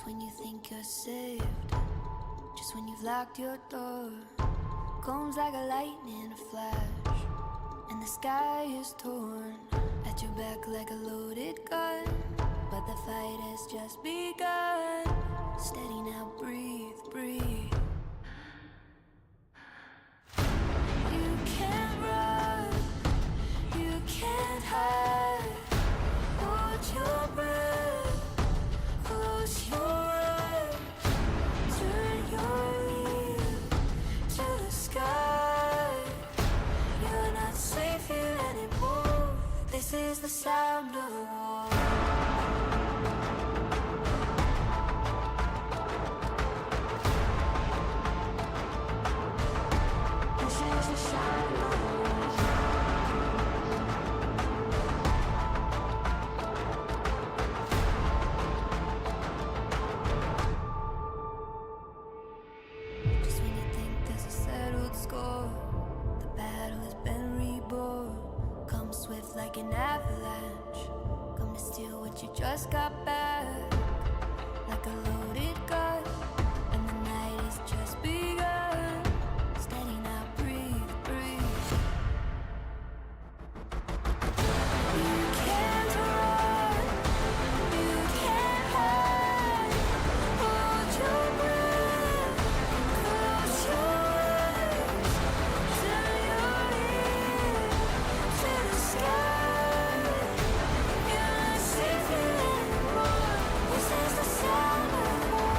when you think you're saved, just when you've locked your door, comes like a lightning flash, and the sky is torn at your back like a loaded gun, but the fight has just begun. Steady now, breathe, breathe. You can't run, you can't hide. Hold your breath, close your eyes, turn your ear to the sky. You're not safe here anymore. This is the sound of war. This is the sound of war. Just when you think there's a settled score, the battle has been reborn. Come swift like an avalanche, come to steal what you just got back, like a loaded gun, and the night has just begun. Steady now, breathe, breathe. You can't run, you can't hide. Hold your breath, close your eyes, turn your ear to the sky. You're not safe here anymore. This is the sound of war.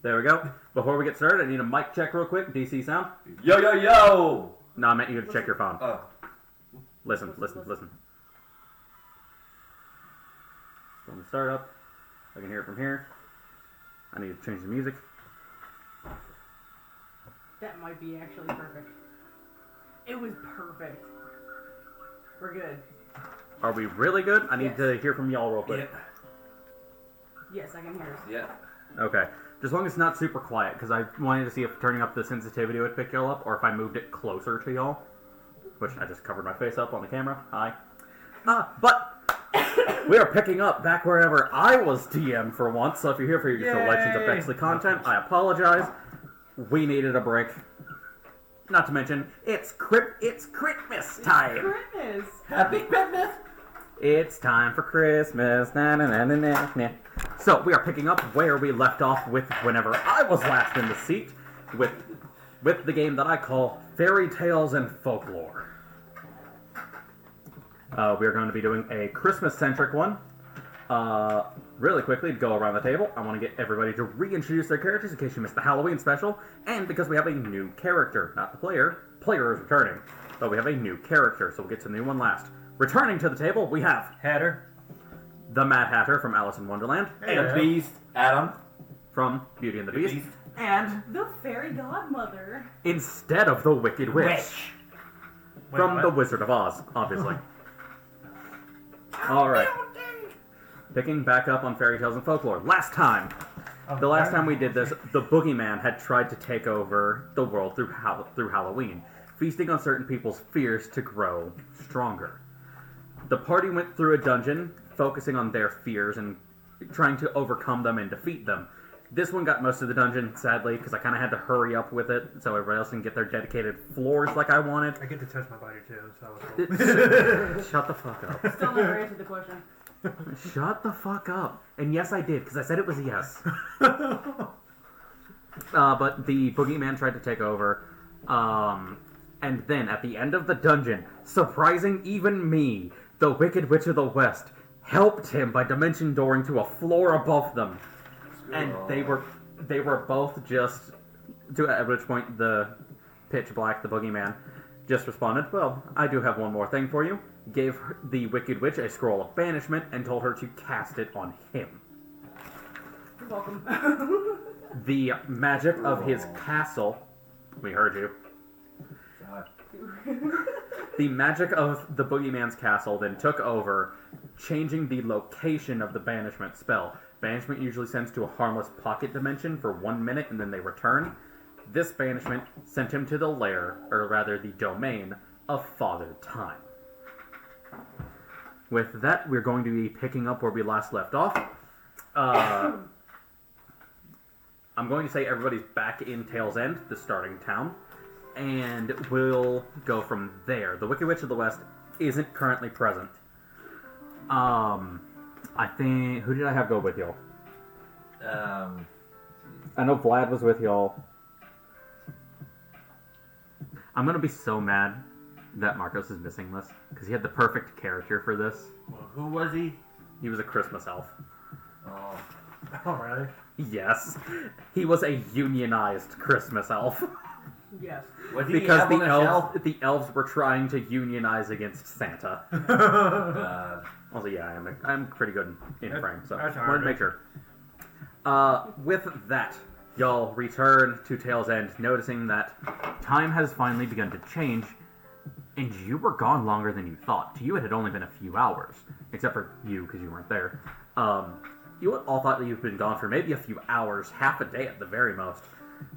There we go. Before we get started, I need a mic check real quick. DC sound. Yo, yo, yo! No, I meant you to check your phone. Oh. Listen. Let me start up. I can hear it from here. I need to change the music. That might be actually perfect. It was perfect. We're good. Are we really good? I need Yes. to hear from y'all real quick. Yes, I can hear us. Yeah. Okay. Just as long as it's not super quiet, because I wanted to see if turning up the sensitivity would pick y'all up, or if I moved it closer to y'all. Which I just covered my face up on the camera. Hi. But we are picking up back wherever I was DM for once, so if you're here for your Legends of Bexley content, I apologize. We needed a break. Not to mention, it's Christmas time. Christmas! Happy Christmas! It's time for Christmas. Na, na, na, na, na, na. So we are picking up where we left off with whenever I was last in the seat with the game that I call Fairy Tales and Folklore. We are going to be doing a Christmas-centric one. Really quickly, to go around the table, I want to get everybody to reintroduce their characters in case you missed the Halloween special, and because we have a new character, not the player. Player is returning, but we have a new character, so we'll get to the new one last. Returning to the table, we have Hatter. the Mad Hatter from Alice in Wonderland, The Beast, Adam. from Beauty and the Beast, Beast. and The fairy godmother. instead of the Wicked Witch, from Wait, The what? Wizard of Oz, obviously. Alright. Picking back up on fairy tales and folklore. Last time, the last time we did this, the boogeyman had tried to take over the world through Halloween, feasting on certain people's fears to grow stronger. The party went through a dungeon, focusing on their fears and trying to overcome them and defeat them. This one got most of the dungeon, sadly, because I kind of had to hurry up with it so everybody else can get their dedicated floors like I wanted. I get to touch my body too, so. Shut the fuck up. Still never answered the question. Shut the fuck up. And yes, I did, because I said it was a yes. But the boogeyman tried to take over. And then, at the end of the dungeon, surprising even me, the Wicked Witch of the West helped him by dimension dooring to a floor above them. And they were both just... at which point, the Pitch Black, the boogeyman, just responded, well, I do have one more thing for you. Gave the Wicked Witch a scroll of banishment and told her to cast it on him. You're welcome. The magic of his castle... We heard you. The magic of the boogeyman's castle then took over, changing the location of the banishment spell. Banishment usually sends to a harmless pocket dimension for 1 minute and then they return. This banishment sent him to the lair, or rather the domain, of Father Time. With that, we're going to be picking up where we last left off. I'm going to say everybody's back in Tail's End, the starting town, and we'll go from there. The Wicked Witch of the West isn't currently present. I think... Who did I have go with y'all? I know Vlad was with y'all. I'm gonna be so mad that Marcos is missing this, because he had the perfect character for this. Who was he? He was a Christmas elf. Oh. Oh, really? Yes. He was a unionized Christmas elf. Yes. Was he Because up on the elves were trying to unionize against Santa. Also, yeah, I'm pretty good in frame, so that's wanted to make sure. With that, y'all return to Tail's End, noticing that time has finally begun to change, and you were gone longer than you thought. To you, it had only been a few hours, except for you, because you weren't there. You all thought that you've been gone for maybe a few hours, half a day at the very most.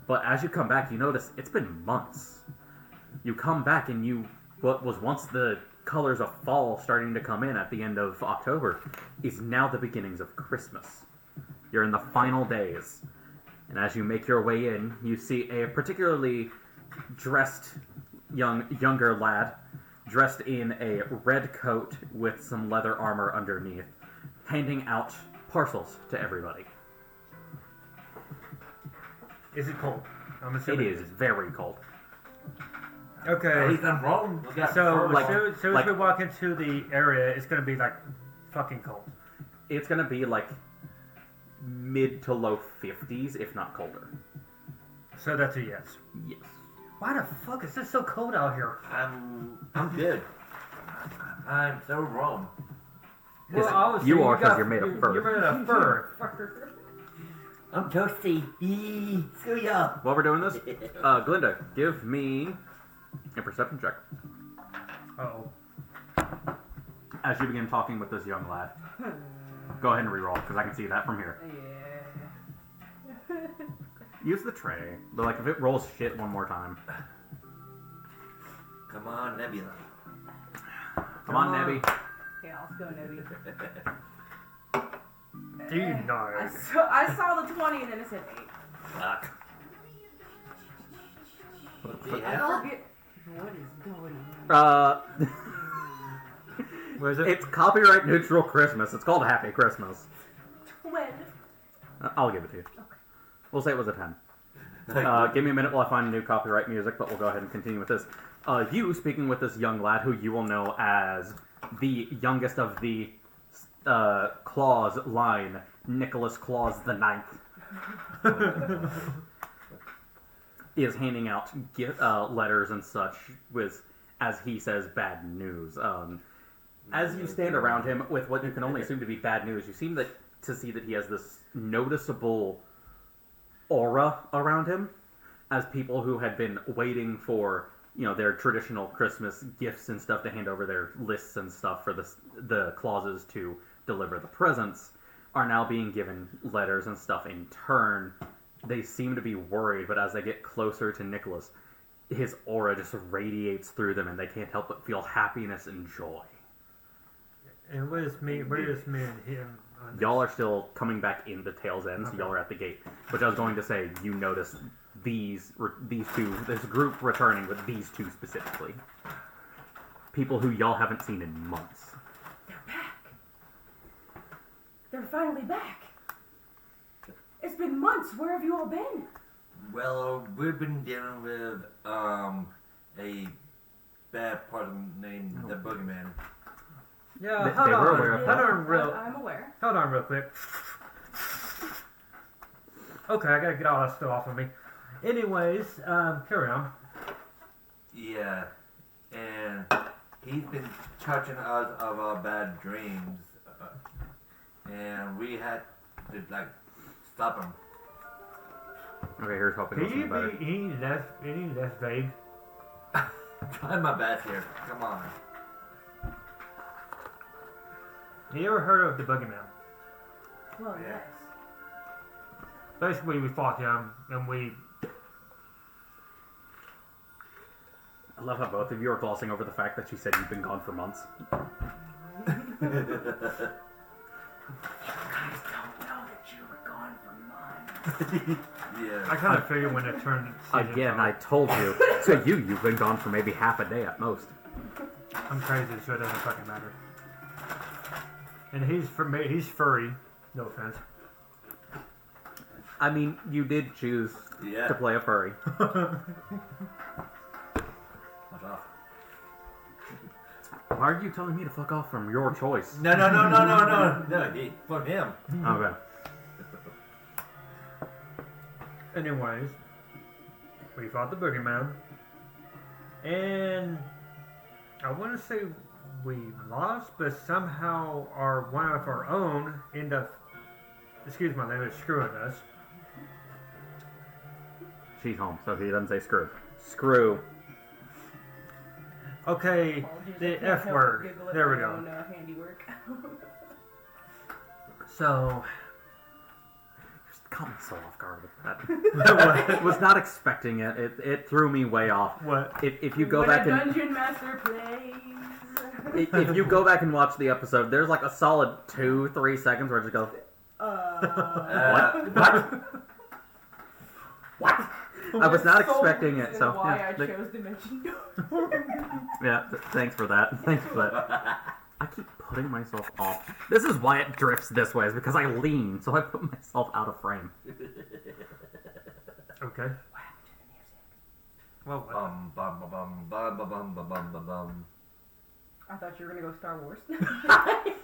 But as you come back, you notice it's been months. You come back and what was once the colors of fall starting to come in at the end of October is now the beginnings of Christmas. You're in the final days. And as you make your way in, you see a particularly dressed younger lad, dressed in a red coat with some leather armor underneath, handing out parcels to everybody. Is it cold? I'm It assuming is very cold. Okay. He's from Rome. He's got So, fur like- as soon like- as we walk into the area, it's going to be like fucking cold. It's gonna be like mid to low 50s, if not colder. So that's a yes. Yes. Why the fuck is it so cold out here? I'm good. I'm so Rome. Yes, obviously you are, 'cause got- you're made of fur. You're made of fur. I'm toasty. Screw ya. While we're doing this, Glinda, give me a perception check. Uh-oh. As you begin talking with this young lad. Go ahead and reroll, because I can see that from here. Yeah. Use the tray, but like if it rolls shit one more time. Come on, Nebula. Come on, Nebby. Yeah, let's go, Nebby. Do you know? I saw the 20 and then it said 8. Fuck. I forget. What is going on? Where is it? It's copyright neutral Christmas. It's called Happy Christmas. 12. I'll give it to you. We'll say it was a 10. Give me a minute while I find new copyright music, but we'll go ahead and continue with this. You speaking with this young lad who you will know as the youngest of the Claus line, Nicholas Claus the Ninth, is handing out letters and such with, as he says, bad news. As you stand around him with what you can only assume to be bad news, you seem to see that he has this noticeable aura around him, as people who had been waiting for, you know, their traditional Christmas gifts and stuff to hand over their lists and stuff for the Clauses to deliver the presents are now being given letters and stuff in turn. They seem to be worried, but as they get closer to Nicholas, his aura just radiates through them and they can't help but feel happiness and joy. And where is me and him? Y'all are still coming back into Tail's End, so y'all are at the gate. Which I was going to say, you notice these two, this group returning with these two specifically. People who y'all haven't seen in months. They're back. They're finally back. It's been months. Where have you all been? Well, we've been dealing with a bad part named the Boogeyman. Yeah, They hold were on. aware of Hold that. on I'm aware. Hold on real quick. Okay, I gotta get all that stuff off of me. Anyways, carry on. Yeah, and he's been touching us of our bad dreams, and we had to stop him. Okay, here's hoping Can it's you better. be any less vague? Trying my best here. Come on. You ever heard of the Boogeyman? Well, Yeah. yes. Basically, we fought him, and we... I love how both of you are glossing over the fact that she said you've been gone for months. You guys don't know that you were gone for months. Yeah. I kind of figured when it turned... Again, I told you. So you've been gone for maybe half a day at most. I'm crazy, so it doesn't fucking matter. And he's furry. No offense. I mean, you did choose Yeah. to play a furry. Fuck off. Why are you telling me to fuck off from your choice? No, from him. Okay. Anyways, we fought the Boogeyman. And I want to say we lost, but somehow one of our own ended up, excuse my language, screwing us. She's home, so he doesn't say screw. Screw. Okay, Apologies, I the can't F help word. but giggle at There we my go. own, handiwork. So, Just caught me so off guard with that. I was not expecting it. It threw me way off. what? If you go When back a and dungeon master plays. if you go back and watch the episode, there's like a solid 2-3 seconds where I just go, what? I was not expecting it, so why yeah, I chose to mention. yeah. Thanks for that. Thanks for that. I keep putting myself off. This is why it drifts this way, is because I lean, so I put myself out of frame. Okay. Well, what? Bum bum bum bum bum bum bum bum bum bum. I thought you were gonna go Star Wars.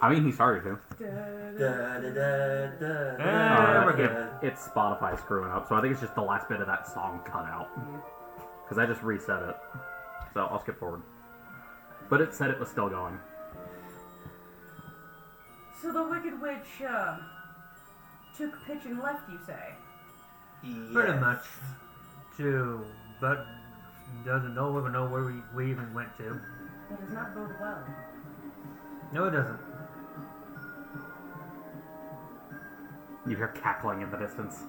I mean, he started to. Da, da, da, da, Yeah, we're da, good. da. It's Spotify screwing up, so I think it's just the last bit of that song cut out. Because I just reset it. So I'll skip forward. But it said it was still going. So the Wicked Witch took pitch and left, you say? Pretty Yes. much. But doesn't even know where we even went to. That does not bode well. No, it doesn't. You hear cackling in the distance.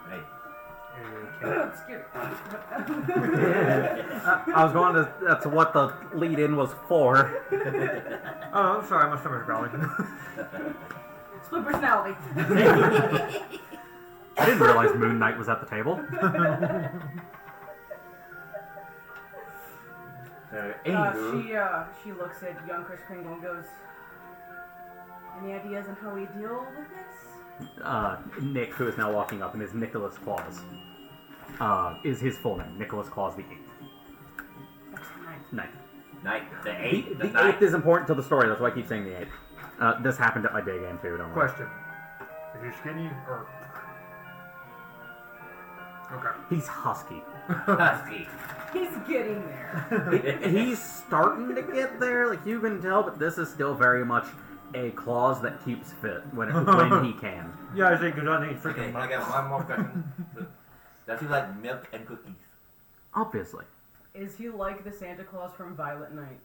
Hey. Excuse I was going to. That's what the lead in was for. Oh, I'm sorry, my stomach's growling. Split personality. I didn't realize Moon Knight was at the table. She looks at young Chris Kringle and goes, "Any ideas on how we deal with this?" Nick, who is now walking up and is Nicholas Claus, is his full name. Nicholas Claus the 8th. That's fine. Ninth. Night, the The, 8th? the 8th is important to the story, that's why I keep saying the 8th. This happened at my day game too, don't worry. Question. Is he skinny or... Okay. He's husky. Husky. He's getting there. He's starting to get there, like you can tell, but this is still very much a clause that keeps fit when he can. Yeah, I think because I need Okay, freaking I got one more question. Does he like milk and cookies? Obviously. Is he like the Santa Claus from Violet Night?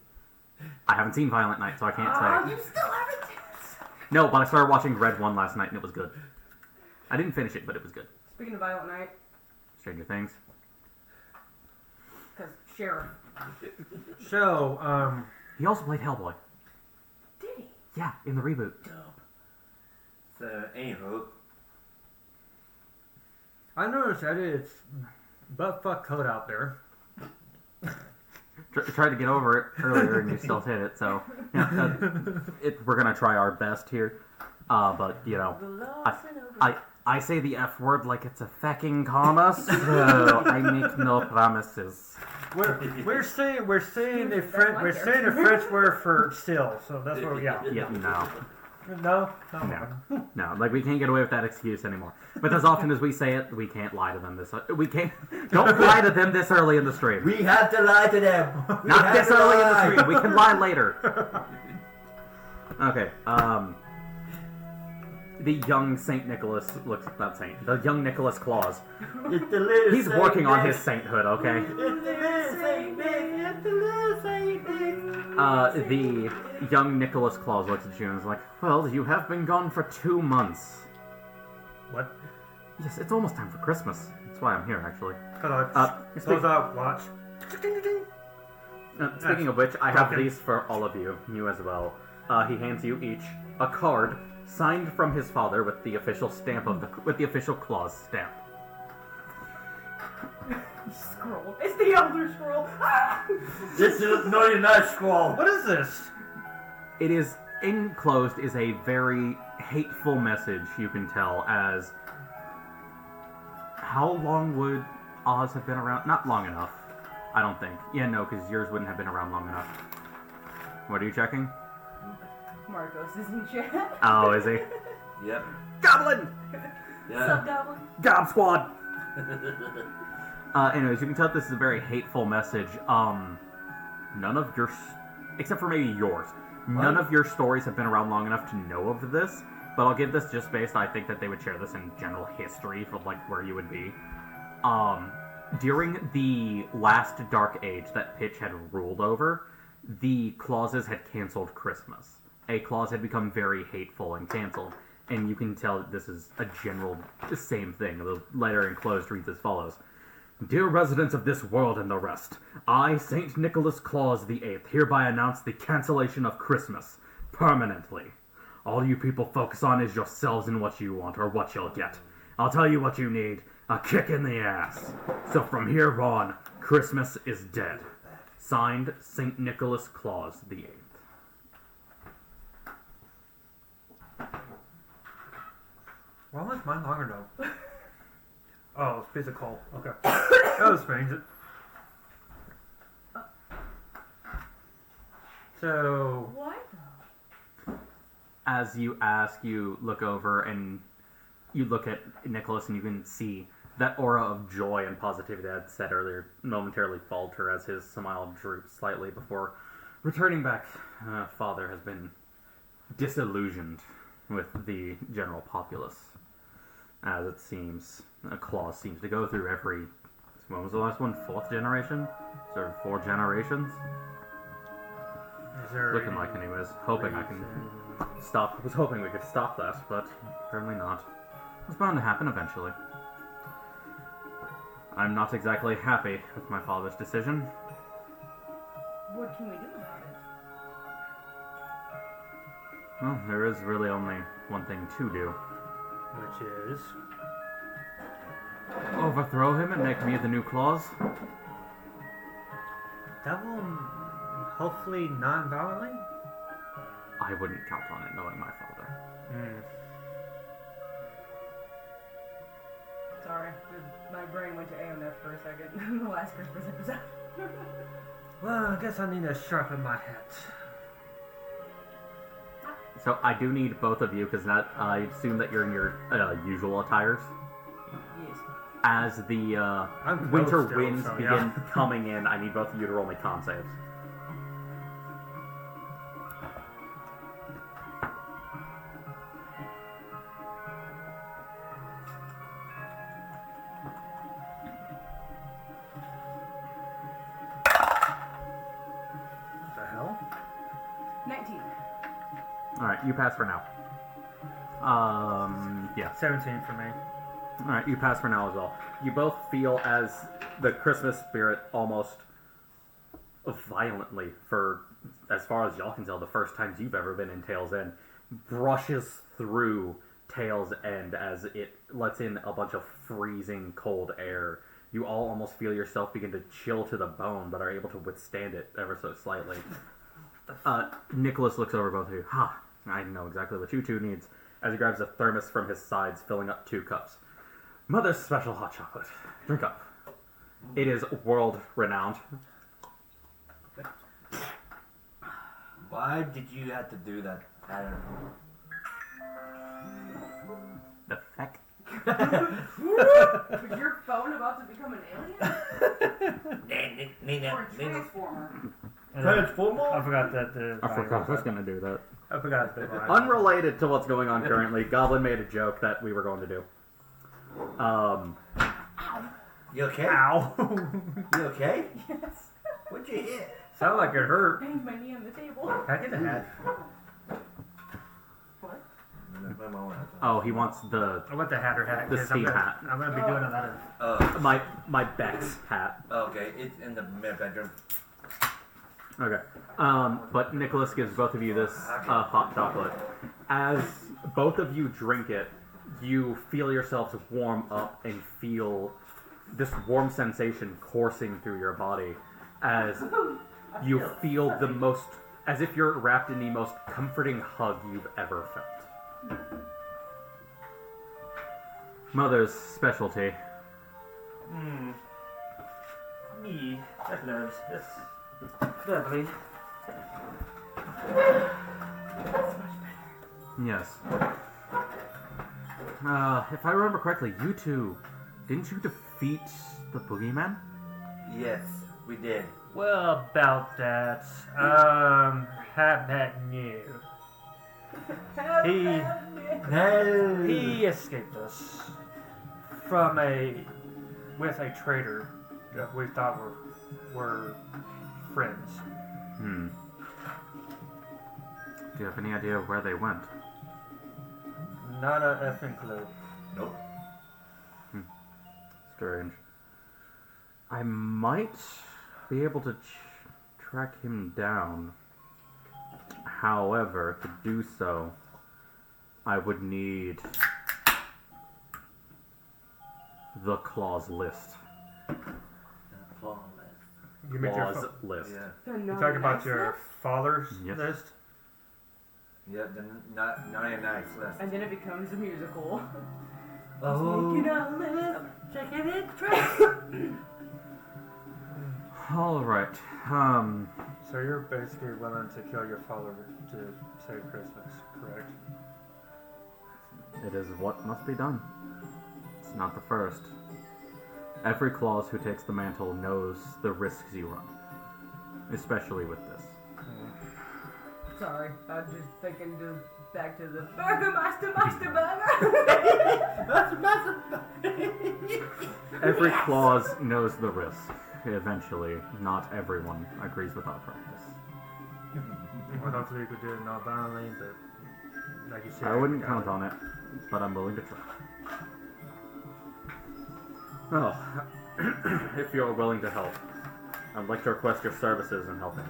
I haven't seen Violent Night, so I can't say. You still haven't. No, but I started watching Red 1 last night and it was good. I didn't finish it, but it was good. Speaking of Violet Night, Stranger Things. because Sheriff. So, He also played Hellboy. Did he? Yeah, in the reboot. So, anywho. I noticed that it's butt-fuck cold out there. Tried to get over it earlier and you still hit it, so yeah, we're gonna try our best here. But you know, I say the F word like it's a fucking comma, so I make no promises. We're saying the French word for still, so that's what we got. Yeah, no. No. Like we can't get away with that excuse anymore. But as often as we say it, we can't lie to them we can't. Don't lie to them this early in the stream. We have to lie to them. Not this early in the stream. We can lie later. Okay. The young Saint Nicholas looks not Saint. The young Nicholas Claus. He's working on his sainthood. Okay. The young Nicholas Claus looks at you and is like, "Well, you have been gone for 2 months." What? Yes, it's almost time for Christmas. That's why I'm here, actually. Close out, watch. Speaking of which, I have Okay. these for all of you, you as well. He hands you each a card signed from his father with the official stamp with the official Claus stamp. Scroll. It's the Elder Scroll. Ah! This is not scroll. What is this? It is enclosed is a very hateful message, you can tell, as how long would Oz have been around? Not long enough, I don't think. Yeah, no, because yours wouldn't have been around long enough. What are you checking? Marcos is in chat. Oh, is he? Yep. Goblin! Yeah. Sup, Goblin? Gob Squad! Anyways, you can tell this is a very hateful message. None of your, except for maybe yours, none of your stories have been around long enough to know of this, but I'll give this just based, I think that they would share this in general history for, like, where you would be. During the last Dark Age that Pitch had ruled over, the clauses had canceled Christmas. A clause had become very hateful and canceled, and you can tell that this is a general same thing. The letter enclosed reads as follows. Dear residents of this world and the rest, I, St. Nicholas Claus the 8th, hereby announce the cancellation of Christmas, permanently. All you people focus on is yourselves and what you want, or what you'll get. I'll tell you what you need, a kick in the ass. So from here on, Christmas is dead. Signed, St. Nicholas Claus the 8th. Why was mine longer though? Oh, it's physical. Okay. That explains it. So, What? As you ask, you look over and you look at Nicholas and you can see that aura of joy and positivity that I had said earlier momentarily falter as his smile droops slightly before returning back. Father has been disillusioned with the general populace, as it seems. A Claus seems to go through every... When was the last one? 4th generation? Sort of 4 generations? is there Looking like, anyways. Hoping I can stop. I was hoping we could stop that, but apparently not. It's bound to happen eventually. I'm not exactly happy with my father's decision. What can we do about it? Well, there is really only one thing to do. which is Overthrow him and make me the new Claus. that will hopefully non-violently. I wouldn't count on it knowing my father. Sorry, my brain went to AONF for a second. The last Christmas episode. Well, I guess I need to sharpen my hat. So I do need both of you, because I assume that you're in your usual attires. Yes. As the I'm winter close still, winds so, begin yeah. coming in, I need both of you to roll me con saves. What the hell? 19. Alright, you pass for now. Yeah. 17 for me. Alright, you pass for now as well. You both feel as the Christmas spirit almost violently, for as far as y'all can tell, the first times you've ever been in Tail's End, brushes through Tail's End as it lets in a bunch of freezing cold air. You all almost feel yourself begin to chill to the bone, but are able to withstand it ever so slightly. Nicholas looks over both of you. Ha! I know exactly what you two needs. As he grabs a thermos from his sides, filling up 2 cups. Mother's special hot chocolate. Drink up. It is world renowned. Why did you have to do that pattern? The heck? Was your phone about to become an alien? Nina, Or a transformer? And Transformer? I forgot that the. I forgot I was going to do that. I forgot the. Unrelated to what's going on currently, Goblin made a joke that we were going to do. You okay? Ow! You okay? Yes. What'd you hit? Sounded like it hurt. Banged my knee on the table. Can I get a hat? What? Oh, he wants the I want the Hatter hat. The 'cause steam hat. I'm gonna be doing another. my Bex hat. Okay, it's in the bedroom. Okay. But Nicholas gives both of you this hot chocolate. As both of you drink it, you feel yourselves warm up and feel this warm sensation coursing through your body as you feel the most, as if you're wrapped in the most comforting hug you've ever felt. Mother's specialty. Me. That loves. That's lovely. Yes. If I remember correctly, you two, didn't you defeat the boogeyman? Yes, we did. Well, about that. Have that new. He escaped us from with a traitor that we thought were friends. Do you have any idea where they went? Not a effing clue. Nope. Strange. I might be able to track him down. However, to do so, I would need the clause list. You meant your Clause list. Yeah. You talking about your father's Yes. list? Yeah, the naughty and nice list. And then it becomes a musical. Oh. Making a list, checking it twice. All right. So you're basically willing to kill your father to save Christmas, correct? It is what must be done. It's not the first. Every clause who takes the mantle knows the risks you run, especially with this. Sorry, I'm just thinking back to the Burger Master Burger. Every clause knows the risk. Eventually, not everyone agrees with our practice. Well, hopefully you could do it non-violently, but like you said, I wouldn't count on it, but I'm willing to try. Oh, if you're willing to help, I'd like to request your services in helping.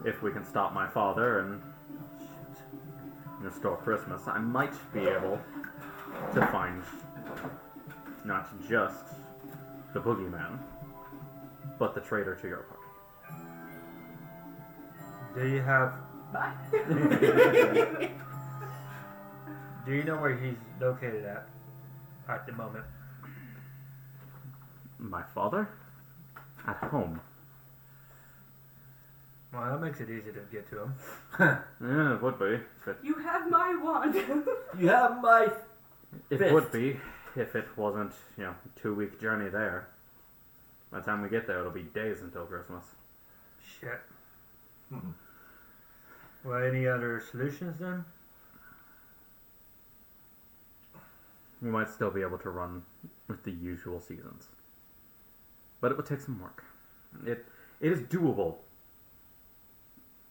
If we can stop my father and restore Christmas, I might be able to find not just the boogeyman, but the traitor to your party. Do you have? Bye. Do you know where he's located at the moment? My father? At home. Well, that makes it easy to get to him. Yeah, it would be. You have my wand. You have my. It Fist. would be if it wasn't, 2-week journey there. By the time we get there, it'll be days until Christmas. Shit. Hmm. Well, any other solutions then? We might still be able to run with the usual seasons. But it would take some work. It is doable.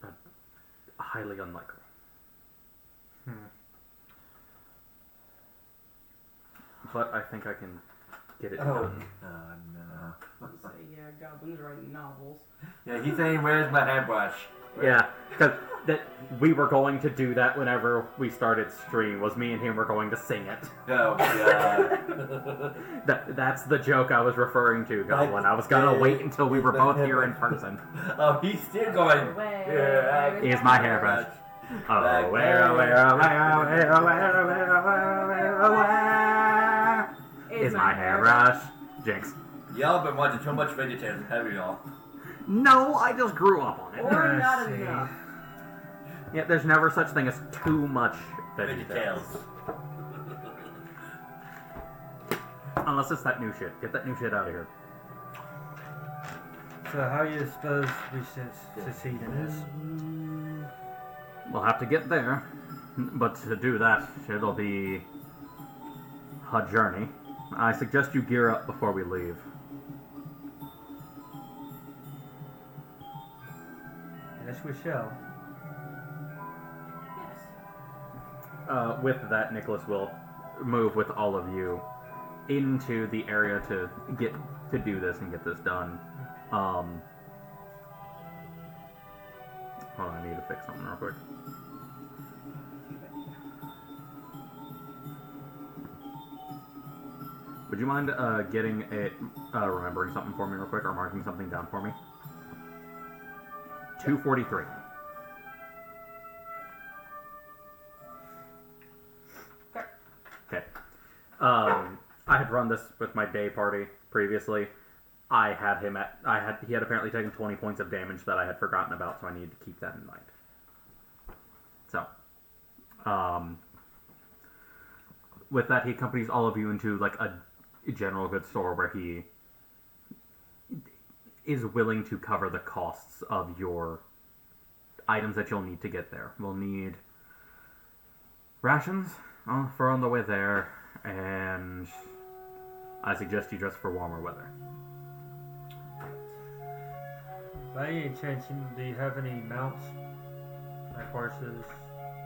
But highly unlikely. But I think I can get it done. No. So, yeah, goblins writing novels. Yeah, he's saying, "Where's my hairbrush?" Yeah, because we were going to do that whenever we started stream, was me and him were going to sing it. Oh God. That's the joke I was referring to, Goblin. I was gonna wait until we were both here in person. Oh, he's still going. Where Here's my hairbrush. Oh, where is my hairbrush? Jinx. Y'all been watching too much VeggieTales, have y'all? No, I just grew up on it. Or I not see. enough. Yeah, there's never such thing as too much VeggieTales. VeggieTales. Unless it's that new shit. Get that new shit out of here. So how do you suppose we should succeed in this? We'll have to get there. But to do that, it'll be a journey. I suggest you gear up before we leave. Yes, we shall. Yes. With that, Nicholas will move with all of you into the area to do this and get this done. Hold on, I need to fix something real quick. Would you mind getting remembering something for me real quick, or marking something down for me? 243. Okay. I had run this with my day party previously. He had apparently taken 20 points of damage that I had forgotten about, so I needed to keep that in mind. So, with that, he accompanies all of you into like a general goods store where he is willing to cover the costs of your items that you'll need to get there. We'll need rations for on the way there, and I suggest you dress for warmer weather. By any chance, do you have any mounts? Like horses?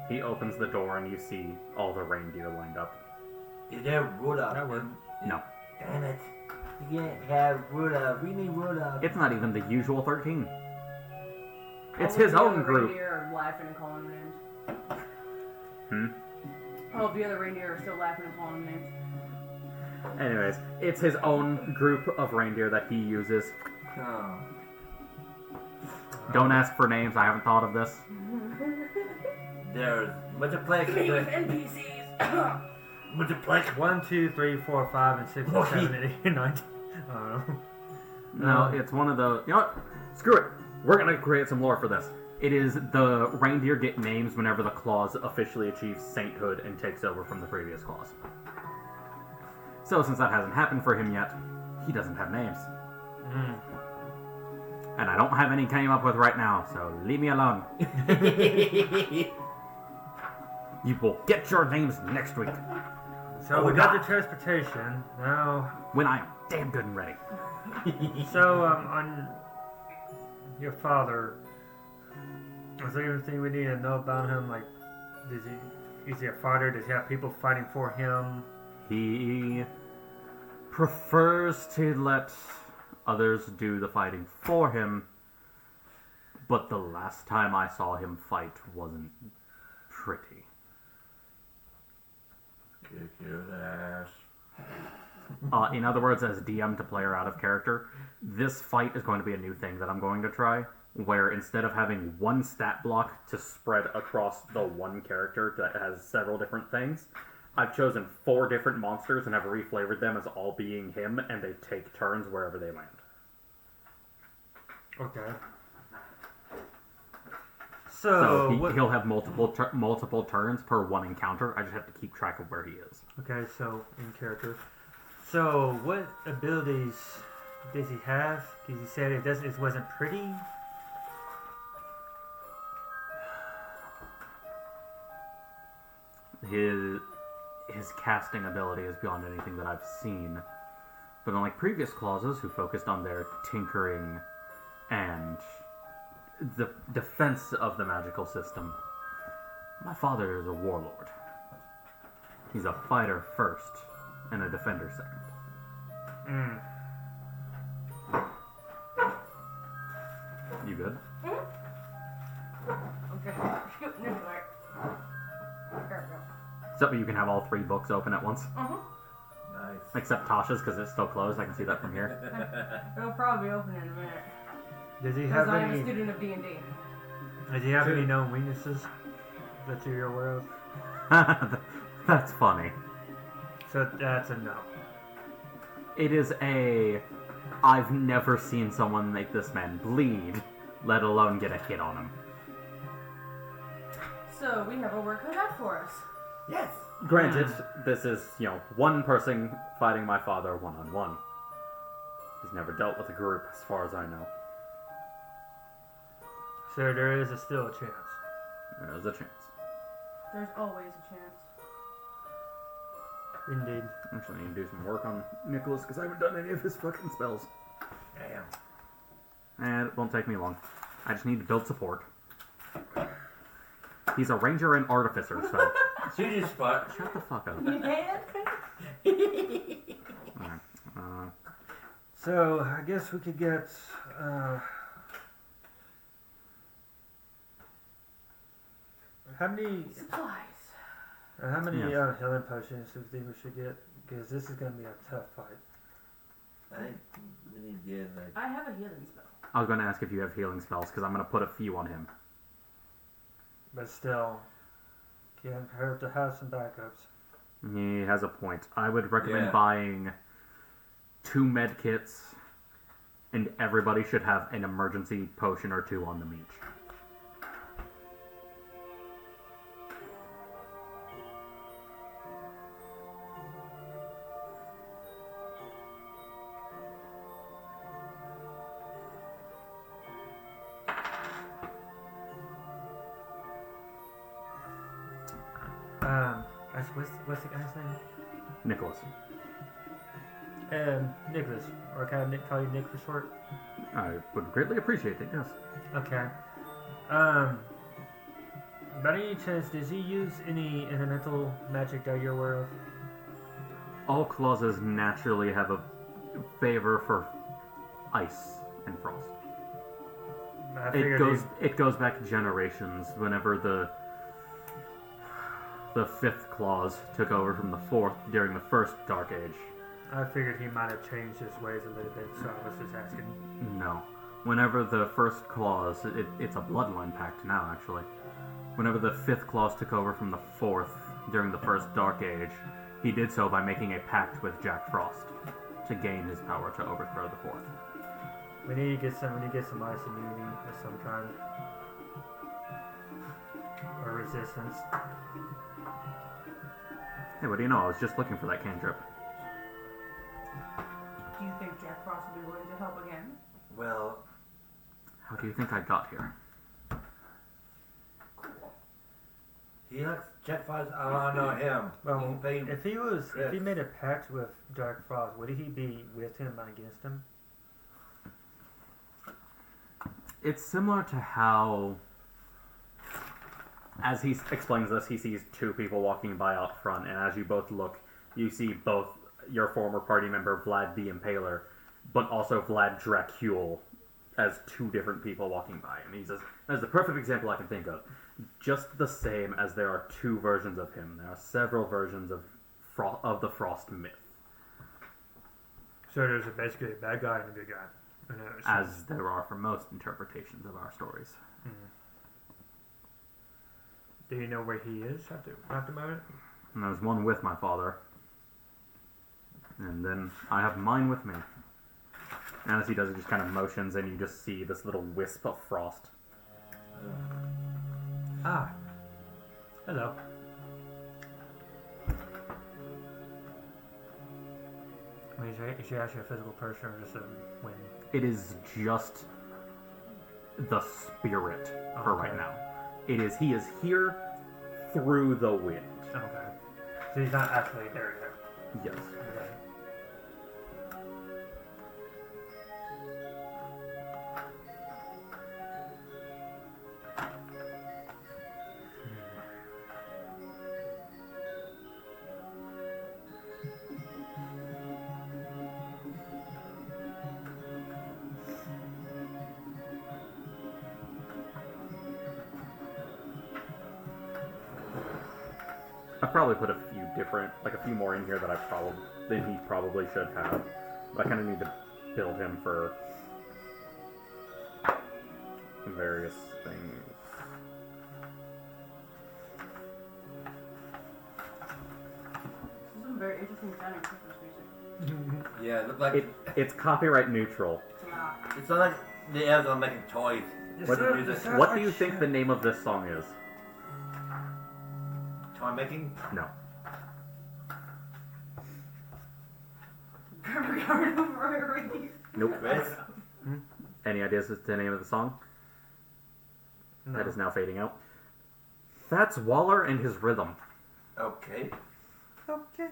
He opens the door and you see all the reindeer lined up. Is there Rudolph? That work. No, Damn it. You can't have Rudolph. We need Rudolph. it's not even the usual 13. It's All of his the own other group. Reindeer are laughing and calling him names. Hmm? All of the other reindeer are still laughing and calling him names. Anyways, it's his own group of reindeer that he uses. Oh. Don't ask for names, I haven't thought of this. There's multiplex. Famous NPCs. Multiplex. 1, 2, 3, 4, 5, and 6, and 7, and 8, and 9. I don't know. No, it's one of the... You know what? Screw it. We're going to create some lore for this. It is the reindeer get names whenever the clause officially achieves sainthood and takes over from the previous clause. So since that hasn't happened for him yet, he doesn't have names. And I don't have any came up with right now, so leave me alone. You will get your names next week, So we got the transportation. Now, when I am damn good and ready. so on your father, is there anything we need to know about him? Like, is he a fighter? Does he have people fighting for him? He prefers to let others do the fighting for him, but the last time I saw him fight wasn't pretty. Kick your ass. In other words, as DM to player out of character, this fight is going to be a new thing that I'm going to try, where instead of having one stat block to spread across the one character that has several different things, I've chosen 4 different monsters and have reflavored them as all being him, and they take turns wherever they land. Okay. So what? he'll have multiple turns per one encounter. I just have to keep track of where he is. Okay, so in character. So what abilities does he have? Because he said it wasn't pretty. His casting ability is beyond anything that I've seen. But unlike previous clauses who focused on their tinkering and the defense of the magical system, my father is a warlord. He's a fighter first and a defender second. You good? Okay, shooting this way. There we go. So you can have all 3 books open at once? Uh-huh. Nice. Except Tasha's, because it's still closed. I can see that from here. It'll probably be open in a minute. Does he Because have I am a any? student of D&D. Does he have any known weaknesses that you're aware of? That's funny. So that's a no. It is I've never seen someone make this man bleed, let alone get a hit on him. So we have our work cut out for us. Yes. Granted, this is, one person fighting my father one-on-one. He's never dealt with a group, as far as I know. So there is still a chance. There's a chance. There's always a chance. Indeed. Actually, I need to do some work on Nicholas, because I haven't done any of his fucking spells. Damn. And it won't take me long. I just need to build support. He's a ranger and artificer, so... See this spot. Shut the fuck up. Yeah. Alright. So I guess we could get. How many? Supplies. How many Yeah. healing potions do you think we should get? Because this is going to be a tough fight. I think we need to get like. I have a healing spell. I was going to ask if you have healing spells, because I'm going to put a few on him. But still, can't hurt to have some backups. He has a point. I would recommend Yeah. buying 2 med kits, and everybody should have an emergency potion or 2 on them each. What's the guy's name? Nicholas. Nicholas. Or can I call you Nick for short? I would greatly appreciate it, yes. Okay. By any chance, does he use any elemental magic that you're aware of? All clauses naturally have a favor for ice and frost. I It figured goes back generations. Whenever the 5th clause took over from the 4th during the first Dark Age. I figured he might have changed his ways a little bit, so I was just asking. No. Whenever the first clause, it's a bloodline pact now, actually. Whenever the 5th clause took over from the 4th during the first Dark Age, he did so by making a pact with Jack Frost to gain his power to overthrow the 4th. We need to get some ice immunity of some kind. Or resistance. Hey, what do you know? I was just looking for that cantrip. Do you think Jack Frost would be willing to help again? Well, How do you think I got here? he likes Jack Frost. I don't know him. Well, He paid- if he made a pact with Dark Frost, would he be with him, not against him? It's similar to how, as he explains this, he sees 2 people walking by out front, and as you both look, you see both your former party member, Vlad the Impaler, but also Vlad Dracule, as 2 different people walking by. And he says, that's the perfect example I can think of. Just the same as there are 2 versions of him, there are several versions of the Frost myth, So there's basically a bad guy and a good guy. as there are for most interpretations of our stories. Do you know where he is at the moment? And there's one with my father. And then I have mine with me. And as he does, he just kind of motions, and you just see this little wisp of frost. Ah. Hello. I mean, is she actually a physical person or just a wind? It is just the spirit for right Okay. now. He is here through the wind. Okay. So he's not actually there yet. Yes. Okay. I've probably put a few more in here that he probably should have. But I kind of need to build him for various things. This is some very interesting sounding Christmas music. Yeah, it looked like It's copyright neutral. it's not like the elves are making toys. What do you think the name of this song is? Toy making? No. Nope. Chris? Any ideas as to the name of the song? No. That is now fading out. That's Waller and his rhythm. Okay. Okay.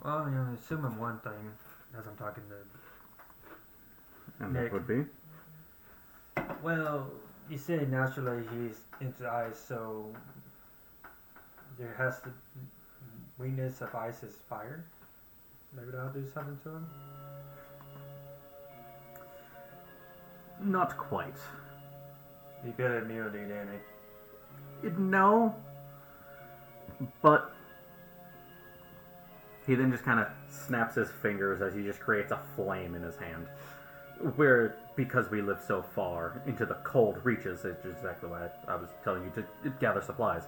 Well, I'm assuming one thing as I'm talking to. And Nick. that would be? Well, you say naturally he's into ice, so there has to weakness of ice is fire. Maybe that'll do something to him. Not quite. He got immunity, didn't he? No. But he then just kind of snaps his fingers as he just creates a flame in his hand. Where, because we live so far into the cold reaches, it's exactly why I was telling you to gather supplies.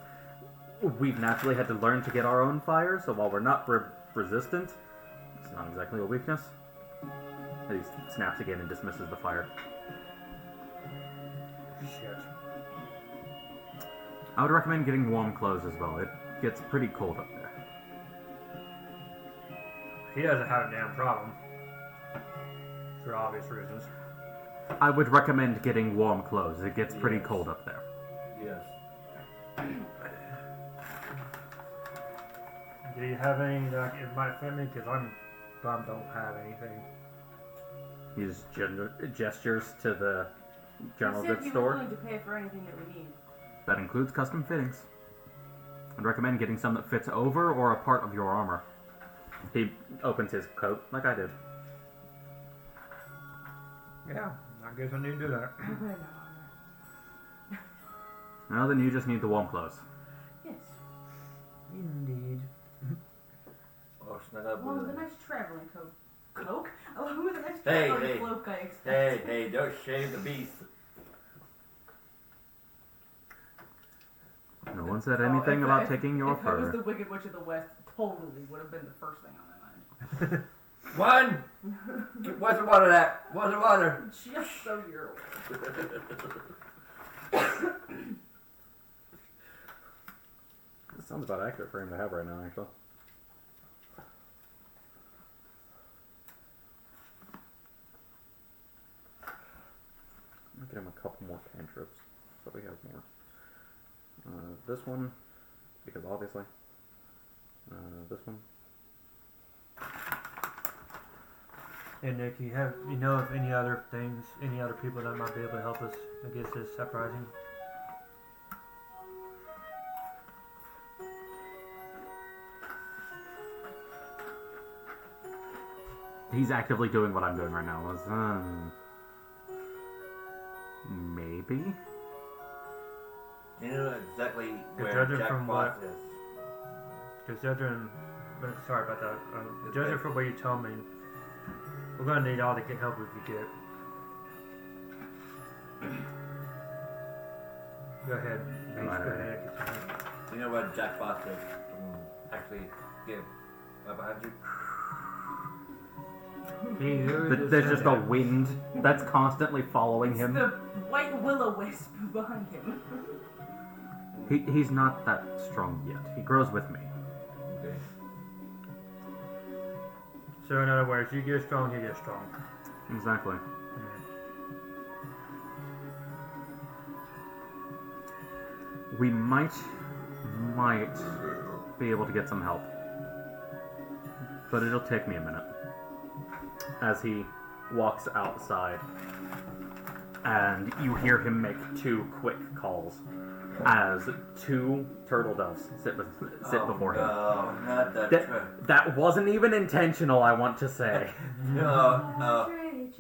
We've naturally had to learn to get our own fire, so while we're not resistant, it's not exactly a weakness. And he snaps again and dismisses the fire. Shit. I would recommend getting warm clothes as well. It gets pretty cold up there. He doesn't have a damn problem. For obvious reasons. I would recommend getting warm clothes. It gets pretty cold up there. Yes. Do you have any that in my family? Because I'm bummed don't have anything. He just gestures to the general He said goods he was store. willing to pay for anything that we need. That includes custom fittings. I'd recommend getting some that fits over or a part of your armor. He opens his coat like I did. Yeah, I guess I need to do that. Well, then you just need the warm clothes. Yes. Indeed. Oh, snug up Along with with a it. nice traveling coat. Cloak? Along with a nice Hey, traveling hey. cloak, I expect. Hey, don't shave the beast. No one said anything about taking your If I was fur. the Wicked Witch of the West, totally would have been the first thing on my mind. One! Where's the water at? Where's the water? Just so you're aware. This sounds about accurate for him to have right now, actually. I'll get him a couple more cantrips, so he has more. This one, because obviously. This one. Hey Nick, you know of any other things, any other people that might be able to help us against this uprising? He's actively doing what I'm doing right now. Maybe? You know exactly where judging Jack from Frost what- is. Because judging, sorry about that. Judging from what you told me, we're gonna need all the help we can get. Go ahead. Mace, Alright. go ahead. You know what Jack Foster actually get up behind you? There's just a wind that's constantly following It's him. the white will-o-wisp behind him. He's not that strong yet. He grows with me. Okay. So in other words, you get strong, he gets strong. Exactly. We might be able to get some help. But it'll take me a minute. As he walks outside, and you hear him make 2 quick calls as 2 turtle doves sit before him. No, not that. That wasn't even intentional, I want to say. No.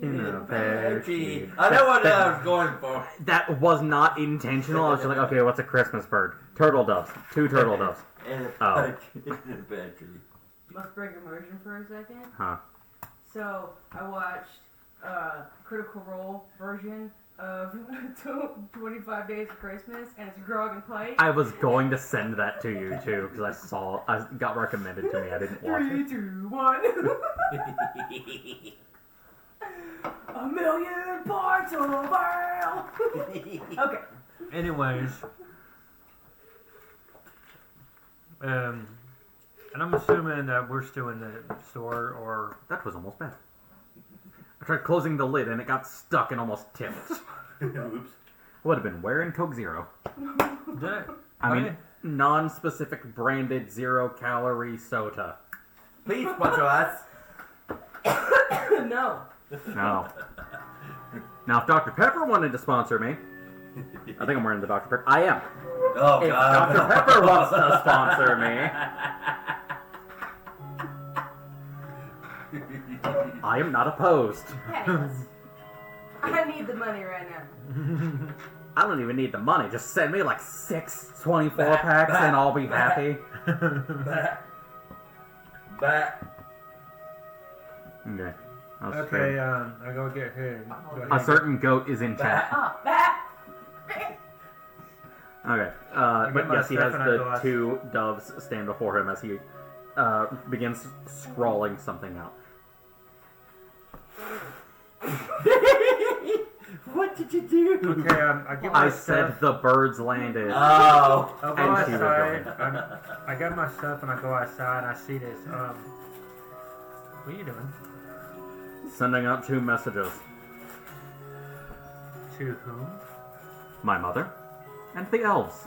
In a pear tree. I know what I was going for. That was not intentional. I was just like, okay, what's a Christmas bird? Turtle doves. 2 turtle doves. In a Oh. bad tree. Must break immersion for a second. Huh. So I watched Critical Role version of 25 Days of Christmas, and it's Grog and Pike. I was going to send that to you too because I got recommended to me. I didn't watch 3, it. 2, 1. A million parts of oil. Okay. Anyways, and I'm assuming that we're still in the store, or That was almost bad. I tried closing the lid and it got stuck and almost tipped. Oops. Would have been wearing Coke Zero. did it? I mean, non-specific branded 0-calorie soda. Please sponsor us. No. No. Now, if Dr. Pepper wanted to sponsor me, I think I'm wearing the Dr. Pepper. I am. Oh If God. Dr. Pepper wants to sponsor me, I am not opposed. Yes. I need the money right now. I don't even need the money. Just send me like 6 24 packs and I'll be happy. Back. Okay. I'll Okay, trade. I go get him. Go A ahead. certain goat is in chat. Oh, that. Okay. get But my yes, he stuff has and I the go ask- 2 doves stand before him as he begins scrawling something out. What did you do? Okay, I get my I stuff. said the birds landed. Oh. I'll go And she was outside. I got my stuff and I go outside and I see this. What are you doing? Sending out 2 messages. To whom? My mother and the elves.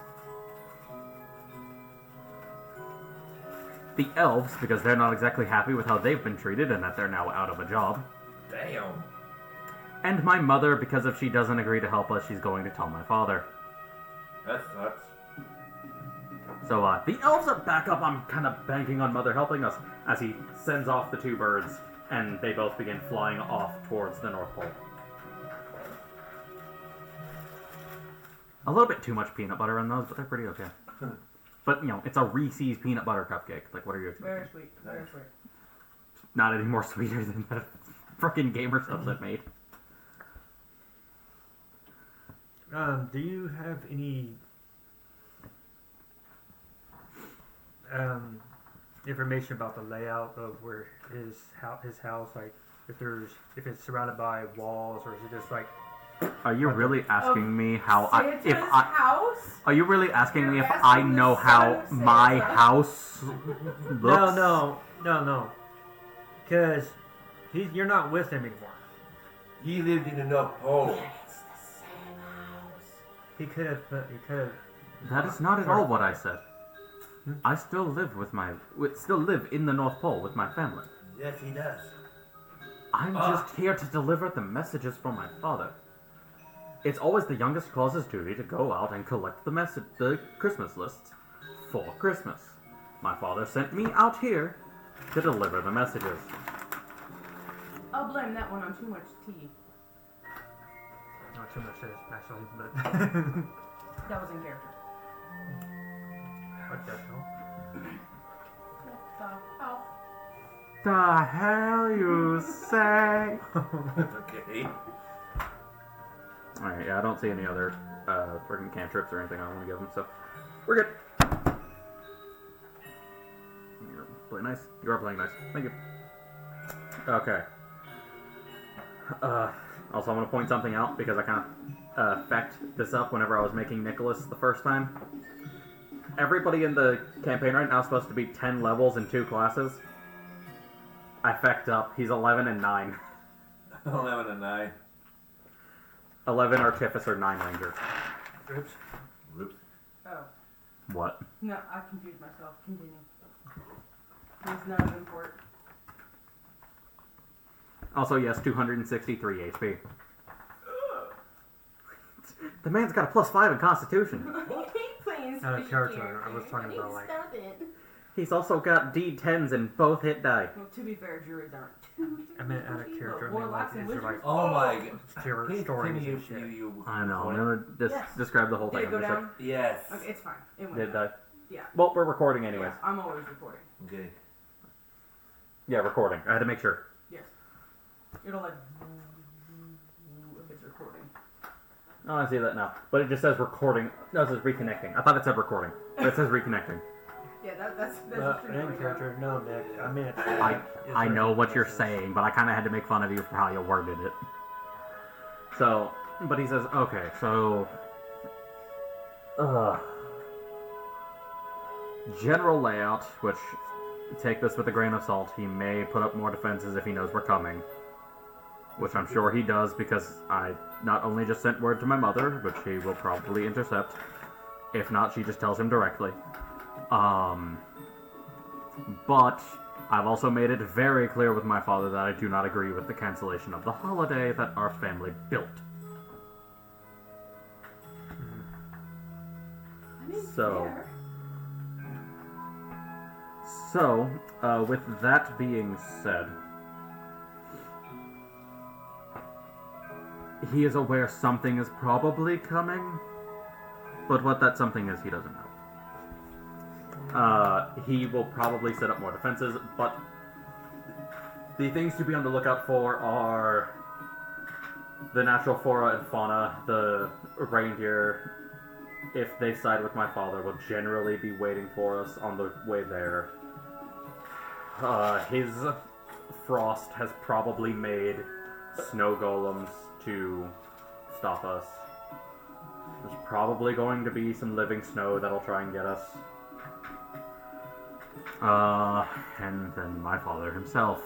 The elves, because they're not exactly happy with how they've been treated and that they're now out of a job. Damn. And my mother, because if she doesn't agree to help us, she's going to tell my father. That sucks. So, the elves are back up. I'm kind of banking on Mother helping us as he sends off the 2 birds, and they both begin flying off towards the North Pole. A little bit too much peanut butter on those, but they're pretty okay. But, you know, it's a Reese's peanut butter cupcake. Like, what are you expecting? Very sweet. Very sweet. Not any more sweeter than the frickin' gamer subs made. Do you have any information about the layout of where his house, like if it's surrounded by walls, or is it just like Are you really asking me how Santa's house? Are you really asking me if You're I asking know the how son of my Santa. house looks? no, because you're not with him anymore. He lived in the North Pole. It's the same house. He could have. That is not at all what I said. I still live in the North Pole with my family. Yes, he does. I'm just here to deliver the messages for my father. It's always the youngest claus's duty to go out and collect the Christmas lists for Christmas. My father sent me out here to deliver the messages. I'll blame that one on too much tea. Not too much actually, but That was in character. what the hell? The hell you say? Okay. Alright, yeah, I don't see any other freaking cantrips or anything I want to give him, so we're good. You're playing nice. You are playing nice. Thank you. Okay. Also, I'm going to point something out because I kind of fecked this up whenever I was making Nicholas the first time. Everybody in the campaign right now is supposed to be 10 levels in 2 classes. I fecked up. He's 11 and 9. 11 and 9. 11 Artificer, 9 Ranger. Oops. Whoops. Oh. What? No, I confused myself. Continue. He's not of import. Also, yes, 263 HP. The man's got a +5 in Constitution. Please. Not a character. I was talking about like. Stop it. He's also got D10s in both hit die. Well, to be fair, juries aren't. I meant out of character. I mean, like, is there like Oh my god. stories and shit? I know. I'm gonna describe the whole Did thing. it go I'm just down? Yes. Okay, it's fine. It like, went did down. die? Yeah. Well, we're recording anyways. Yeah, I'm always recording. Okay. Yeah, recording. I had to make sure. Yes. It'll like if it's recording. Oh, I see that now. But it just says recording. No, it says reconnecting. I thought it said recording. But it says reconnecting. Yeah, that's In character, no, Nick. I meant. I know what you're saying, but I kind of had to make fun of you for how you worded it. So, but he says, okay, so... general layout, which, take this with a grain of salt, he may put up more defenses if he knows we're coming. Which I'm sure he does, because I not only just sent word to my mother, which he will probably intercept. If not, she just tells him directly. But I've also made it very clear with my father that I do not agree with the cancellation of the holiday that our family built. So, with that being said, he is aware something is probably coming, but what that something is, he doesn't know. He will probably set up more defenses, but the things to be on the lookout for are the natural flora and fauna. The reindeer, if they side with my father, will generally be waiting for us on the way there. His frost has probably made snow golems to stop us. There's probably going to be some living snow that'll try and get us. And then my father himself.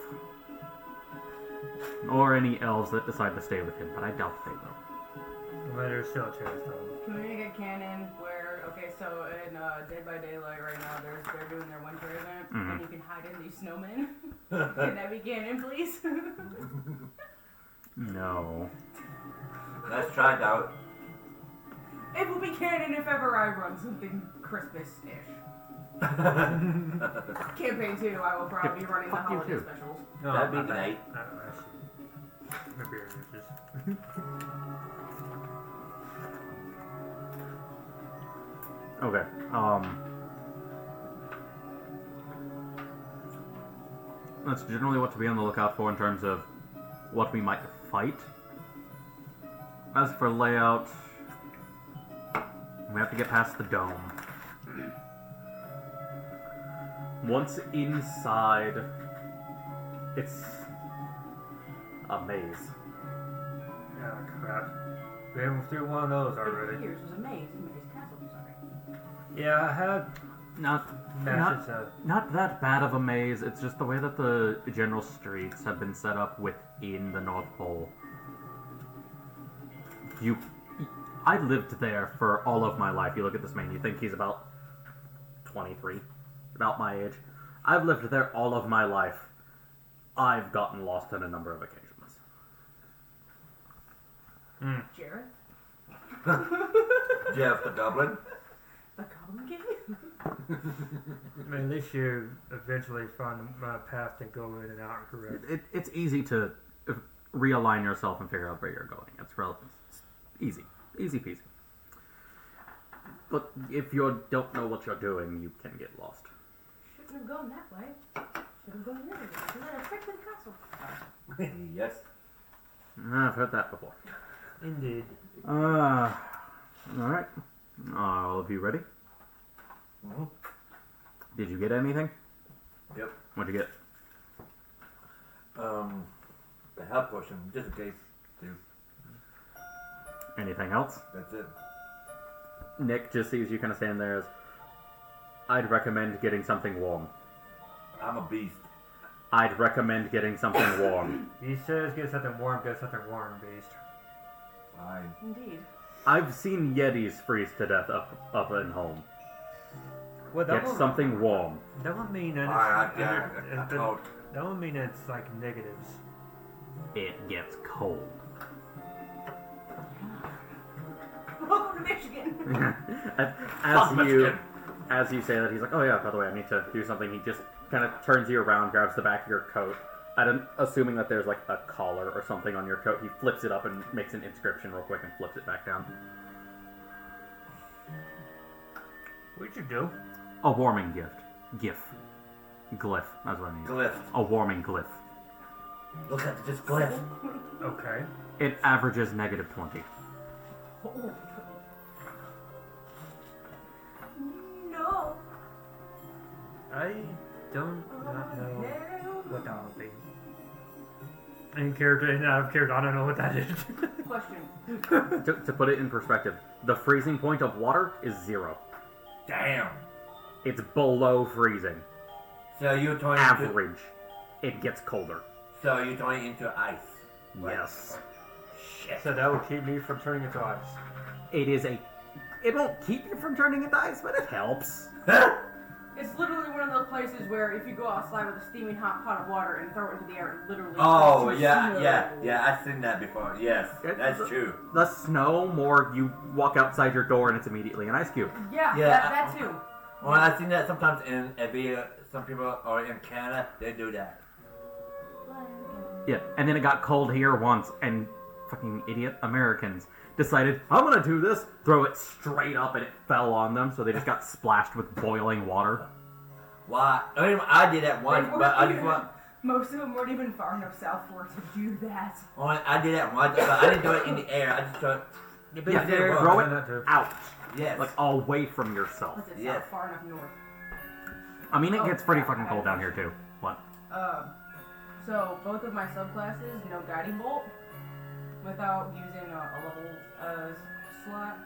Or any elves that decide to stay with him, but I doubt they will. Well, there's still a chance, though. Can we make a canon where, okay, so in Dead by Daylight right now, they're doing their winter event, and you can hide in these snowmen? Can that be canon, please? No. Let's try it out. It will be canon if ever I run something Christmas-ish. Campaign 2, I will probably be running the Fuck you holiday too. specials. No, That'd be I'm not- great. I don't know, actually. My beard is just. Okay, that's generally what to be on the lookout for in terms of what we might fight. As for layout, we have to get past the dome. Once inside, it's a maze. Oh, crap. Been through one of those already. Years was a maze in Maze Castle, sorry. Yeah, I had Not matches of. Not that bad of a maze, it's just the way that the general streets have been set up within the North Pole. I lived there for all of my life. You look at this man, you think he's about 23, about my age. I've lived there all of my life. I've gotten lost on a number of occasions. Jared? Jeff the Goblin. The Goblin King? I mean, at least you eventually find a path to go in and out correct. It's easy to realign yourself and figure out where you're going. It's easy. Easy peasy. But if you don't know what you're doing, you can get lost. Shouldn't have gone that way. Should have gone the other way. Should have tricked the castle. Yes. I've heard that before. Indeed. Alright. All of you ready? Mm-hmm. Did you get anything? Yep. What'd you get? The health potion, just in case, dude. Anything else? That's it. Nick just sees you kind of stand there as, I'd recommend getting something warm. I'm a beast. I'd recommend getting something warm. He says get something warm, beast. Fine. Indeed. I've seen Yetis freeze to death up in home. Well, Get something warm. That would mean that I told. that would mean it's like negatives. It gets cold. Welcome to Michigan. As you say that, he's like, oh yeah, by the way, I need to do something. He just kind of turns you around, grabs the back of your coat. Assuming that there's like a collar or something on your coat, he flips it up and makes an inscription real quick and flips it back down. What'd you do? A warming gift. Glyph. That's what I mean. Glyph. A warming glyph. Look at this glyph. Okay. It averages -20. Oh. No. I don't not know what that would be. In character and out of character, I don't know what that is. Question. To put it in perspective, the freezing point of water is 0. Damn. It's below freezing. So you're turning Average. It gets colder. So you're turning into ice. Yes. Shit. So that would keep me from turning into ice. It won't keep you from turning into ice, but it helps. It's literally one of those places where if you go outside with a steaming hot pot of water and throw it into the air, it literally. Oh turns to yeah. snow. I've seen that before. Yes, that's true. The snow, more you walk outside your door and it's immediately an ice cube. Yeah, Yeah. that too. Well, I've seen that sometimes in some people are in Canada. They do that. Yeah, and then it got cold here once, and fucking idiot Americans decided, I'm gonna do this, throw it straight up, and it fell on them, so they just got splashed with boiling water. Why? I mean, I did that once, but I just want. Most of them weren't even far enough south for it to do that. Well, I did that once, but I didn't do it in the air. I just threw it. Yeah, there, throw I've done that too. it out, Yes. like away from yourself. Plus it's Yeah. not far enough north. I mean, it Oh, gets pretty yeah, fucking cold down here too. What? So both of my subclasses, no guiding bolt, without using a level slot.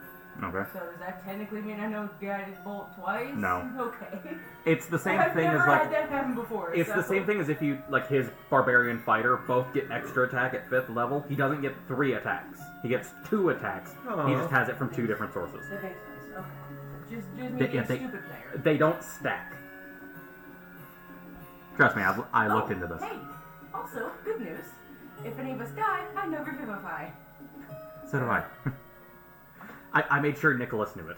Okay. So does that technically mean I know guiding bolt twice? No. Okay. It's the same I've thing never as had like. that happen before. It's so. the same thing as if you, like, his barbarian fighter both get extra attack at 5th level. He doesn't get 3 attacks. He gets 2 attacks. Aw. He just has it from 2 different sources. That makes sense. Okay. Just me They- being yeah, a they- stupid player. They don't stack. Trust me, I looked into this. Hey, also, good news. If any of us die, I know Revivify. So do I. I made sure Nicholas knew it.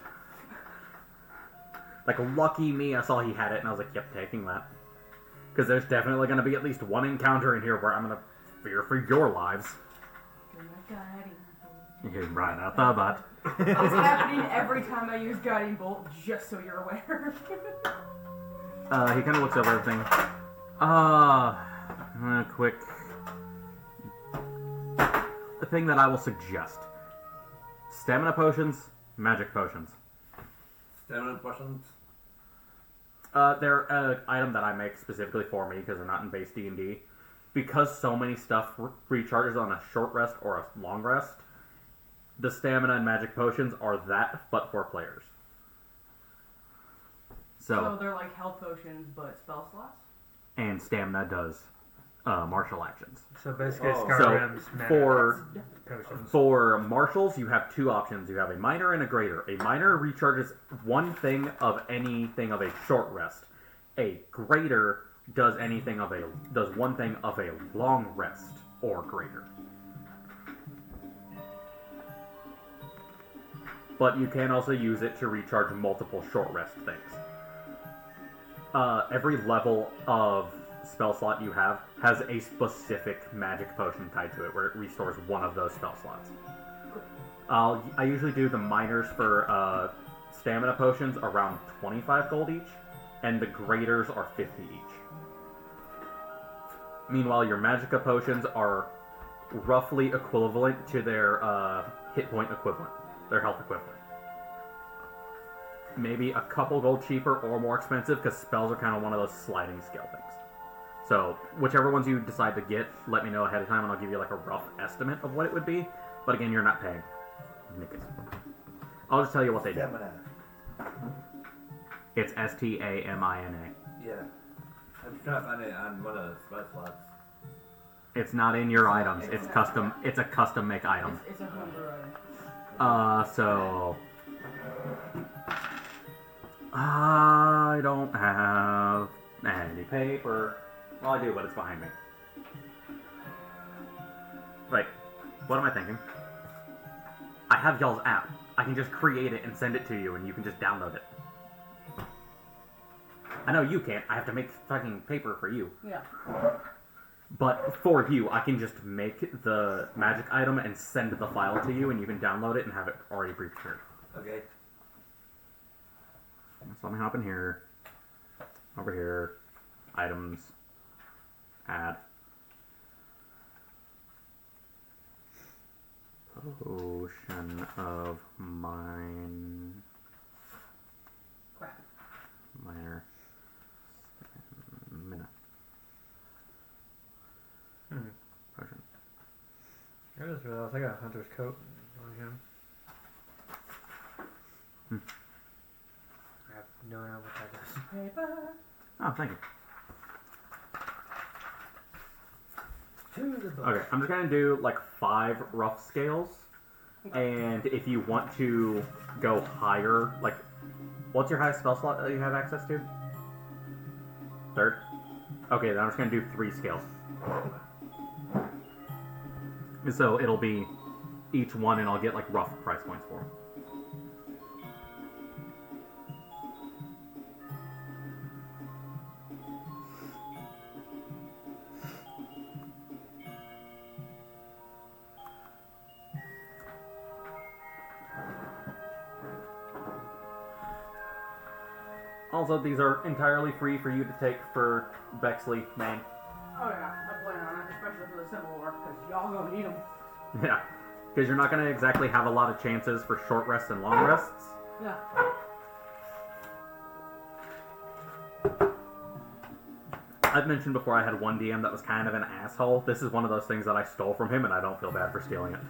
Like, lucky me, I saw he had it, and I was like, yep, taking that. Because there's definitely going to be at least one encounter in here where I'm going to fear for your lives. You're my guiding bolt. You're right out the butt. It's happening every time I use guiding bolt, just so you're aware. He kind of looks over everything. Quick. The thing that I will suggest. Stamina potions, magic potions. Stamina potions. They're an item that I make specifically for me because they're not in base D&D. Because so many stuff recharges on a short rest or a long rest, the stamina and magic potions are that, but for players. So they're like health potions, but spell slots? And stamina does martial actions. So basically, Oh. Skyrim's mana potions. For martials, you have 2 options. You have a minor and a greater. A minor recharges one thing of anything of a short rest. A greater does one thing of a long rest or greater. But you can also use it to recharge multiple short rest things. Every level of spell slot you have has a specific magic potion tied to it where it restores one of those spell slots. I usually do the minors for stamina potions around 25 gold each, and the graders are 50 each. Meanwhile, your magicka potions are roughly equivalent to their hit point equivalent, their health equivalent. maybe a couple gold cheaper or more expensive, because spells are kind of one of those sliding scale things. So, whichever ones you decide to get, let me know ahead of time, and I'll give you like a rough estimate of what it would be. But again, you're not paying. I'll just tell you what they do. Stamina. It's Stamina. Yeah. I'm trying to find it on one of the spell slots. It's not in your items. It's custom. It's a custom make item. It's a homebrew item. So I don't have any paper. Well, I do, but it's behind me. Right. What am I thinking? I have y'all's app. I can just create it and send it to you, and you can just download it. I know you can't. I have to make fucking paper for you. Yeah. But for you, I can just make the magic item and send the file to you, and you can download it and have it already pre-prepared. Okay. So let me hop in here. Over here. Items. Add. Potion of mine. Crap. Minor. Stamina. Potion. I just realized I got a hunter's coat on him. I have no idea what that is. Paper. Oh, thank you. To the book. Okay, I'm just gonna do like 5 rough scales, and if you want to go higher, like, what's your highest spell slot that you have access to? 3rd? Okay, then I'm just gonna do 3 scales. So it'll be each one, and I'll get like rough price points for them. Also, these are entirely free for you to take for Bexley, Maine. Oh yeah, I plan on it, especially for the Civil War, because y'all gonna need them. Yeah, because you're not going to exactly have a lot of chances for short rests and long rests. Yeah. I've mentioned before I had one DM that was kind of an asshole. This is one of those things that I stole from him, and I don't feel bad for stealing it.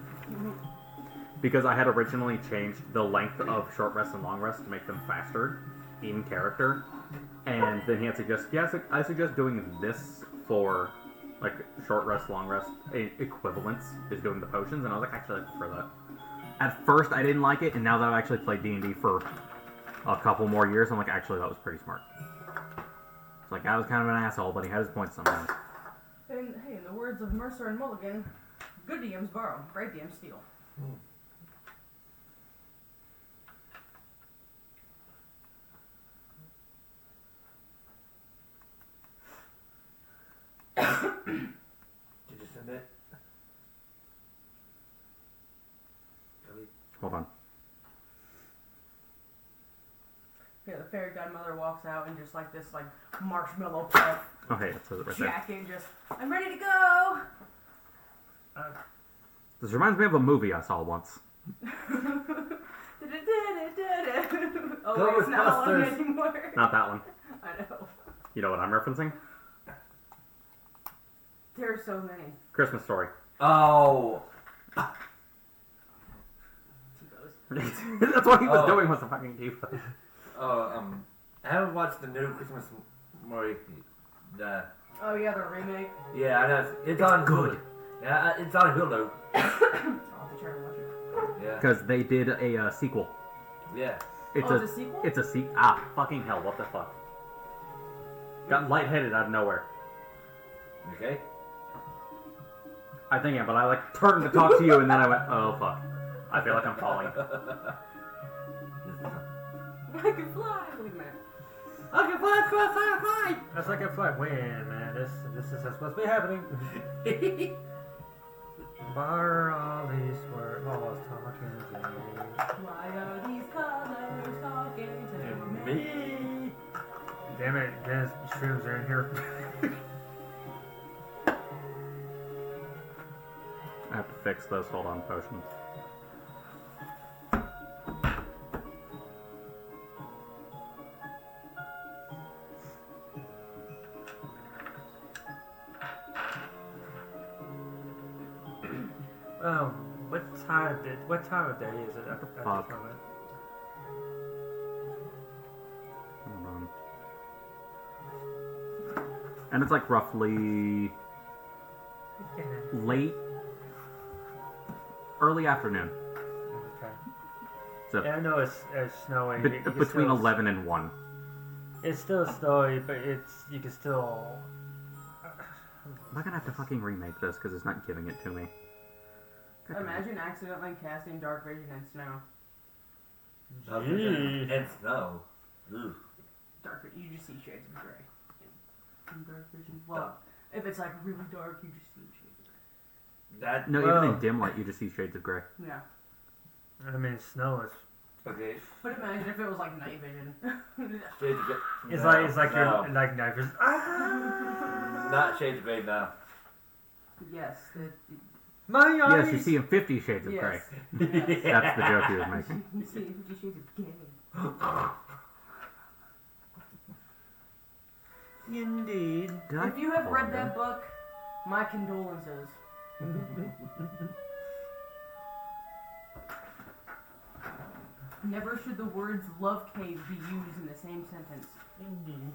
Because I had originally changed the length of short rests and long rests to make them faster in character. And then he had suggested, yes, I suggest doing this for like short rest, long rest equivalents is doing the potions, and I was like, actually, I prefer that. At first, I didn't like it, and now that I've actually played D&D for a couple more years, I'm like, actually, that was pretty smart. It's like, I was kind of an asshole, but he had his points sometimes. And hey, in the words of Mercer and Mulligan, good DMs borrow, great DMs steal. Did you send it? Kelly? Hold on. Yeah, the fairy godmother walks out in just like this like marshmallow puff Okay, it says it right there. jacket, just I'm ready to go. This reminds me of a movie I saw once. Oh, it's not on Ghostbusters. anymore. Not that one. I know. You know what I'm referencing? There are so many. Christmas Story. Oh! That's what he was Oh. doing with the fucking diva. I haven't watched the new Christmas movie. Oh yeah, the remake. Yeah, I know. It's on good. Hulu. Yeah, it's on Hulu. I'll have to try to watch it. Yeah. Because they did a sequel. Yeah. It's Oh, it's a sequel? It's a sequel. Ah, fucking hell, what the fuck. Got lightheaded out of nowhere. Okay. I think but I like turned to talk to you and then I went, oh fuck. I feel like I'm falling. I can fly. Wait a minute. I can fly. That's like a flag. Wait a minute, this is supposed to be happening. Bar all these words, all us talking to me. Why are these colors talking to me? Damn it, Dennis, shrooms are in here. I have to fix those hold on potions. what time of day is it at this fuck? moment? Hold on. And it's like roughly late, early afternoon. Okay. So Yeah, I know it's snowing. You can between still- 11 and 1. It's still snowy, but you can still. Am I gonna have to fucking remake this because it's not giving it to me? God damn it. Imagine accidentally casting Dark Vision in snow. Gee. And snow. Ugh. You just see shades of gray. In Dark Vision. Well, if it's like really dark, you just see shades of gray. That. No, Well- even in dim light, you just see shades of gray. Yeah. I mean, snow is. Okay. But imagine if it was like night vision. Shades of gray. It's like no. you're like knives. Not shades of gray now. Yes. My eyes. Yes, you see in 50 Shades of Grey. Yes. Yes. That's the joke he was making. You see 50 Shades of Gay. Indeed. Did I If you have read fall that book, my condolences. Never should the words love cave be used in the same sentence. Indeed.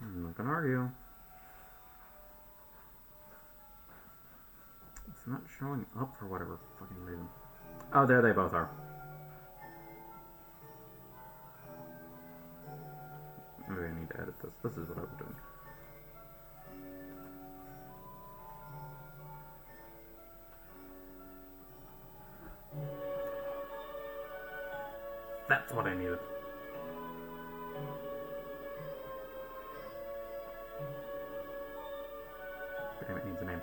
I'm not gonna argue. It's not showing up for whatever fucking reason. Oh, there they both are. Maybe I need to edit this. This is what I was doing. That's what I needed. Damn, it needs a name.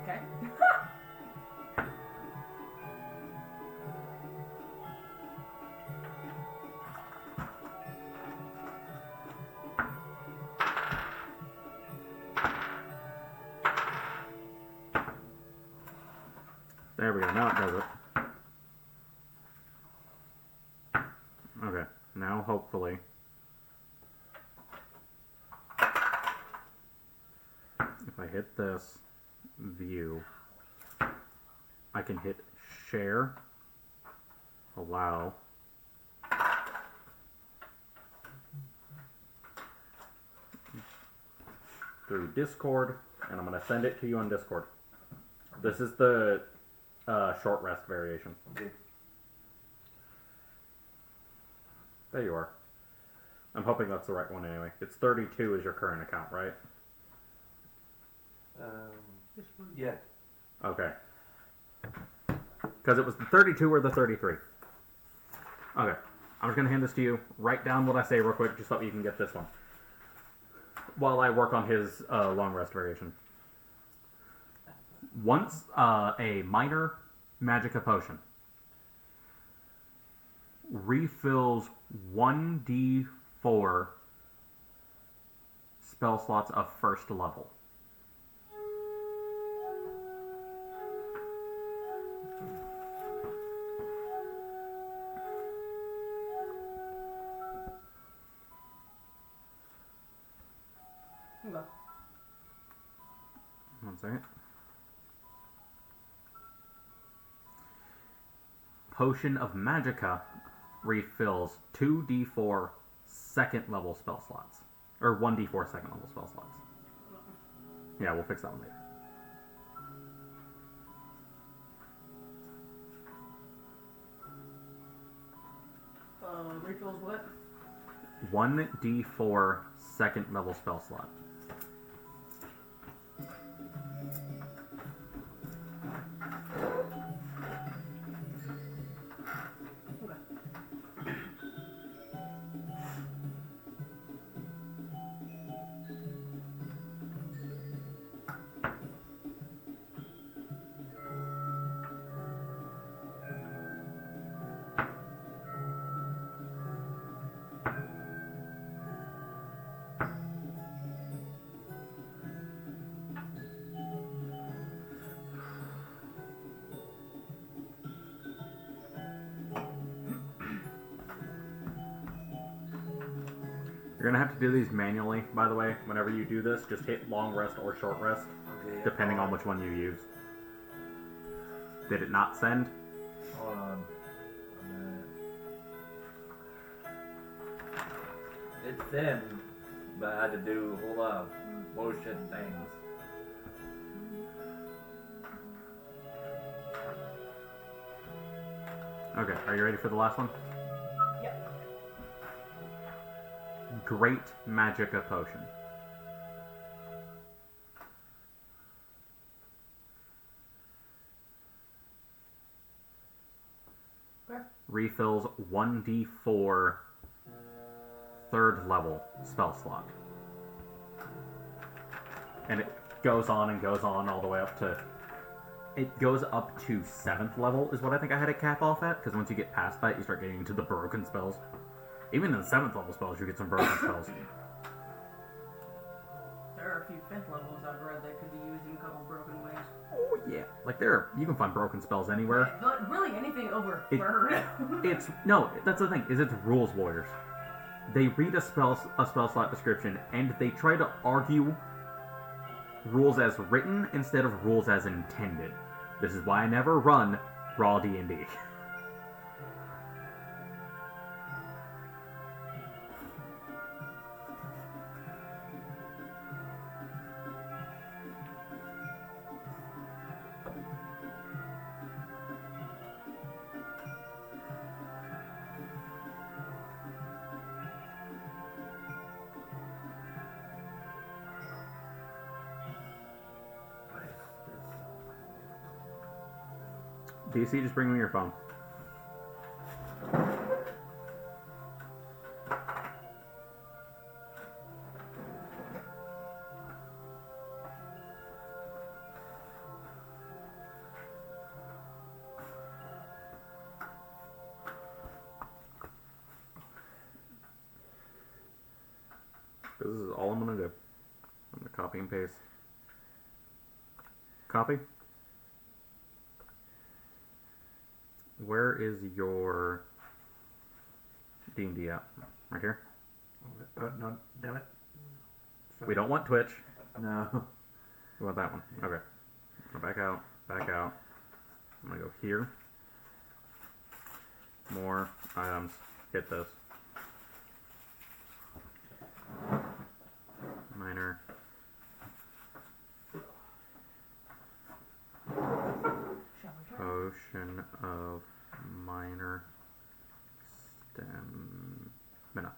Okay? There we go. Now it does it. Okay. Now, hopefully. If I hit this view, I can hit share, allow, through Discord, and I'm going to send it to you on Discord. This is the short rest variation. Okay. There you are. I'm hoping that's the right one anyway. It's 32 is your current account, right? Yeah. Okay. Because it was the 32 or the 33. Okay. I'm just going to hand this to you. Write down what I say real quick just so you can get this one. While I work on his long rest variation. Once a minor magicka potion refills 1d4 spell slots of first level. Okay. One second. Potion of Magicka refills 2d4 second level spell slots. Or 1d4 second level spell slots. Yeah, we'll fix that one later. Refills what? 1d4 second level spell slot. You're gonna have to do these manually, by the way. Whenever you do this, just hit long rest or short rest, Okay, depending on which one you use. Did it not send? Hold on. A minute. It's in, but I had to do a whole lot of motion things. Okay, are you ready for the last one? Yep. Great Magica Potion. Okay. Refills 1d4 third level spell slot. And it goes on and goes on all the way up to... It goes up to 7th level is what I think I had it cap off at, because once you get past that, you start getting into the broken spells. Even in the 7th level spells, you get some broken spells. There are a few 5th levels I've read that could be used in a couple broken ways. Oh yeah, like you can find broken spells anywhere. But really anything over It- 3rd. No, that's the thing, is it's rules warriors. They read a spell slot description, and they try to argue rules as written instead of rules as intended. This is why I never run raw D&D. What is this? DC, just bring me your phone. This is all I'm gonna do. I'm gonna copy and paste. Copy. Where is your D&D app? Right here? No, damn it. We don't want Twitch. No. We want that one. Okay. Go back out. Back out. I'm gonna go here. More items. Hit this. Minor. Potion of minor stamina.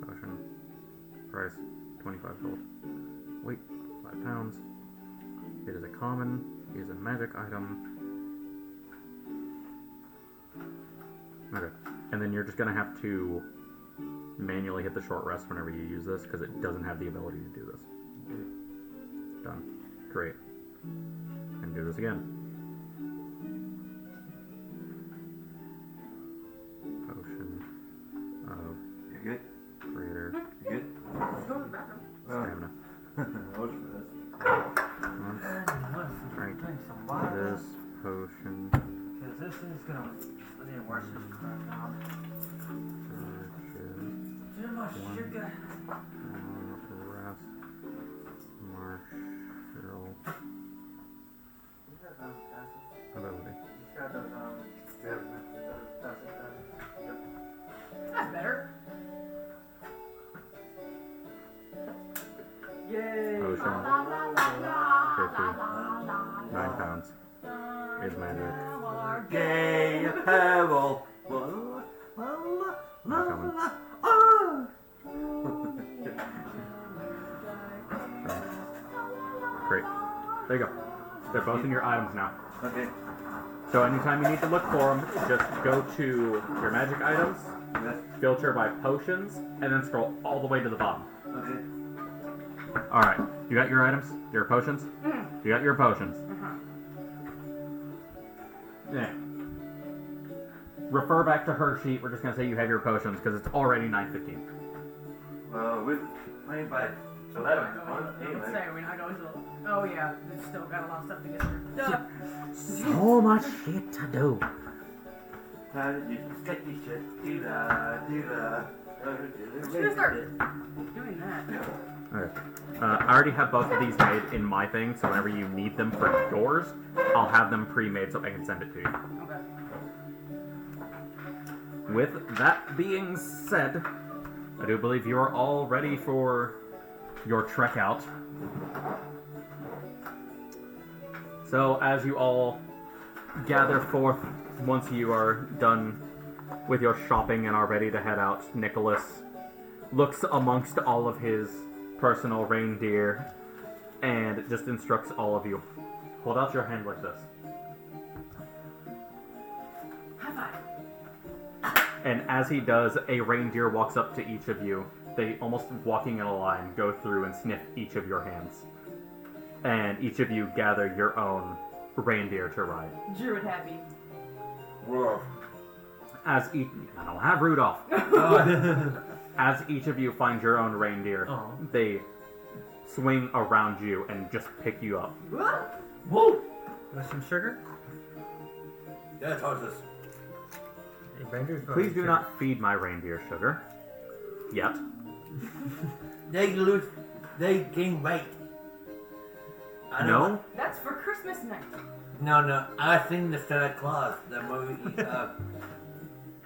Potion. Price 25 gold. Weight 5 pounds. It is a common. It is a magic item. Okay. And then you're just gonna have to manually hit the short rest whenever you use this because it doesn't have the ability to do this. Done. Great. And do this again. Potion of You good? greater You good? Go to the bathroom. stamina. Motion for this. Drink this potion. Because this is gonna. I need to wash this crap out. Purchase Too much sugar. rest martial ability. That's better. Yay! Potion 50. 9 pounds. Is magic. Gay a pebble. Not coming. Oh! Drink There you go. They're both in your items now. Okay. So anytime you need to look for them, just go to your magic items, Yes. filter by potions, and then scroll all the way to the bottom. Okay. Alright, you got your items? Your potions? You got your potions. Yeah. Refer back to her sheet. We're just going to say you have your potions because it's already 9:15. Well, we're playing by 11. Let's say we're not going to. Oh yeah, we've still got a lot of stuff to get through. So much shit to do. How did you get this shit? Do-da. Just gonna start doing that. Okay. I already have both of these made in my thing, so whenever you need them for yours, I'll have them pre-made so I can send it to you. Okay. With that being said, I do believe you are all ready for your trek out. So as you all gather forth, once you are done with your shopping and are ready to head out, Nicholas looks amongst all of his personal reindeer and just instructs all of you. Hold out your hand like this. High five. And as he does, a reindeer walks up to each of you. They, almost walking in a line, go through and sniff each of your hands. And each of you gather your own reindeer to ride. Druid happy. Whoa. As each... I don't have Rudolph. As each of you find your own reindeer, they swing around you and just pick you up. Woo! With some sugar? Yeah, toss this. Hey, Bender, Please do not feed my reindeer sugar. Yet. They gain weight. I don't No? know. That's for Christmas night. No. I seen the Santa Claus. The movie.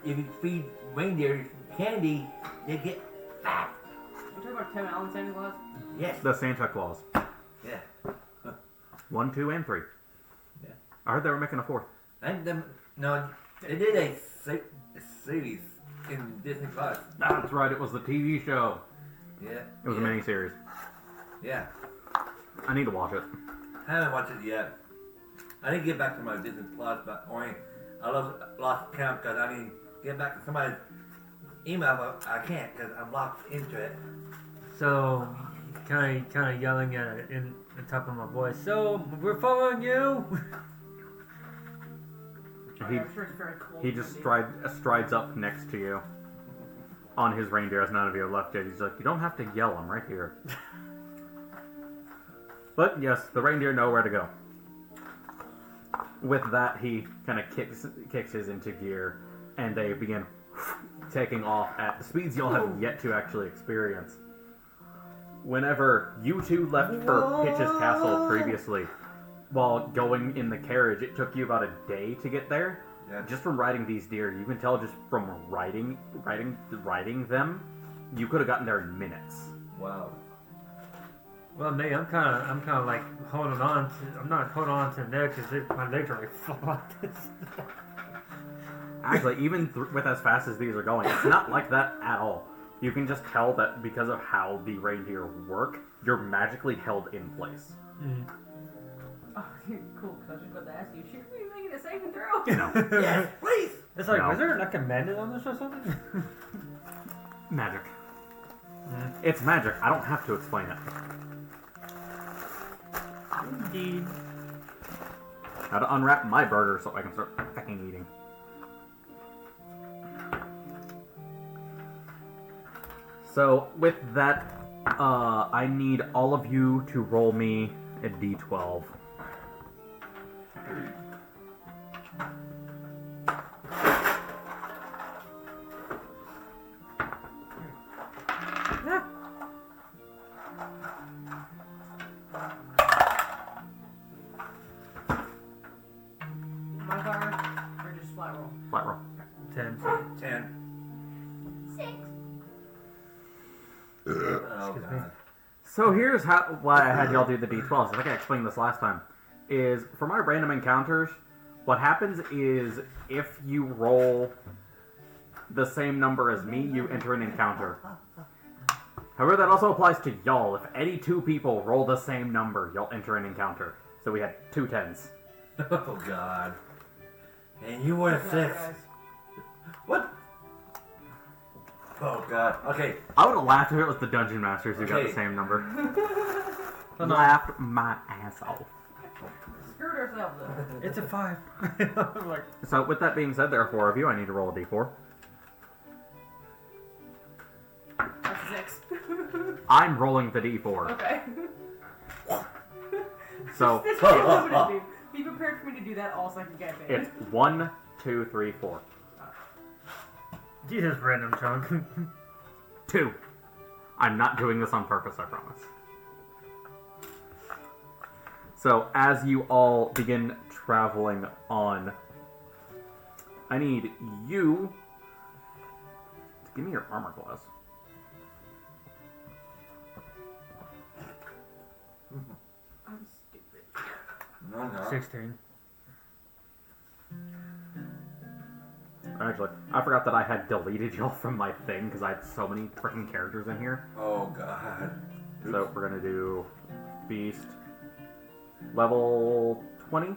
If you feed reindeer candy, they get fat. We're talking about Tim Allen Santa Claus? Yes. The Santa Claus. Yeah. 1, 2, and 3. Yeah. I heard they were making a 4th. And no, they did a series in Disney Plus. That's right, it was the TV show. Yeah. It was a miniseries. Yeah. I need to watch it. I haven't watched it yet. I didn't get back to my Disney Plus, but I lost count because I didn't get back to somebody's email, but I can't because I'm locked into it. So, kind of yelling at it in the top of my voice. So, we're following you. He, I'm sure it's very cool. he just strides up next to you on his reindeer, as none of you have left yet. He's like, you don't have to yell, I'm right here. But yes, the reindeer know where to go. With that, he kind of kicks his into gear, and they begin taking off at the speeds y'all have yet to actually experience. Whenever you two left for Pitch's Castle previously, while going in the carriage, it took you about a day to get there. Yeah. Just from riding these deer, you can tell just from riding them, you could have gotten there in minutes. Wow. Well, me, I'm kind of like holding on to. I'm not holding on to the neck because my legs are like full like this. Actually, even with as fast as these are going, it's not like that at all. You can just tell that because of how the reindeer work, you're magically held in place. Mm. Oh, cool, because I was just about to ask you, should we be making a saving throw? No. Yes, please. It's like, No. was there like a mandate on this or something? Magic. It's magic. I don't have to explain it. Indeed. How to unwrap my burger so I can start fucking eating. So, with that, I need all of you to roll me a d12. Modifier or just flat roll? Flat roll. 10. 10. 6. Oh, Excuse me. God. So here's why I had y'all do the d12s. I think I explained this last time. Is for my random encounters, what happens is if you roll the same number as me, you enter an encounter. However, that also applies to y'all. If any two people roll the same number, y'all enter an encounter. So we had 2 10s. Oh God. And you were a Good 6. job, guys. What? Oh God. Okay. I would have laughed if it was the Dungeon Masters who got Okay. the same number. Hold on. Laughed my ass off. Screwed ourselves though. It's a 5. I'm like, So with that being said, there are 4 of you. I need to roll a d4. That's a 6. I'm rolling the d4. Okay. So That's what I'm gonna do. Be prepared for me to do that all second campaign. it's 1, 2, 3, 4. Jesus, random chunk. 2. I'm not doing this on purpose, I promise. So as you all begin traveling on, I need you to give me your armor class. I'm stupid. No. 16. Actually, I forgot that I had deleted y'all from my thing because I had so many freaking characters in here. Oh God. So we're gonna do Beast, level 20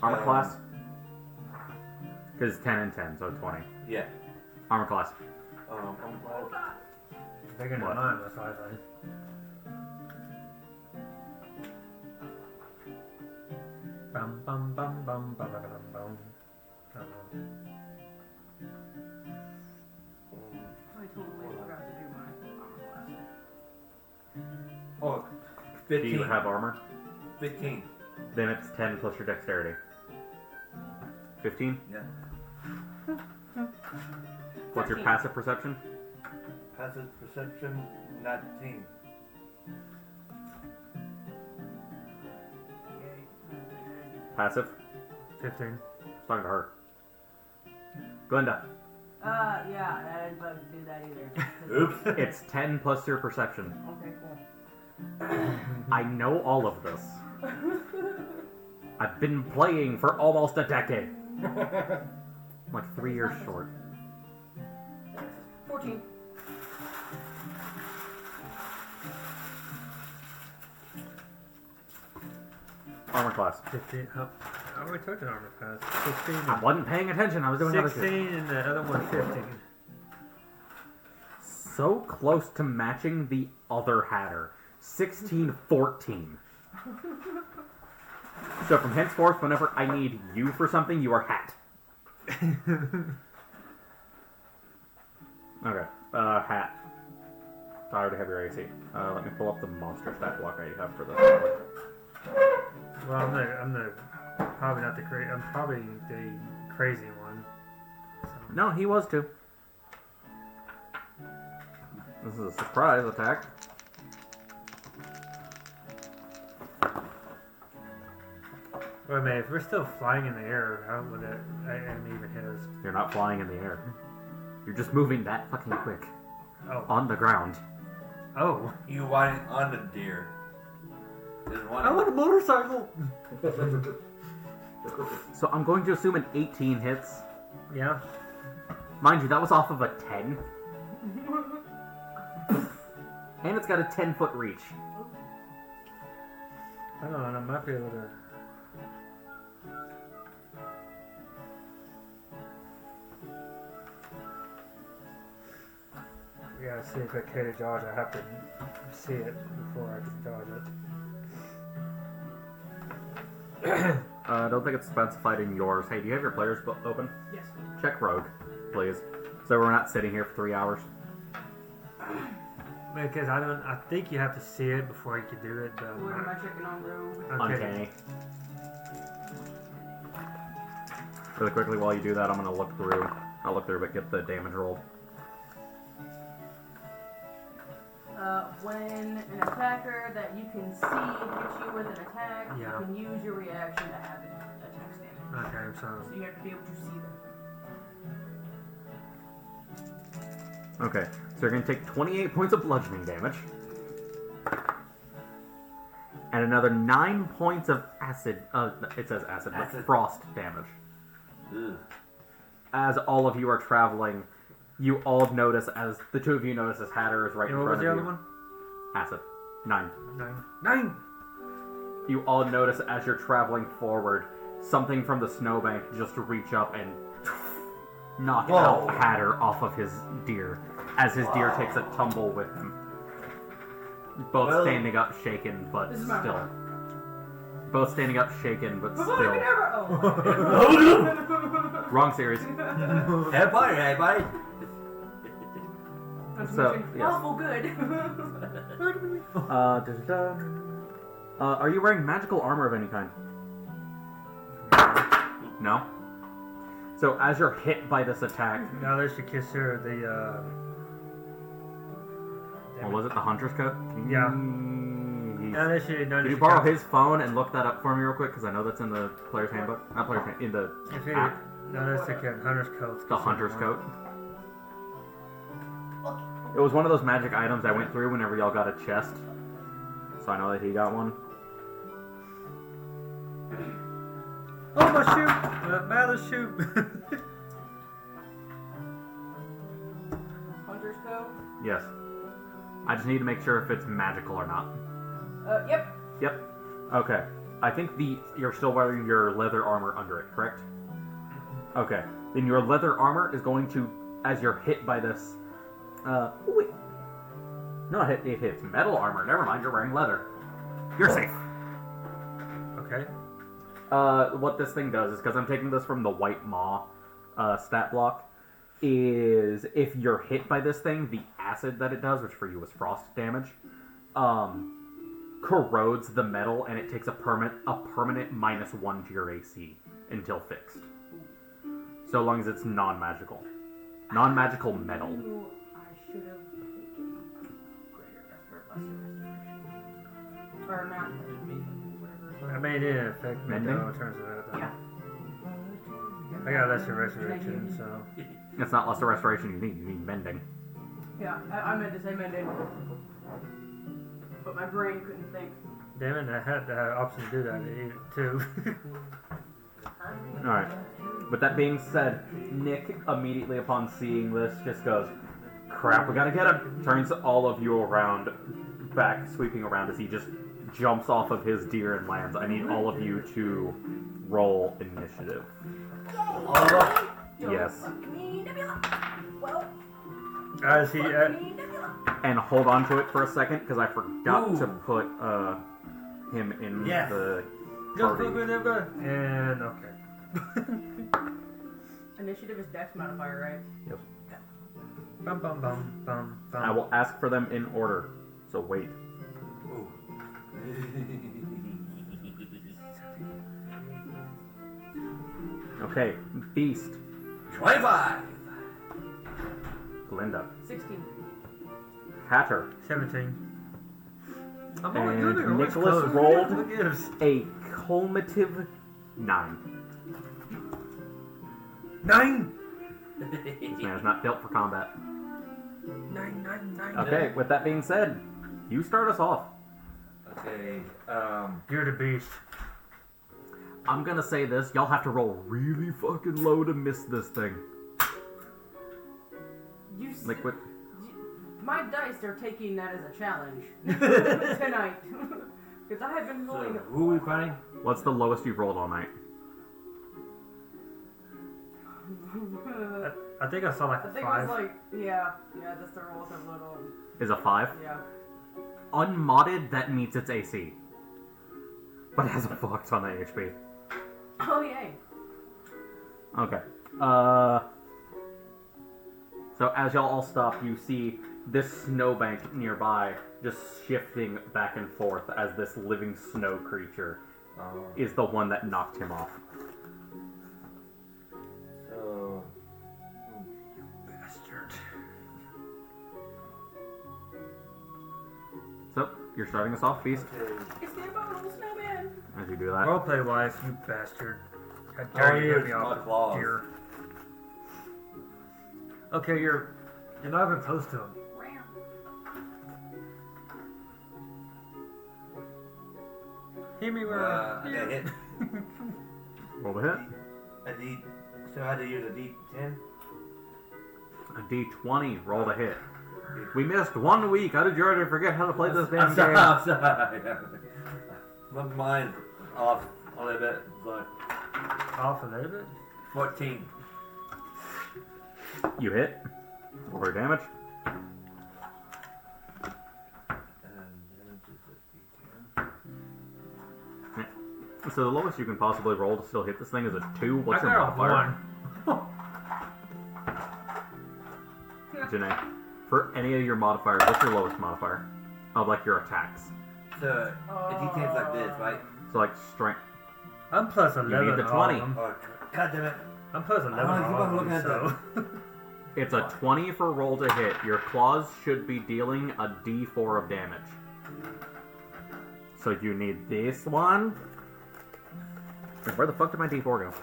armor class, because 10 and 10, so 20 Yeah. armor class. I'm glad. Bigger than What? mine, that's why I think. Bum bum bum bum bum bum bum bum. I totally forgot to do my armor class. Oh, Do 15. you have armor? 15. Then it's 10 plus your dexterity. 15? Yeah. What's your 13. passive perception? Passive perception, 19. Passive? 15. Talking to her. Glenda. Yeah, I didn't about to do that either. Oops. It's 10 plus your perception. Okay, cool. I know all of this. I've been playing for almost a decade. Like 3 years short. 14. Armor class. 15. I already took an armor class. 16. I wasn't paying attention. I was doing other 16 shit. and the other one 15. So close to matching the other Hatter. 16-14. So from henceforth, whenever I need you for something, you are Hat. Okay. Hat. I already have your AC. Let me pull up the monster stat block I have for this. Well, I'm the probably not the crazy. I'm probably the crazy one. So. No, he was too. This is a surprise attack. Wait a minute, if we're still flying in the air, how would that enemy even hit us? You're not flying in the air. You're just moving that fucking quick. Oh. On the ground. Oh. You riding on the deer. There's one. I want a motorcycle! So I'm going to assume an 18 hits. Yeah. Mind you, that was off of a 10. And it's got a 10-foot reach. I don't know, I might be able to... We gotta see if I care to dodge. I have to see it before I can dodge it. I don't think it's specified in yours. Hey, do you have your players book open? Yes. Check Rogue, please. So we're not sitting here for 3 hours. Because I think you have to see it before you can do it. But What am I checking on Rogue? Uncanny. Really quickly, while you do that, I'm going to look through. I'll look through, but get the damage rolled. When an attacker that you can see hits you with an attack, Yeah. you can use your reaction to have it attack damage. Okay, so... So you have to be able to see them. Okay, so you're going to take 28 points of bludgeoning damage. And another 9 points of acid, it says acid, but Acid. frost damage. Ugh. As all of you are traveling, you all notice, as the two of you notice, as Hatter is right And in what was front the of other you. one? Acid. 9. 9. you all notice as you're traveling forward, something from the snowbank just reach up and knock out Hatter off of his deer, as his deer takes a tumble with him. Both standing up, shaken, but This is my still. mom. Both standing up, shaken, but Before we still. can ever. Oh. Wrong series. Hey, buddy, hey, buddy. So, yes. Awful good. Are you wearing magical armor of any kind? No? So as you're hit by this attack, Now there's your kisser, what was it, the hunter's coat? Yeah. Jeez. now there's your, Can you borrow his phone and look that up for me real quick? Because I know that's in the player's handbook. Not player's handbook, in the If you, app. now there's the hunter's coat. The hunter's coat. It was one of those magic items I went through whenever y'all got a chest. So I know that he got one. Oh, my shoe! Mother's shoe! Hunter's coat. Yes. I just need to make sure if it's magical or not. Yep. Yep. Okay. I think you're still wearing your leather armor under it, correct? Okay. Then your leather armor is going to, as you're hit by this, wait. No, it hits metal armor. Never mind, you're wearing leather. You're safe. Okay. What this thing does is, because I'm taking this from the White Maw stat block, is if you're hit by this thing, the acid that it does, which for you is frost damage, corrodes the metal, and it takes a permanent -1 to your AC until fixed. So long as it's non-magical. Non-magical metal. Ooh, I should have taken greater lesser restoration. Or not, whatever. I made it affect me Mending? though, in terms of that. Yeah. I got lesser resurrection, so. It's not lesser restoration you need mending. Yeah, I meant to say mending. But my brain couldn't think. Damn it, I had the option to do that too. Alright. With that being said, Nick, immediately upon seeing this, just goes, crap, we gotta get him! Turns all of you around, back, sweeping around as he just jumps off of his deer and lands. I need all of you to roll initiative. All of us? Yes. Well, As he, And hold on to it for a second, because I forgot to put him in Yes. the go, party. and okay. initiative is dex modifier, right? Yes. Bum bum bum bum bum. I will ask for them in order, so wait. Ooh. Okay, Beast, 25. Glinda, 16. Hatter, 17. I'm And only good at what's Nicholas close. rolled. Who gives? a cumulative 9. 9. This man is not built for combat. 9. Okay, with that being said, you start us off. Okay, You're the beast. I'm gonna say this, y'all have to roll really fucking low to miss this thing. You Like what? My dice are taking that as a challenge tonight. Because I have been so rolling. who are we fighting? What's the lowest you've rolled all night? I think I saw like I a think 5. it was like, yeah, that's the rolls of little, Is a 5? yeah. Unmodded, that meets its AC. But it has a fuck ton of HP. Oh, yay. Okay. So as y'all all stop, you see this snowbank nearby just shifting back and forth as this living snow creature Oh, is the one that knocked him off. so Bastard. So, you're starting us off, Beast, okay. It's the abominable snowman. as you do that. Roleplay wise, you bastard. How Oh, dare you yes, get me my off claws. here. Okay, you're not even close to him. Hit me where I got hit. Roll the hit. A D. So I had to use a D10. A D20, roll the hit. We missed 1 week. How did you already forget how to play this damn I'm sorry. game? I'm sorry. Mine's off a little bit, but Off a little bit. 14. You hit. Roll your damage. So the lowest you can possibly roll to still hit this thing is a 2. What's I your got a modifier? 1. Janae, for any of your modifiers, what's your lowest modifier? Of like your attacks. So, it details like this, right? So like strength. I'm plus 11. need the on all 20. of them. Oh, God damn it. I'm plus 11 wanna on keep all on of looking them, at so. It's a 20 for roll to hit. Your claws should be dealing a d4 of damage. So you need this one. Where the fuck did my d4 go?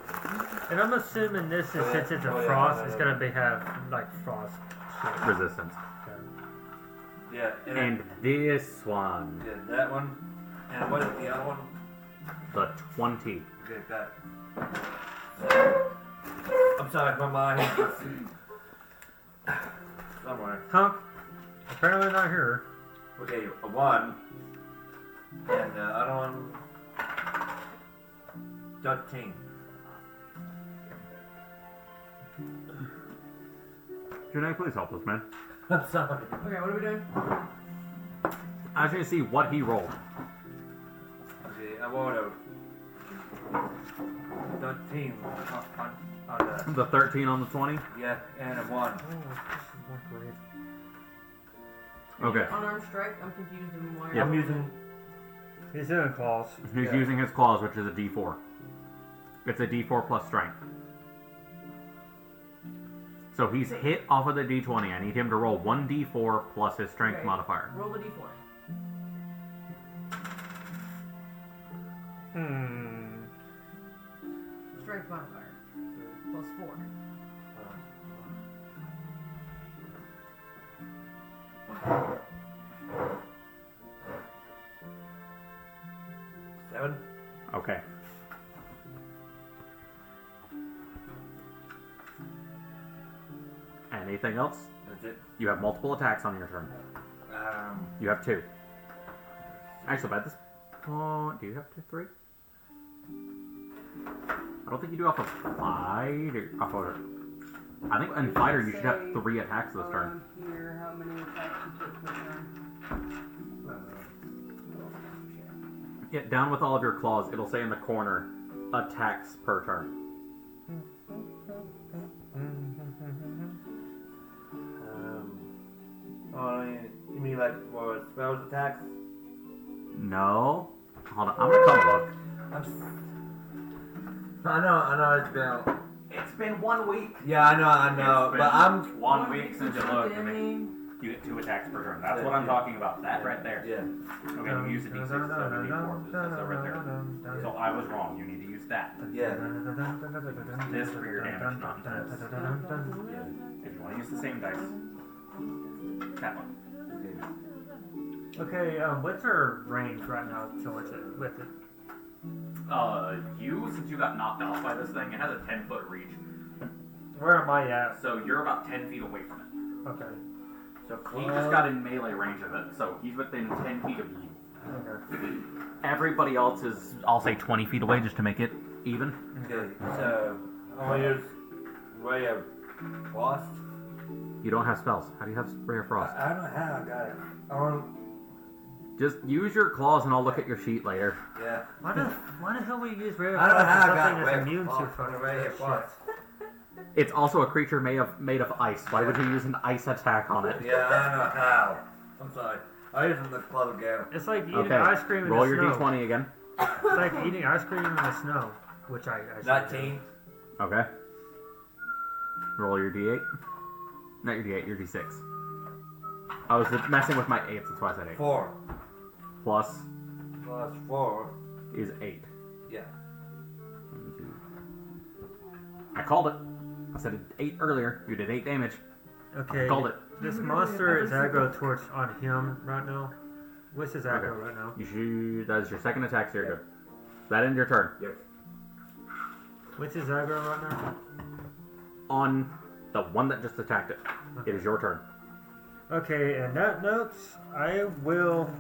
And I'm assuming this, is, since it's a frost, it's gonna have like frost shit. Resistance. Okay. Yeah, And this one. yeah, that one. And what is the other one? The 20. Okay, that. I'm sorry, my mind is somewhere. Hunk. Apparently not here. Okay, a 1. And the other one. 13. Janae, please help us, man. I'm sorry. Okay, what are we doing? I just need to see what he rolled. Okay, I rolled a 13 on the. The 13 on the 20? Yeah, and a 1. Oh, this is not great. Okay. Unarmed strike. I'm confused in why. Yeah. I'm using. He's in claws. He's Yeah. using his claws, which is a d4. It's a d4 plus strength. So he's hit off of the d20. I need him to roll 1d4 plus his strength Okay. modifier. Roll the d4. Strength modifier. Plus 4. Seven. Okay. Anything else? That's it. You have multiple attacks on your turn. You have 2. Actually, by this point, do you have 3? I don't think you do off of fighter. Off of, I think in fighter you should have 3 attacks this turn. Here, how many attacks you take per turn? Yeah, down with all of your claws. It'll say in the corner, attacks per turn. Oh, you mean like for spells attacks? No. Hold on, I'm gonna come look. I know it's been. It's been 1 week. Yeah, I know, It's but been I'm. 1 week since you looked. Damning. You get 2 attacks per turn. That's what I'm talking about. That right there. Yeah. Okay, you use a d6 instead of a d4. That's that right there. So I was wrong. You need to use that. Yeah. This for your damage, not this. Yeah. If you want to use the same dice, that one. Okay, what's our range right now towards it, with it? Since you got knocked off by this thing, it has a 10-foot reach. Where am I at? So you're about 10 feet away from it. Okay. So he just got in melee range of it, so he's within 10 feet of you. Okay. Everybody else is, I'll say 20 feet away just to make it even. Okay, so I'm gonna use Ray of Frost. You don't have spells. How do you have Ray of Frost? I don't know how I got it. Just use your claws and I'll look at your sheet later. Yeah. Why the hell we use rare I don't know how I got something Ray that's of immune to Frost. fucking Ray of shit? Frost. It's also a creature made of ice. Why would you use an ice attack on it? Yeah, I don't know how. I'm sorry. I use the club again. It's like eating Okay, ice cream in roll the your snow. d20 again. It's like eating ice cream in the snow, which I 19. Okay. Roll your d8. Not your d8, your d6. I was messing with my 8s, that's why I said 8. 4 Plus plus 4. is 8. Yeah. 1, 2. I called it. I said 8 earlier. You did 8 damage. Okay. Called it. This monster is aggro towards on him right now. What's his aggro Okay. right now? You should. That is your second attack, so you're good. That ends your turn. Yes. What's his aggro right now? On the one that just attacked it, it is your turn. Okay, and that note, I will.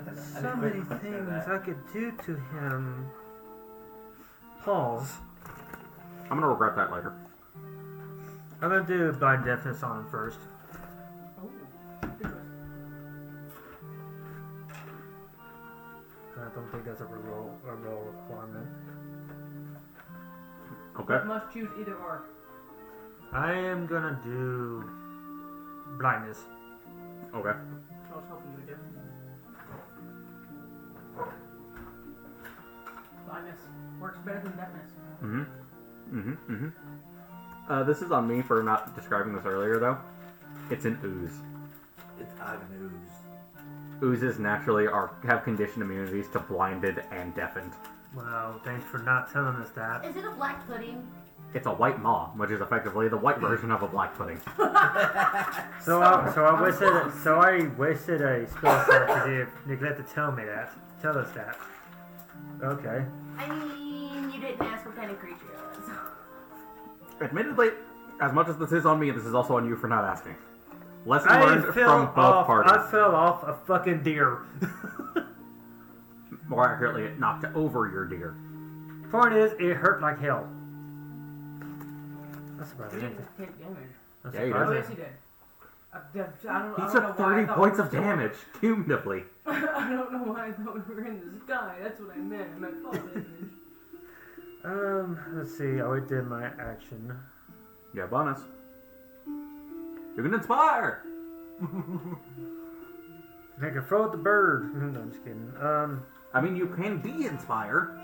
So many things I could do to him. Pause. I'm gonna regret that later. I'm gonna do blind deafness on him first. Oh, good choice. I don't think that's a roll requirement. Okay. You must choose either or. I am gonna do blindness. Okay. I was hoping you would do. Blindness works better than deafness. This is on me for not describing this earlier, though. It's an ooze. It's an ooze. Oozes naturally have conditioned immunities to blinded and deafened. Wow, thanks for not telling us that. Is it a black pudding? It's a white maw, which is effectively the white version of a black pudding. So I wasted a spell slot because you neglected to tell me that. Tell us that. Okay. I mean, you didn't ask what kind of creature it was. Admittedly, as much as this is on me, this is also on you for not asking. Lesson I learned from both parties. I fell off a fucking deer. More accurately, it knocked over your deer. Point is, it hurt like hell. That's about You it. didn't take damage. That's Yeah, you about Oh, it. yes, you did. I don't He know took why I 30 thought points we of were damage, cumulatively. I don't know why I thought we were in the sky. That's what I meant. I meant fall damage. Let's see. I already did my action. Yeah, bonus. You can inspire! I can throw at the bird. No, I'm just kidding. I mean, you can de-inspire.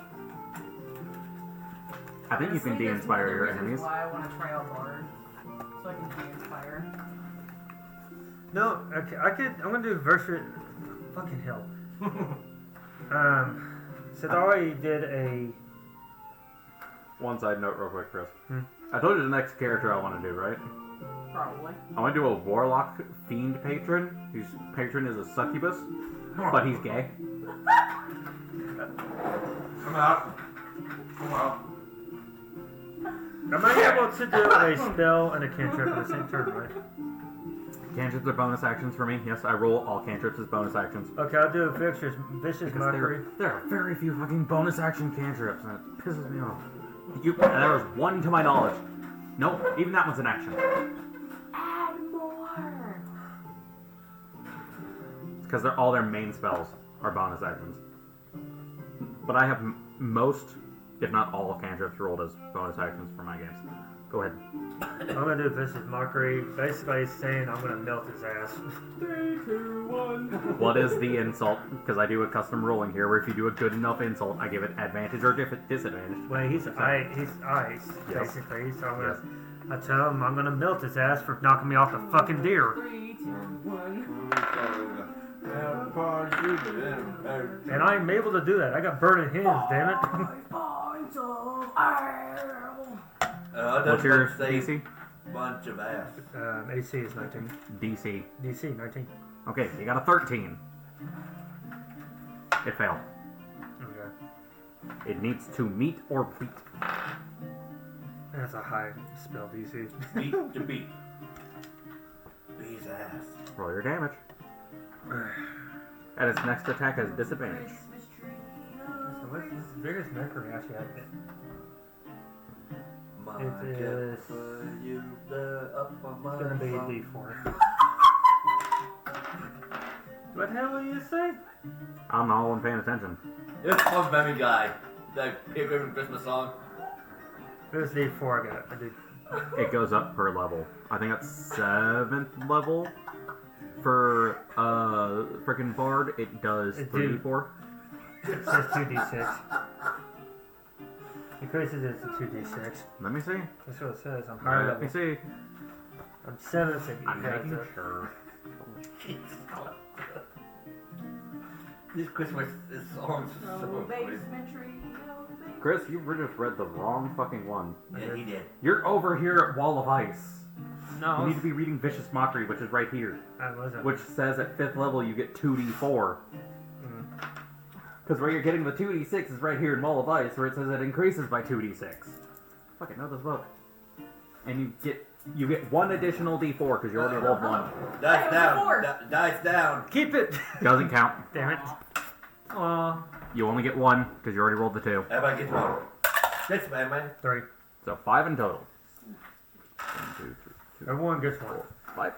I think you can Honestly, that's one de-inspire of the your reasons enemies. Why I want to try out bard, so I can de-inspire. No, okay, I'm gonna do versus. Fucking hell. Since I already did a. One side note real quick, Chris. Hmm. I told you the next character I want to do, right? Probably. I want to do a warlock fiend patron, whose patron is a succubus, but he's gay. I'm out. I'm out. Am I able to do a spell and a cantrip at the same turn, right? Cantrips are bonus actions for me. Yes, I roll all cantrips as bonus actions. Okay, I'll do a vicious Because mockery. there are very few fucking bonus action cantrips, and it pisses me off. There was one to my knowledge. Nope, even that one's an action. Add more. It's because all their main spells are bonus actions. But I have most, if not all, cantrips rolled as bonus actions for my games. Go ahead. I'm gonna do vicious mockery. Basically saying I'm gonna melt his ass. 3, 2, 1. What is the insult? Because I do a custom rolling here, where if you do a good enough insult, I give it advantage or disadvantage. Wait, he's ice, Yes. basically. So I tell him I'm gonna melt his ass for knocking me off the fucking deer. 3, 2, 1. And I'm able to do that. I got burning hands, damn it. Points of arrow. What's your DC? Bunch of ass. AC is 19. DC. DC 19. Okay, you got a 13. It failed. Okay. It needs to meet or beat. That's a high spell DC. Beat to beat. Beat his ass. Roll your damage. And its next attack has disadvantage. Christmas tree. So what's this biggest mockery actually have? My It is- gift for you, the up on my It's gonna be phone. D4. What the hell did you say? I'm not all paying attention. It's Punk Baby Guy. That favorite Christmas song. It was D4. I got it. I did. It goes up per level. I think that's 7th level. For frickin' Bard, it does It 3d4. It says 2d6. Increases it to 2d6. Let me see. That's what it says. I'm higher Let me level. see. I'm 7 6. I'm making sure. These Christmas songs are so Oh, funny. basement tree. Oh, basement. Chris, you just read the wrong fucking one. Yeah, he did. You're over here at Wall of Ice. No, You need to be reading Vicious Mockery, which is right here. I wasn't. Which says at 5th level you get 2d4. Because where you're getting the 2d6 is right here in Wall of Ice, where it says it increases by 2d6. Fucking know this book. And you get one additional d4 because you already rolled one. Dice down. Four. Dice down. Keep it! Doesn't count. Damn it. Aw. You only get 1 because you already rolled the 2. Everybody gets 1. 6, man. 3. So 5 in total. 1, 2, 3, 2, Everyone gets 1. 4, 5.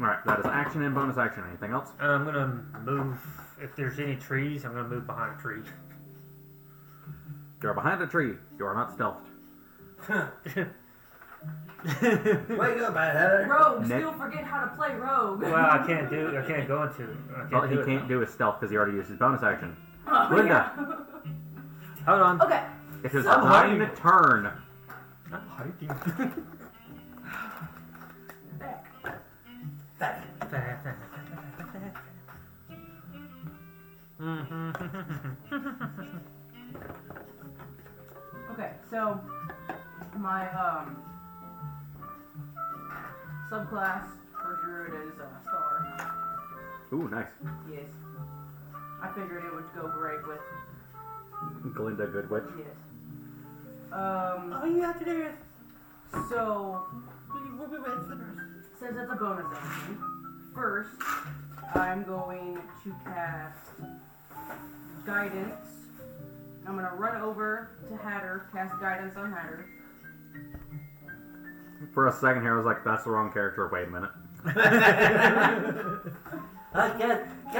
Alright, that is action and bonus action. Anything else? I'm gonna move. If there's any trees, I'm gonna move behind a tree. You're behind a tree. You are not stealthed. Where you go, Bad Heather? Rogue, Nick- still forget how to play rogue. Well, I can't go into. Well, he can't do his stealth because he already used his bonus action. Oh, Linda, Hold on. Okay. it is So time hiding. turn. I'm hiding. Back. Okay, so my subclass for druid is star. Ooh, nice. Yes. I figured it would go great with Glinda Goodwitch. yes. All you have to do is So since it's a bonus action, first I'm going to cast guidance. I'm gonna run over to Hatter, cast guidance on Hatter. For a second here, I was like, that's the wrong character. Wait a minute. Get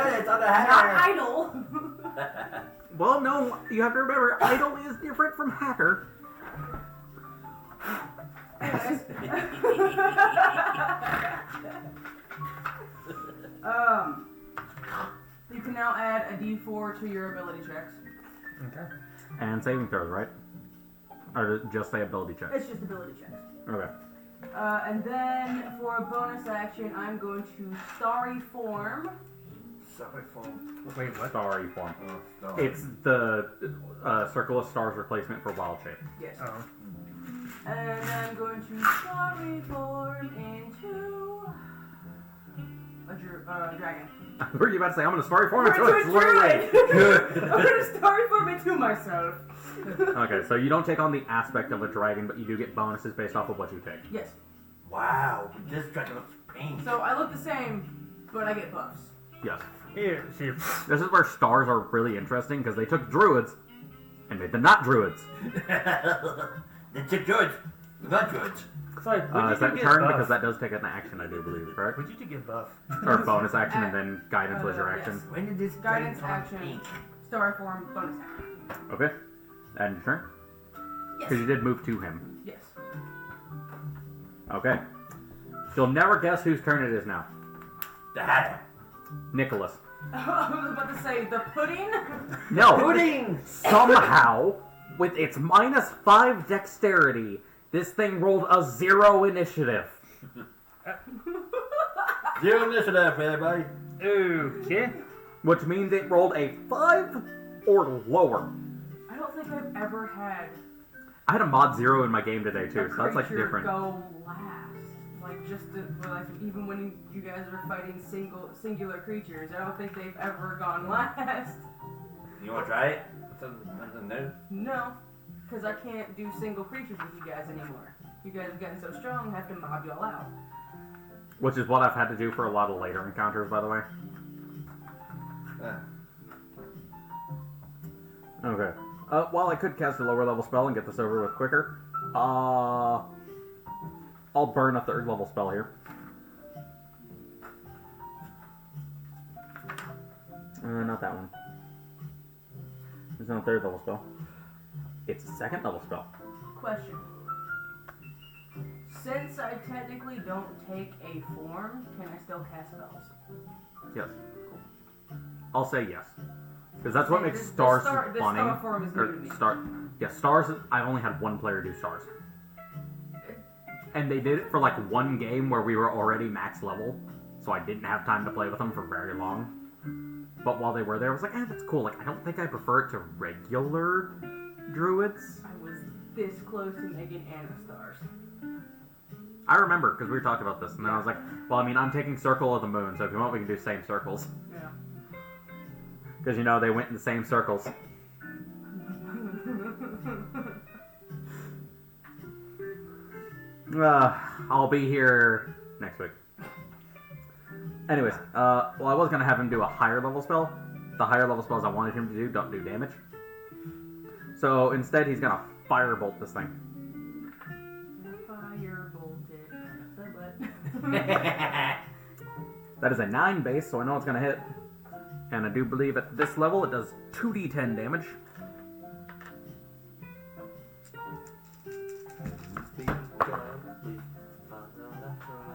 it on the Not Hatter. idle. Well, no, you have to remember, Idol is different from Hacker. You can now add a D4 to your ability checks. Okay. And saving throws, right? Or just say ability checks? It's just ability checks. Okay. And then for a bonus action, I'm going to Starry Form. Sorry, phone. Wait, what? Starry form. Oh, sorry. It's the Circle of Stars replacement for Wild Shape. Yes. Oh. And I'm going to Starry Form into a dragon. What are you about to say? I'm going to Starry form Into into a a druid! druid! I'm going to Starry Form into myself. Okay, so you don't take on the aspect of a dragon, but you do get bonuses based off of what you take. Yes. Wow, this dragon looks pink. So I look the same, but I get buffs. Yes. Here, see. This is where stars are really interesting, because they took druids and made them not druids. They took druids. Not druids. It's like, Is that turn? Because that does take an action, I do believe, correct? Would you to get buff? Or bonus action, and then guidance was your action. Yes. When did this dragon Guidance turn action, pink? Starry Form, bonus action. Okay. And your turn? Yes. Because you did move to him. Yes. Okay. You'll never guess whose turn it is now. The Hatter. Nicholas. I was about to say the pudding. No. Pudding! Somehow, with its -5 dexterity, this thing rolled a 0 initiative. 0 initiative, everybody. Okay. Which means it rolled a 5 or lower. I don't think I've ever had I had a mod 0 in my game today a too, so that's like creature different. go last. Like like even when you guys are fighting singular creatures, I don't think they've ever gone last. You want to try it? Something new? No, because I can't do single creatures with you guys anymore. You guys have gotten so strong, I have to mob y'all out. Which is what I've had to do for a lot of later encounters, by the way. Okay. While I could cast a lower level spell and get this over with quicker, I'll burn a 3rd level spell here. Not that one. It's not a 3rd level spell. It's a 2nd level spell. Question. Since I technically don't take a form, can I still cast spells? Yes. I'll say yes. Because that's what Okay, makes this stars star funny. form is Or new to me. Stars, I've only had one player do stars. And they did it for like one game where we were already max level, so I didn't have time to play with them for very long. But while they were there, I was like, that's cool. Like, I don't think I prefer it to regular druids. I was this close to making Anna stars. I remember, because we were talking about this, and then I was like, well, I mean, I'm taking Circle of the Moon, so if you want, we can do same circles. Yeah. Because, you know, they went in the same circles. I'll be here next week. Anyways, well, I was going to have him do a higher level spell, the higher level spells I wanted him to do don't do damage. So instead, he's gonna firebolt this thing. Firebolt it. The butt. That is a 9 base, so I know it's gonna hit. And I do believe at this level it does 2d10 damage.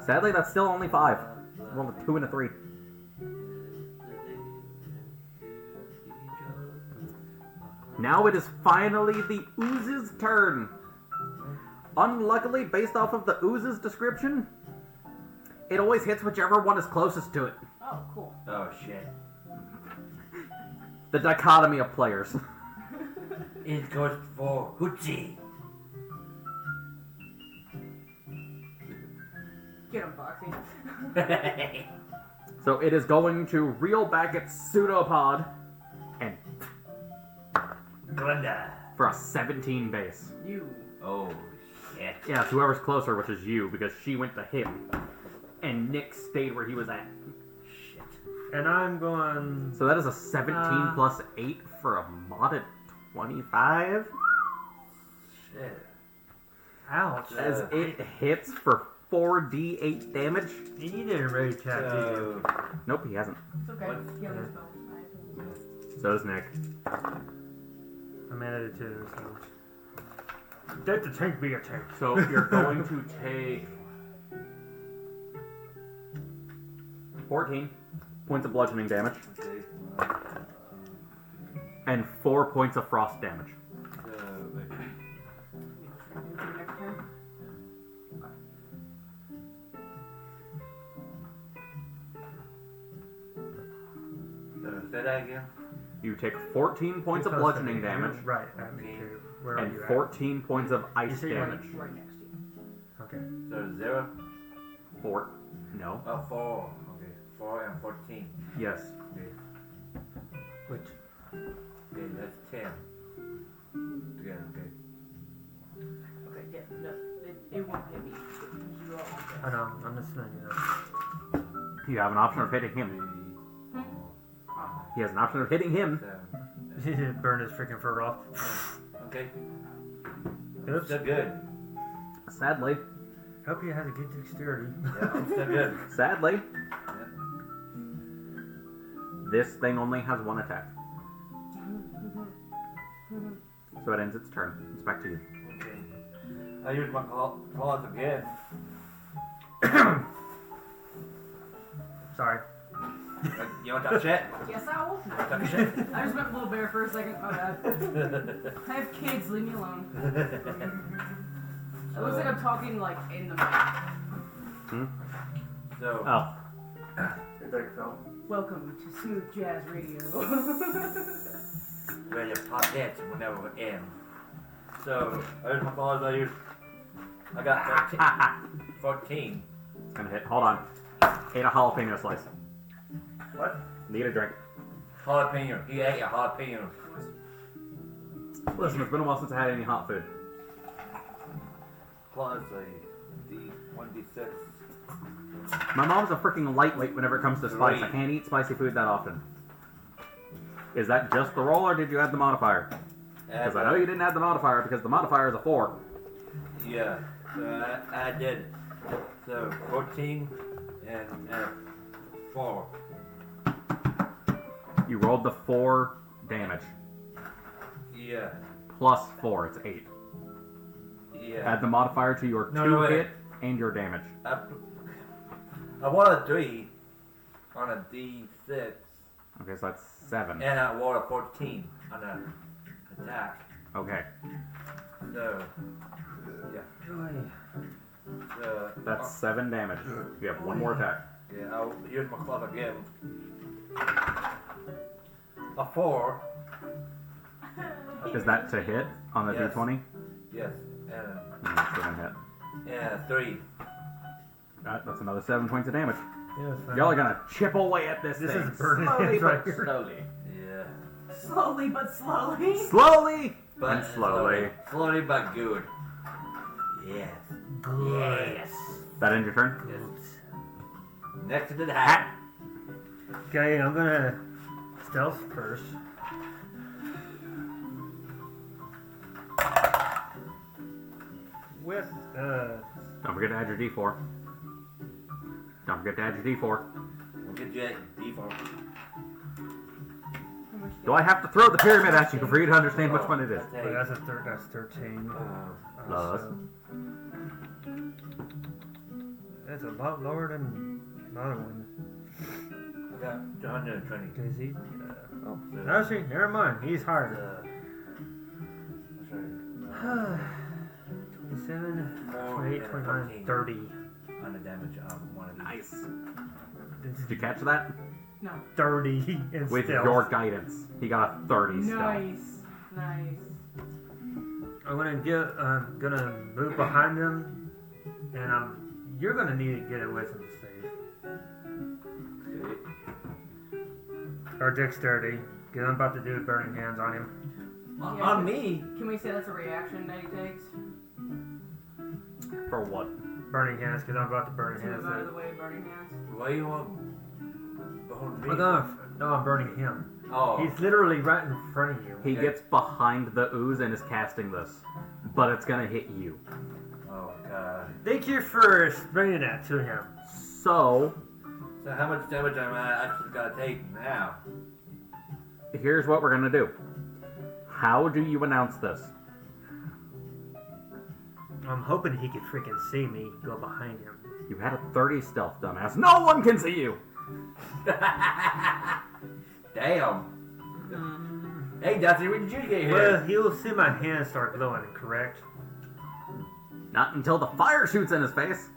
Sadly, that's still only 5. Rolled a 2 and a 3. Now it is finally the Ooze's turn. Unluckily, based off of the Ooze's description, it always hits whichever one is closest to it. Oh, cool. Oh shit. The dichotomy of players. It goes for Hoochie. Get him, Foxy. So it is going to reel back its pseudopod and Glenda. for a 17 base. You. Oh shit. Yeah, it's whoever's closer, which is you, because she went to him. And Nick stayed where he was at. Shit. And I'm going. So that is a 17 plus 8 for a modded 25. Shit. Ouch. As it hits for 4d8 damage. You didn't really tap, did you? So, Nope, he hasn't. It's okay. What? Get him spells. So does Nick. I'm at it too, so. Let the tank be a tank. So you're going to take 14 points of bludgeoning damage okay. and 4 points of frost damage. Next turn. Say that again. You take 14 points of bludgeoning damage Right, at me too. Where are and you at? 14 points of ice You say damage. Right next to you. Okay. So 0. 4. No. Oh, 4. Okay. 4 and 14. Yes. Okay. Which? Okay, that's 10. Again, okay. Okay, yeah, no, it won't hit me. You all I know, I'm just letting you know. You have an option of hitting him. 3, 4, He has an option of hitting him. 7. Burn his freaking fur off. Okay. Oops. Still good. Sadly. Hope he has a good dexterity. Yeah, I'm still good. Sadly, Yeah. this thing only has 1 attack. So it ends its turn. It's back to you. Okay. I use my claws again. Sorry. You want that shit? Yes, I will. That shit? I just went little bear for a second. My bad. I have kids. Leave me alone. It looks like I'm talking like in the mic. So, Oh. Welcome to Smooth Jazz Radio. ready to pop hits whenever we're in. So, I use my claws, I got 14. It's gonna hit. Hold on. Ate a jalapeno slice. What? Need a drink. Jalapeno. He ate a jalapeno. Listen, it's been a while since I had any hot food. Claws a D1D6. My mom's a freaking lightweight whenever it comes to spice. I 3. can't eat spicy food that often. Is that just the roll, or did you add the modifier? Because I know you didn't add the modifier, because the modifier is a 4. Yeah, so I did. So 14 and 4. You rolled the 4 damage. Yeah, Plus 4, it's 8. yeah. Add the modifier to your 2 No, wait. hit and your damage. I rolled a 3 on a D6, Okay, so that's 7. and I rolled a 14 on an attack. Okay. So, yeah. So, That's 7 damage. You have 1 more attack. yeah, I'll use my club again. A 4. Is that to hit on the Yes. d20? Yes, That's still gonna hit. and a 3. That's another 7 points of damage. Yeah, it's fine. Y'all are gonna chip away at this This thing. is burning slowly hands right but here. slowly. Yeah. Slowly but slowly. Slowly But and slowly. Slowly but good. Yes. Yes. That end your turn? Yes. Next to the hat. Okay, I'm gonna stealth first. With Don't forget to add your D4. Don't forget to add your D4. We'll get you at D4. How much Do I have to throw the pyramid at you for you to understand which one it is? but that's 13. Plus. So that's a lot lower than another one. I got 220. Is he? Oh, Actually, never mind. He's higher. 27, 28, 29, 30. On the damage of one of these. Nice. Did you catch that? No. 30 in With stealth. your guidance, he got a 30 stealth. Nice. Nice. I'm gonna move behind them, and you're gonna need to get a wisdom save or dexterity, because I'm about to do burning hands on him. Yeah, On me? Can we say that's a reaction that he takes? For what? Burning hands, because I'm about to burn To hands. move out of the way, burning hands. Why you want? I'm burning him. Oh. He's literally right in front of you. He Okay. gets behind the ooze and is casting this, but it's gonna hit you. Oh god. Thank you for explaining that to him. So, So how much damage am I actually gotta take now? here's what we're gonna do. How do you announce this? I'm hoping he could freaking see me go behind him. You had a 30 stealth, dumbass. No one can see you! Damn. Hey, Dusty, when did you get Well, here? he'll see my hands start glowing, correct? Not until the fire shoots in his face.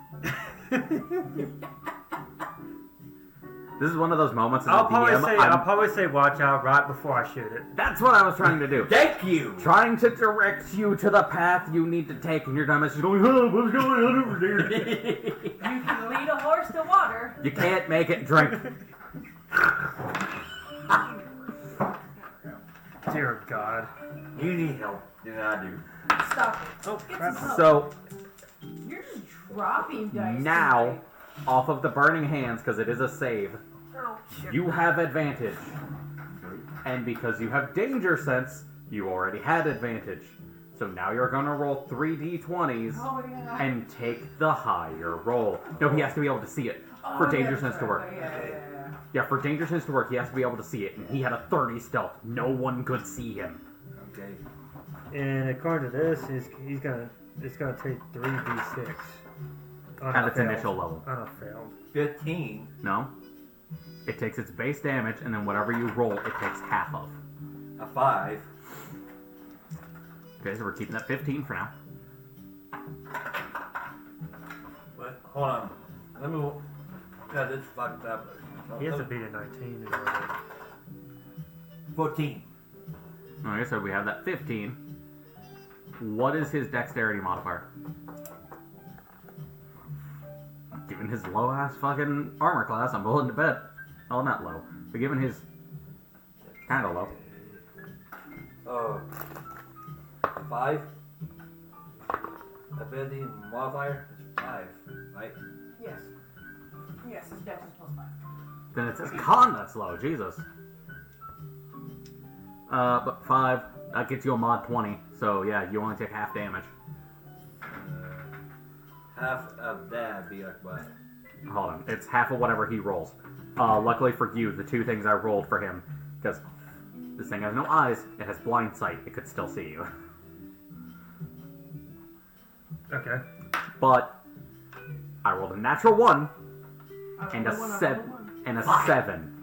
This is one of those moments as a I'll DM. probably say watch out right before I shoot it. That's what I was trying to do. Thank you. Trying to direct you to the path you need to take, and your dumbass is going, oh, what's going on over there? You can lead a horse to water. You can't make it drink. Dear God. You need help. Then I do. Stop it. Oh, Get crap. some help. So, You're just dropping dice. now, tonight. off of the burning hands, because it is a save, Oh, shit. you have advantage. And because you have danger sense, you already had advantage. So now you're going to roll 3 d20s Oh, yeah. and take the higher roll. No, he has to be able to see it for Oh, danger that's sense to right. work. Yeah. Yeah, for danger sense to work, he has to be able to see it. And he had a 30 stealth. No one could see him. Okay. And according to this, it's gonna take 3d6 on At a its failed. initial level. On a failed. 15. No? It takes its base damage, and then whatever you roll, it takes half of. A 5. Okay, so we're keeping that 15 for now. What? Hold on. Let me. God, this fucked up. He has to beat a 19 in order. 14. Okay, so we have that 15. What is his dexterity modifier? Given his low-ass fucking armor class, I'm willing to bet. Well, not low, but given his kind of low. Oh. 5. Ability modifier is 5, right? Yes. Yes, his dex is +5. Then it says con that's low, Jesus. But 5, that gets you a mod 20, so yeah, you only take half damage. Half of that would be like what? Hold on, it's half of whatever he rolls. Luckily for you, the 2 things I rolled for him, because this thing has no eyes, it has blind sight, it could still see you. Okay. But I rolled a natural 1 and a I rolled 7 one. and a 7.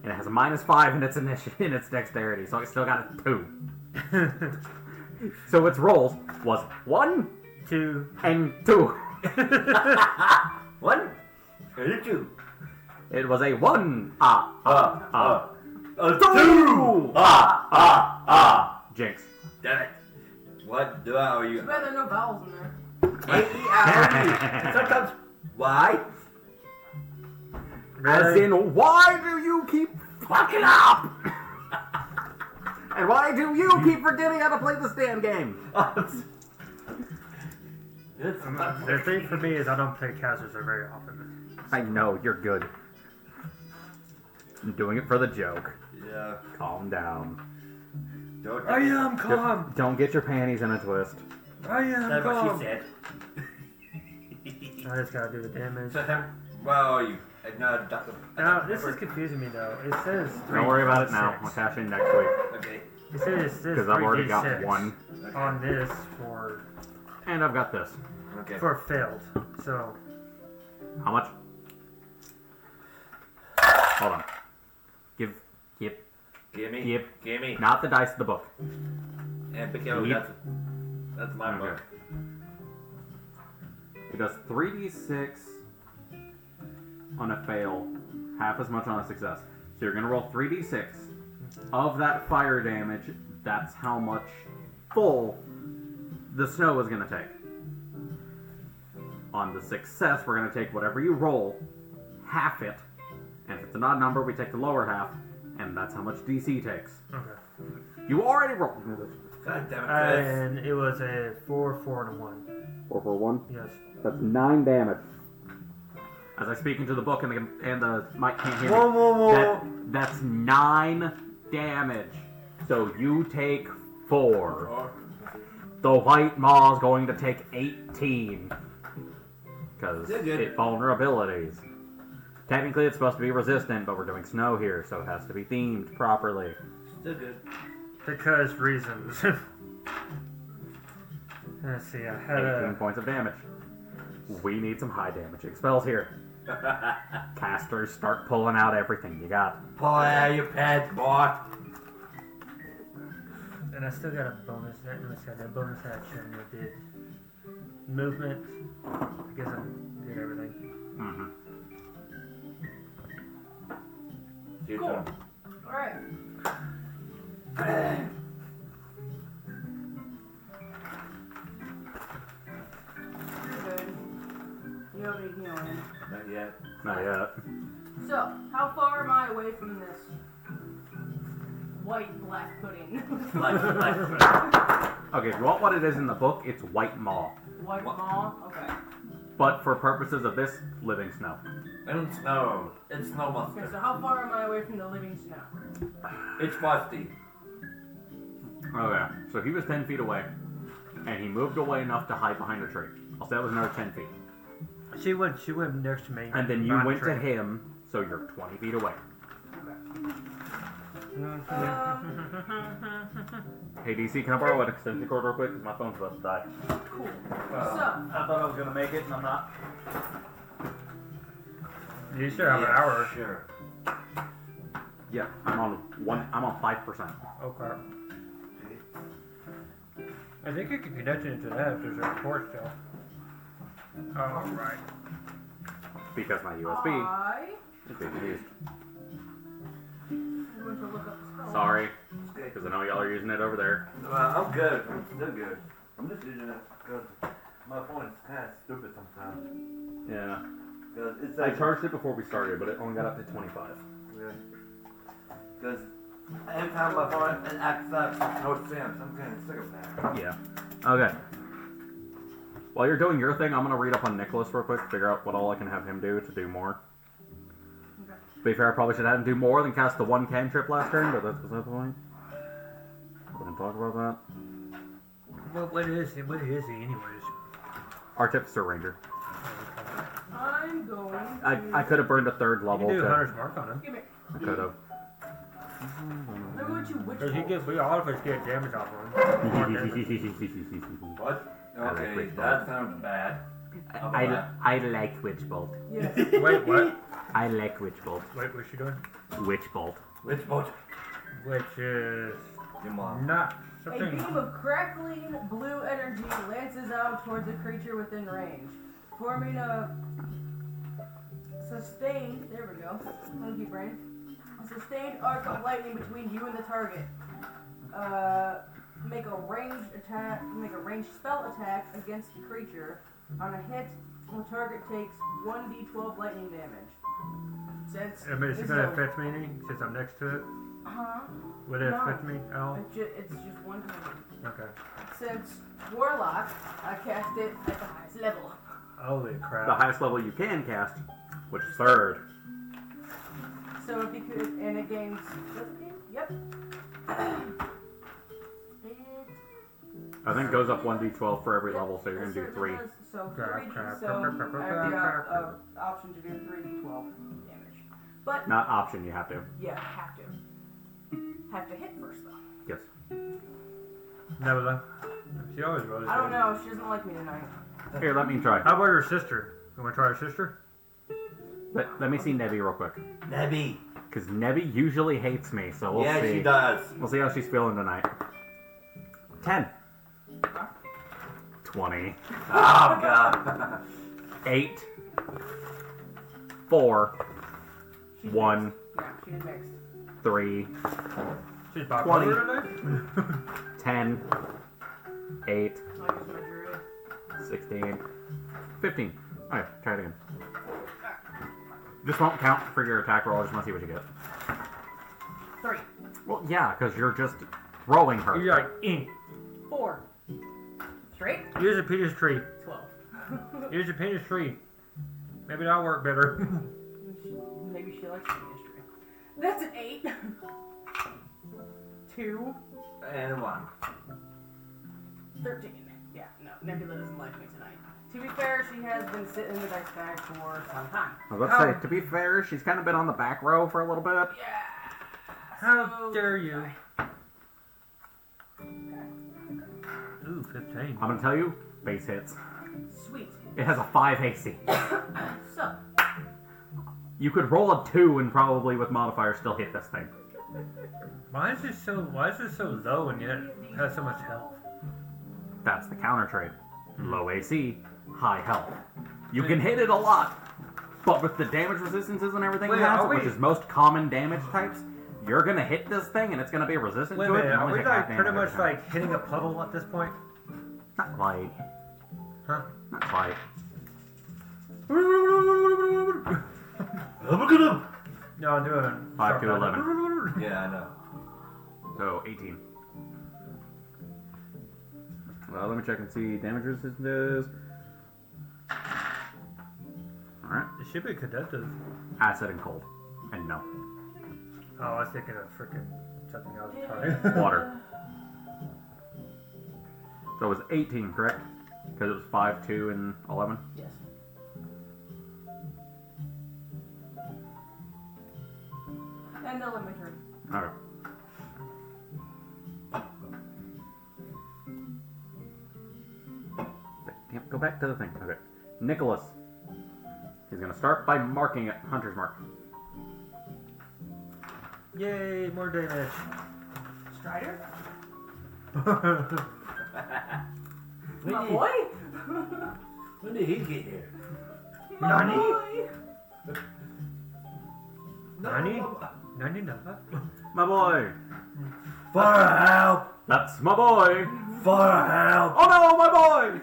And it has a -5 in its in its dexterity, so I still got a 2. So its rolls was 1 2. and 2. 1 and 2. It was a 1 2 Jinx. Damn it. What do I owe you? Too bad there are no vowels in there. A-E-I-O-U. Sometimes. Why? As in, why do you keep fucking up? And why do you keep forgetting how to play this damn game? The thing for me is I don't play casters very often. I know, you're good. I'm doing it for the joke. Yeah. Calm down. Don't. I am calm. Don't get your panties in a twist. I am That's what calm. she said. I just gotta do the damage. So, well, you. No, Doctor. Now, this is confusing me though. It says 3d6. Don't worry about it now. I'll cash in next week. Okay. It says Because I've already got 3d6 one. Okay. on this for And I've got this. Okay. failed. So How much? Hold on. Give. Gimme. Gimme. Not the dice of the book. And Pico, Yep. that's my Okay. book. It does 3d6 on a fail, half as much on a success. So you're going to roll 3d6. Of that fire damage, that's how much full the snow is going to take. On the success, we're going to take whatever you roll, half it, and if it's an odd number, we take the lower half, and that's how much DC takes. okay. You already rolled. God damn it, Chris. And it was a 4, 4, and a 1. 4 for 1. Yes. That's 9 damage. As I speak into the book and the mic can't hear me. Whoa. That's 9 damage. So you take 4. Or, The white maw's going to take 18. Because You're good. it vulnerabilities. Technically it's supposed to be resistant, but we're doing snow here, so it has to be themed properly. still good. Because reasons. Let's see, I had 18 points of damage. We need some high damage spells here. Casters, start pulling out everything you got. Pull out your pants, boy. and I still got a bonus. Let's see, a bonus action. I did movement. I guess I did everything. Mm-hmm. Your Cool. turn. Alright. You're good. You don't need healing. Not yet. Not yet. So, how far am I away from this white black pudding? Okay, if you want what it is in the book, it's white maw. White What? maw? Okay. But for purposes of this, living snow. And snow. It's snow Okay, monster. so how far am I away from the living snow? It's 50. Okay, so he was 10 feet away, and he moved away enough to hide behind a tree. I'll say that was another 10 feet. She went next to me. And then you behind went the to tree. him, so you're 20 feet away. Hey DC, can I borrow an extension cord real quick? Because my phone's about to die. Cool. I thought I was going to make it, and I'm not. You should have an hour. Sure. Yeah, I'm on 5%. Okay. I think you can connect it into that if there's a port still. Oh, right. Because my USB I is being used. am going to look up the spell. Sorry, Okay. because I know y'all are using it over there. I'm good. I'm still good. I'm just using it because my phone is kind of stupid sometimes. Yeah. Because it's I charged it before we started, but it only got up to 25. Because every time my phone acts up, no sense. I'm kind of sick of that. Yeah. Okay. While you're doing your thing, I'm gonna read up on Nicholas real quick, figure out what all I can have him do to do more. Okay. To be fair, I probably should have him do more than cast the one cantrip last turn, but that's beside the point. We're gonna talk about that. What is he anyways? Artificer Ranger. I'm going to... I could have burned a third You level can do to. Hunter's Mark on him. Give me... I could have. Let me you which Because we all of us get damage off of him. More damage. What? I like Okay, Witch that Bolt. sounds bad. I like Witch Bolt. Yes. Wait, what? I like Witch Bolt. Wait, what's she doing? Witch Bolt. Which boat? Which is Your mom. not A something. beam of crackling blue energy lances out towards a creature within range, forming a sustained, there we go, monkey brain, a sustained arc of lightning between you and the target. Make a ranged spell attack against the creature. On a hit, the target takes 1d12 lightning damage. Since I mean, is it this going to a- affect me any, since I'm next to it? Uh-huh. Would it No. affect me at all? It's just one time. Okay. Since Warlock, I cast it at the highest level. Holy crap. The highest level you can cast, which is third. So if you could, and it gains. Does it gain? Yep. I think it goes up 1d12 for every level, so you're gonna do 3. So Crap, 3d. crap, So crap, crap, crap, I've crap, got crap. option to do 3d12 damage. But Not option, you have to. yeah, have to. Have to hit first though. Yes. Never. She always rolls. I don't know. She doesn't like me tonight. Here, let me try. How about her sister? You want to try her sister? Let me see Nebby real quick. Nebby. Because Nebby usually hates me, so we'll Yeah, see. she does. We'll see how she's feeling tonight. 10. 20. Oh, God. 8. 4. She's 1. Mixed. Yeah, she's mixed. 3. She's bipolar 20. today? 10. 8. I'll use my druid. 16. 15. Alright, try it again. This won't count for your attack roll, I just want to see what you get. 3. Well, yeah, because you're just throwing her. You're like, 4. Straight? use a penis tree. 12. Use a penis tree. Maybe that'll work better. Maybe she likes the history. That's an 8. 2. And 1. 13. Yeah, no, Nebula doesn't like me tonight. To be fair, she has been sitting in the dice bag for some time. I was about to say, to be fair, she's kind of been on the back row for a little bit. Yeah. How So- dare you? Ooh, 15. I'm going to tell you, base hits. Sweet. It has a 5 AC. So, You could roll a 2 and probably with modifier still hit this thing. Why is it so low and yet it has so much health? That's the counter trade. Low AC, high health. You can hit it a lot, but with the damage resistances and everything Wait, it has, are we- which is most common damage types, you're gonna hit this thing and it's gonna be resistant Wait a to it. minute, and are only we take half like damage pretty every much time. like hitting a puddle at this point? Not quite. Huh? Not quite. No, I'm doing 5 to 11. Yeah, I know. So 18. Well, let me check and see damage resistance. Alright. It should be conductive. Acid and cold. And no. Oh, I was thinking of freaking something else. Sorry. Water. So it was 18, correct? Because it was 5, 2, and 11? yes. And they'll let me turn. Okay. Damn, go back to the thing. Okay. Nicholas. He's going to start by marking it. Hunter's mark. Yay, more damage. Strider? When My did- boy? When did he get here? My Nani? boy? Nani? Nani, no. My boy. For help! That's my boy. For help! Oh no, my boy.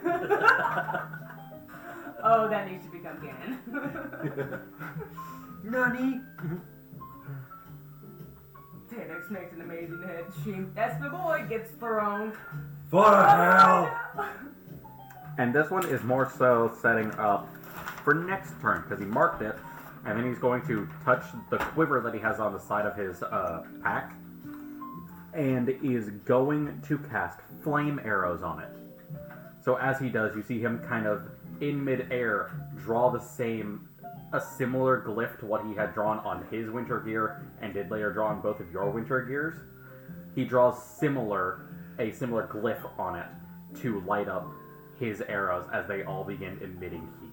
Oh, that needs to become canon. Nani? Tanix makes an amazing head. That's the boy gets thrown. For help! And this one is more so setting up for next turn, because he marked it, and then he's going to touch the quiver that he has on the side of his pack, and is going to cast flame arrows on it. So as he does, you see him kind of in midair draw a similar glyph to what he had drawn on his winter gear, and did later draw on both of your winter gears. He draws a similar glyph on it to light up his arrows as they all begin emitting heat.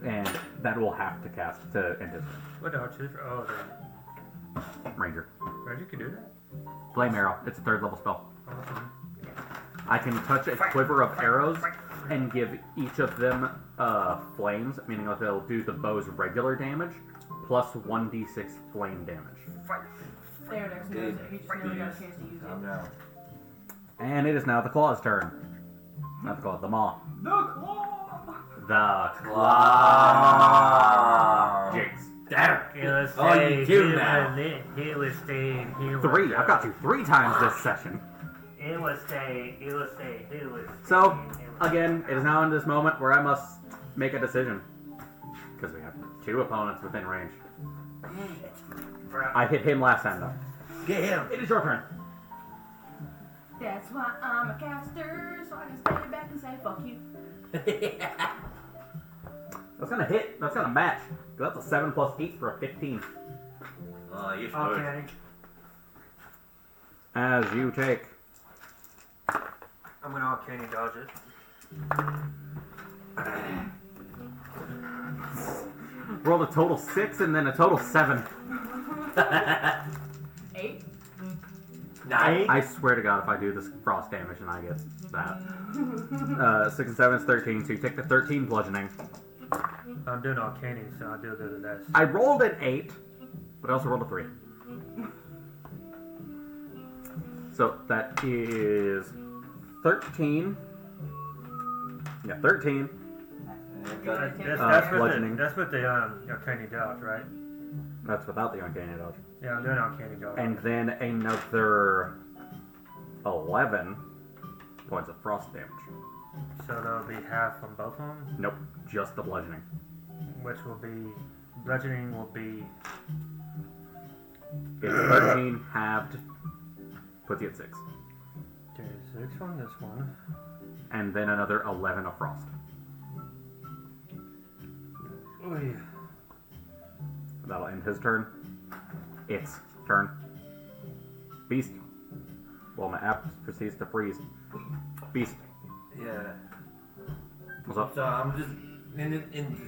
And that will have to cast to end his What else is? Oh, ranger. right, you can do that. Flame arrow. It's a 3rd level spell. Awesome. I can touch a quiver of arrows and give each of them flames, meaning that they'll do the bow's regular damage plus 1d6 flame damage. Tanix knows it. He just never got a chance to use Calm it. down. And it is now the claw's turn. Not the claw, the maw. The claw! The Claw! Jinx. Damn He it! was Oh, you do now. He was staying. He was 3. I've got you 3 times this session. He was staying. He was staying. He was. So, again, it is now in this moment where I must make a decision. Because we have 2 opponents within range. I hit him last time, though. Get him. It is your turn. That's why I'm a caster, so I can stand back and say fuck you. That's gonna hit. That's gonna match. That's a 7 plus 8 for a 15. Oh, you're Oh, screwed. Kenny. As you take. I'm gonna uncanny dodge it. Rolled a total 6 and then a total 7. 8. 9. I swear to God, if I do this frost damage and I get that. 6 and 7 is 13, so you take the 13 bludgeoning. I'm doing uncanny, so I'll do this. I rolled an 8, but I also rolled a 3. So that is 13. Yeah, 13. Bludgeoning. That's with the uncanny dodge, right? That's without the uncanny dodge. Yeah, I'm doing uncanny dodge. And then another 11 points of frost damage. So that'll be half on both of them, Nope, just the bludgeoning. which will be bludgeoning will be It's 13 halved, puts you at 6. okay, 6 on this one. And then another 11 of frost. Oy. That'll end his turn. Its turn. Beast. Well, my app proceeds to freeze. Beast. Yeah. What's up? So I'm just into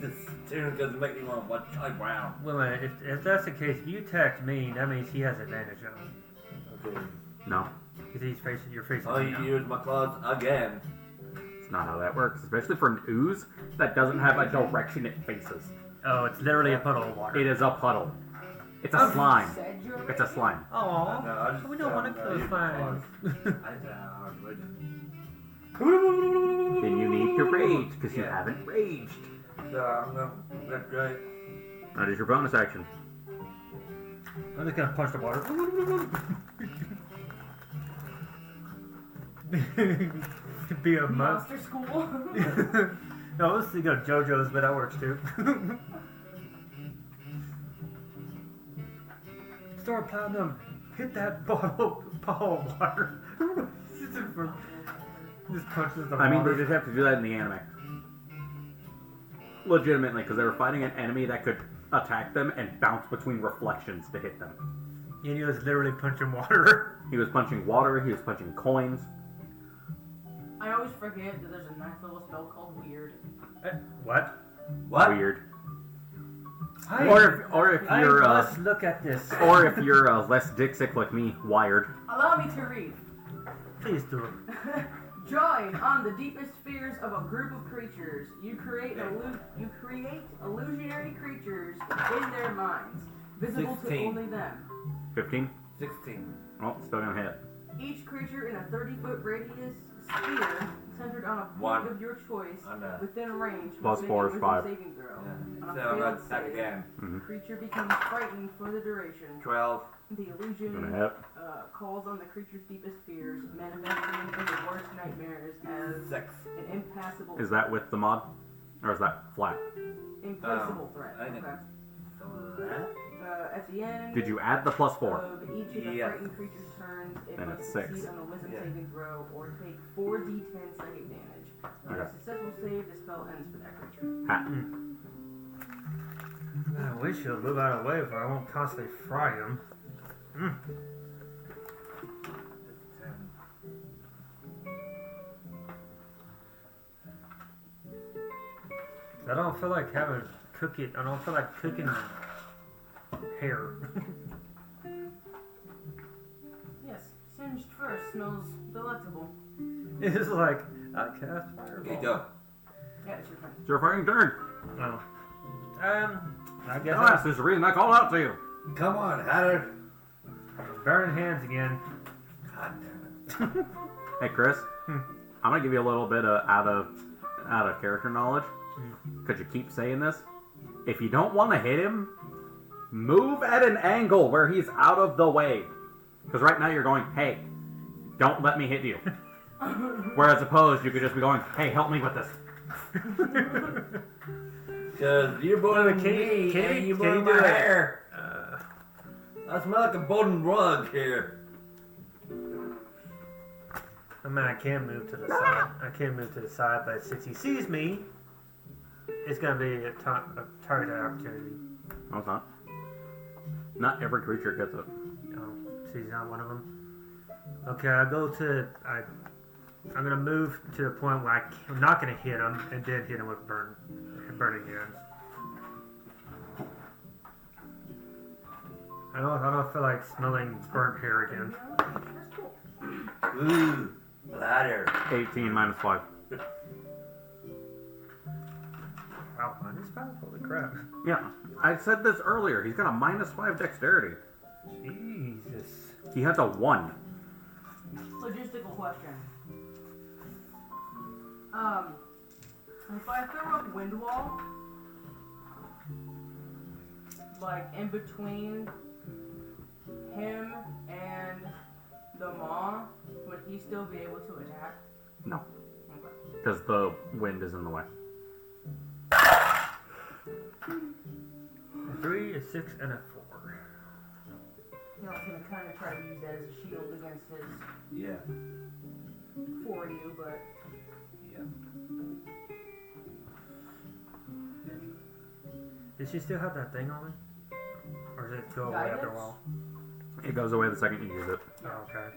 this turn because it makes me want to watch Charlie Brown. Well, if that's the case, if you attack me, that means he has advantage on me. Okay. No, Because you're facing Oh, me you now. used my claws again. it's not how that works. Especially for an ooze that doesn't have a direction it faces. Oh, it's literally a puddle of water. It is a puddle. It's a slime. Said you It's a slime. Aw, No, I just we don't want to kill use slime. my claws. I would. Then you need to rage because you Yeah. haven't raged. So I'm gonna. That's great. That is your bonus action. I'm just gonna punch the water. Be a month. Monster school. No, let's go JoJo's, but that works too. Store Platinum, hit that bottle of water. Just punches the I mean, water. they just have to do that in the anime. Legitimately, because they were fighting an enemy that could attack them and bounce between reflections to hit them. And he was literally punching water. He was punching water, he was punching coins. I always forget that there's a 9th level spell called Weird. What? What? Weird. Or if I you're must look at this. or if you're less dixic like me, wired. Allow me to read. Please do it. Drawing on the deepest fears of a group of creatures, you create illusionary creatures in their minds, visible 16. to only them. 15? 16. Oh, still gonna hit. Each creature in a 30-foot radius sphere centered on a point One. of your choice On the- within range Plus must make 4 a is wisdom 5. saving throw. Yeah. On a So I'm failed gonna attack save, again. the creature becomes frightened for the duration. 12. The illusion Gonna hit. calls on the creature's deepest fears, manifesting in the worst nightmares as 6. an impassable, Is that with the mod? Or is that flat? implacable threat. I think Okay. So that. At the end Did you add the plus 4? of each of the Yes. frightened creature's turns, it Then must it's succeed 6. on a wisdom Yeah. saving throw or take 4d10 psychic damage. On a Okay. successful save, the spell ends for that creature. Ha. We should move out of the way for I won't constantly fry him. 10. I don't feel like having cooking. I don't feel like cooking hair. Yes, singed fur smells delectable. It's like I cast Okay, fireball. go. Yeah, it's your turn. It's your fighting turn. Oh. I guess Yes, there's a reason I called out to you. Come on, Hatter. burning hands again. God damn it. Hey, Chris. I'm gonna give you a little bit of out of character knowledge. Because you keep saying this. If you don't want to hit him, move at an angle where he's out of the way. Because right now you're going, hey, don't let me hit you. Whereas opposed, you could just be going, hey, help me with this. Because you're boiling Can you- me can you- and you're can you boiling do my that? hair. I smell like a golden rug here. I mean, I can move to the side. I can move to the side, but since he sees me, it's gonna be a targeted opportunity. No, it's not. Not every creature gets it. So he's not one of them. Okay, I go to. I'm gonna move to the point where I'm not gonna hit him, and then hit him with burning hands. I don't feel like smelling burnt hair again. That's cool. Ooh, ladder. 18 minus 5. Wow, -5? Holy crap! Yeah, I said this earlier. He's got a -5 dexterity. Jesus. He has a 1. Logistical question. If I throw up wind wall, like in between him and the maw, would he still be able to attack? No, Okay. because the wind is in the way. A 3, a 6, and a 4. You know, I was gonna kind of try to use that as a shield against his Yeah. for you, but Yeah. Does she still have that thing on me? Or does it go away after a Guidance? while? It goes away the second you use it, Oh, okay.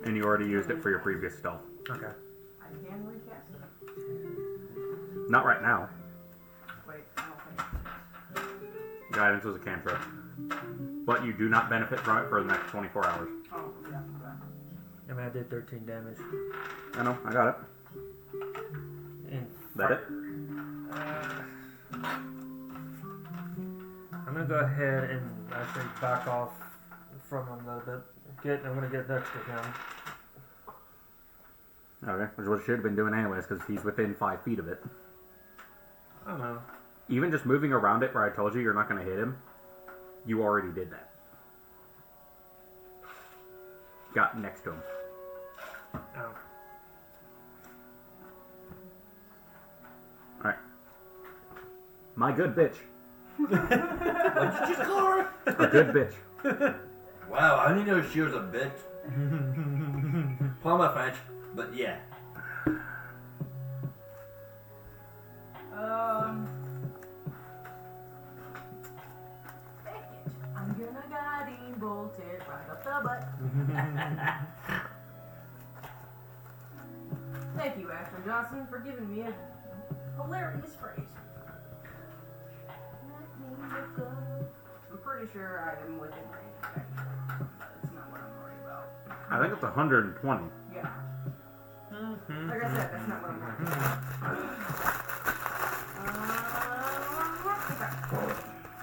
and you already used it for your previous stealth. Okay. I can recast it. Not right now. Wait, I don't think. Guidance was a cantrip, but you do not benefit from it for the next 24 hours. Oh, yeah, okay. I mean, I did 13 damage. I know, I got it. And That it? I'm gonna go ahead and actually back off from him a little bit. I'm gonna get next to him. Okay, which is what you should have been doing anyways, because he's within 5 feet of it. I don't know. Even just moving around it where I told you you're not going to hit him, you already did that. Got next to him. Oh. Alright. My good bitch. What did you just call her? A good bitch. Wow, I didn't know she was a bitch. Pardon my French, but yeah. Heck it. I'm gonna guiding bolt it right up the butt. Thank you, Ashton Johnson, for giving me a hilarious phrase. Let me look up. I'm pretty sure I am within range, actually. That's not what I'm worried about. I think it's 120. Yeah. Like I said, that's not what I'm worried about. Okay.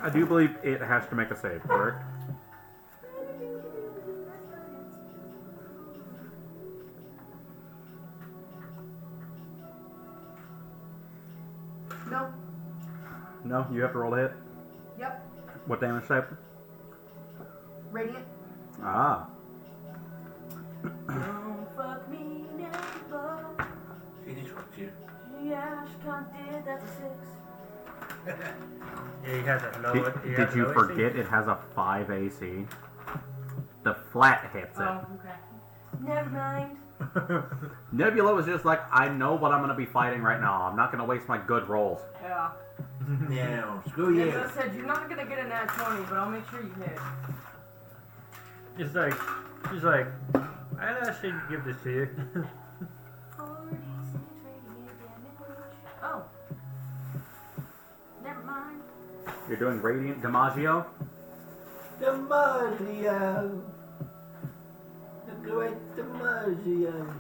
I do believe it has to make a save, correct? Nope. No, you have to roll a hit. Yep. What damage type? Radiant. Ah. Don't fuck me never. She just fucked you. Yeah, she kinda did. That's a 6. Yeah, he has a low. Did you forget it has a 5 AC? The flat hits it. Oh, okay. Never mind. Nebula was just like, I know what I'm going to be fighting right now. I'm not going to waste my good rolls. Yeah. No, screw you. As I said, you're not gonna get a nat 20, but I'll make sure you hit. She's like, I shouldn't give this to you. 46 radiant damage. Oh. Never mind. You're doing Radiant DiMaggio? DiMaggio. The great DiMaggio.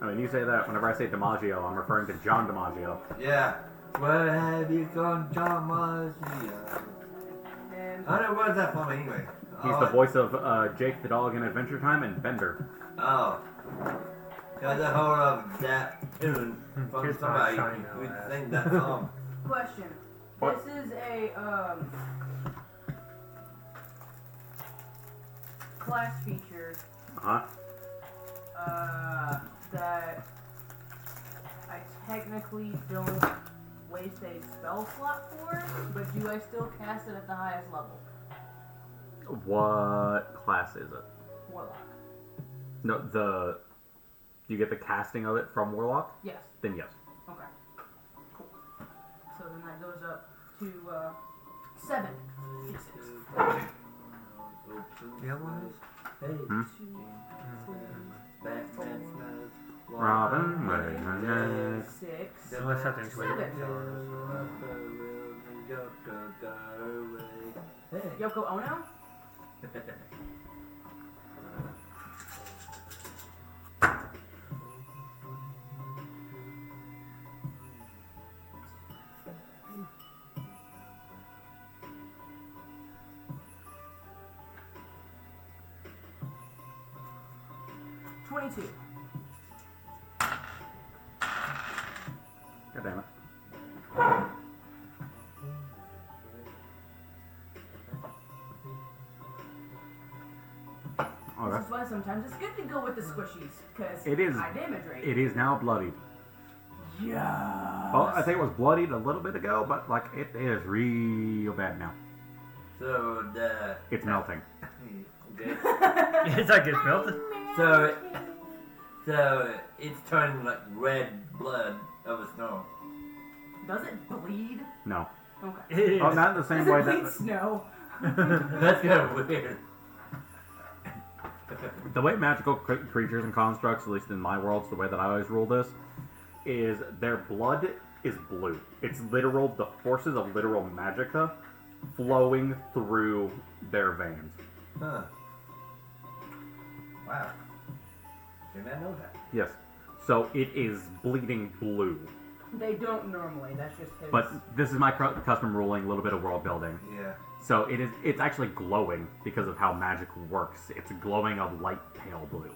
I mean, you say that. Whenever I say DiMaggio, I'm referring to John DiMaggio. Yeah. Where have you gone, DiMaggio? And I don't know where's that from anyway. He's the voice of Jake the Dog in Adventure Time and Bender. Oh. Got a hold of that tune from Kiss my somebody shiny who ass. sing that song. question. What? This is a class feature Uh-huh. that I technically don't waste a spell slot for, but do I still cast it at the highest level? What class is it? Warlock. No, you get the casting of it from Warlock? Yes. Then yes. Okay. Cool. So then that goes up to 7 d6. The other one is? Hey, Hmm? 2, 3, Batman smells. Robin, Robin, 6. No, it's something sweet. 7. Hey. Yoko Ono? $22. God damn it. This is why sometimes it's good to go with the squishies, because It is- high damage rate. It is now bloodied. Yeah. Well, I think it was bloodied a little bit ago, but like it is real bad now. So It's melting. Okay. It's like it's melted. So it's turning like red blood of a snow. Does it bleed? No. Okay. It is. Oh, not in the same Does way it bleed that snow? That's kind of weird. the way magical creatures and constructs, at least in my worlds, the way that I always rule this, is their blood is blue. It's literal, the forces of literal magicka flowing through their veins. Huh. Wow. Did not know that. Yes. So it is bleeding blue. They don't normally. That's just his. But this is my custom ruling, a little bit of world building. Yeah. So it's actually glowing because of how magic works. It's glowing a light pale blue.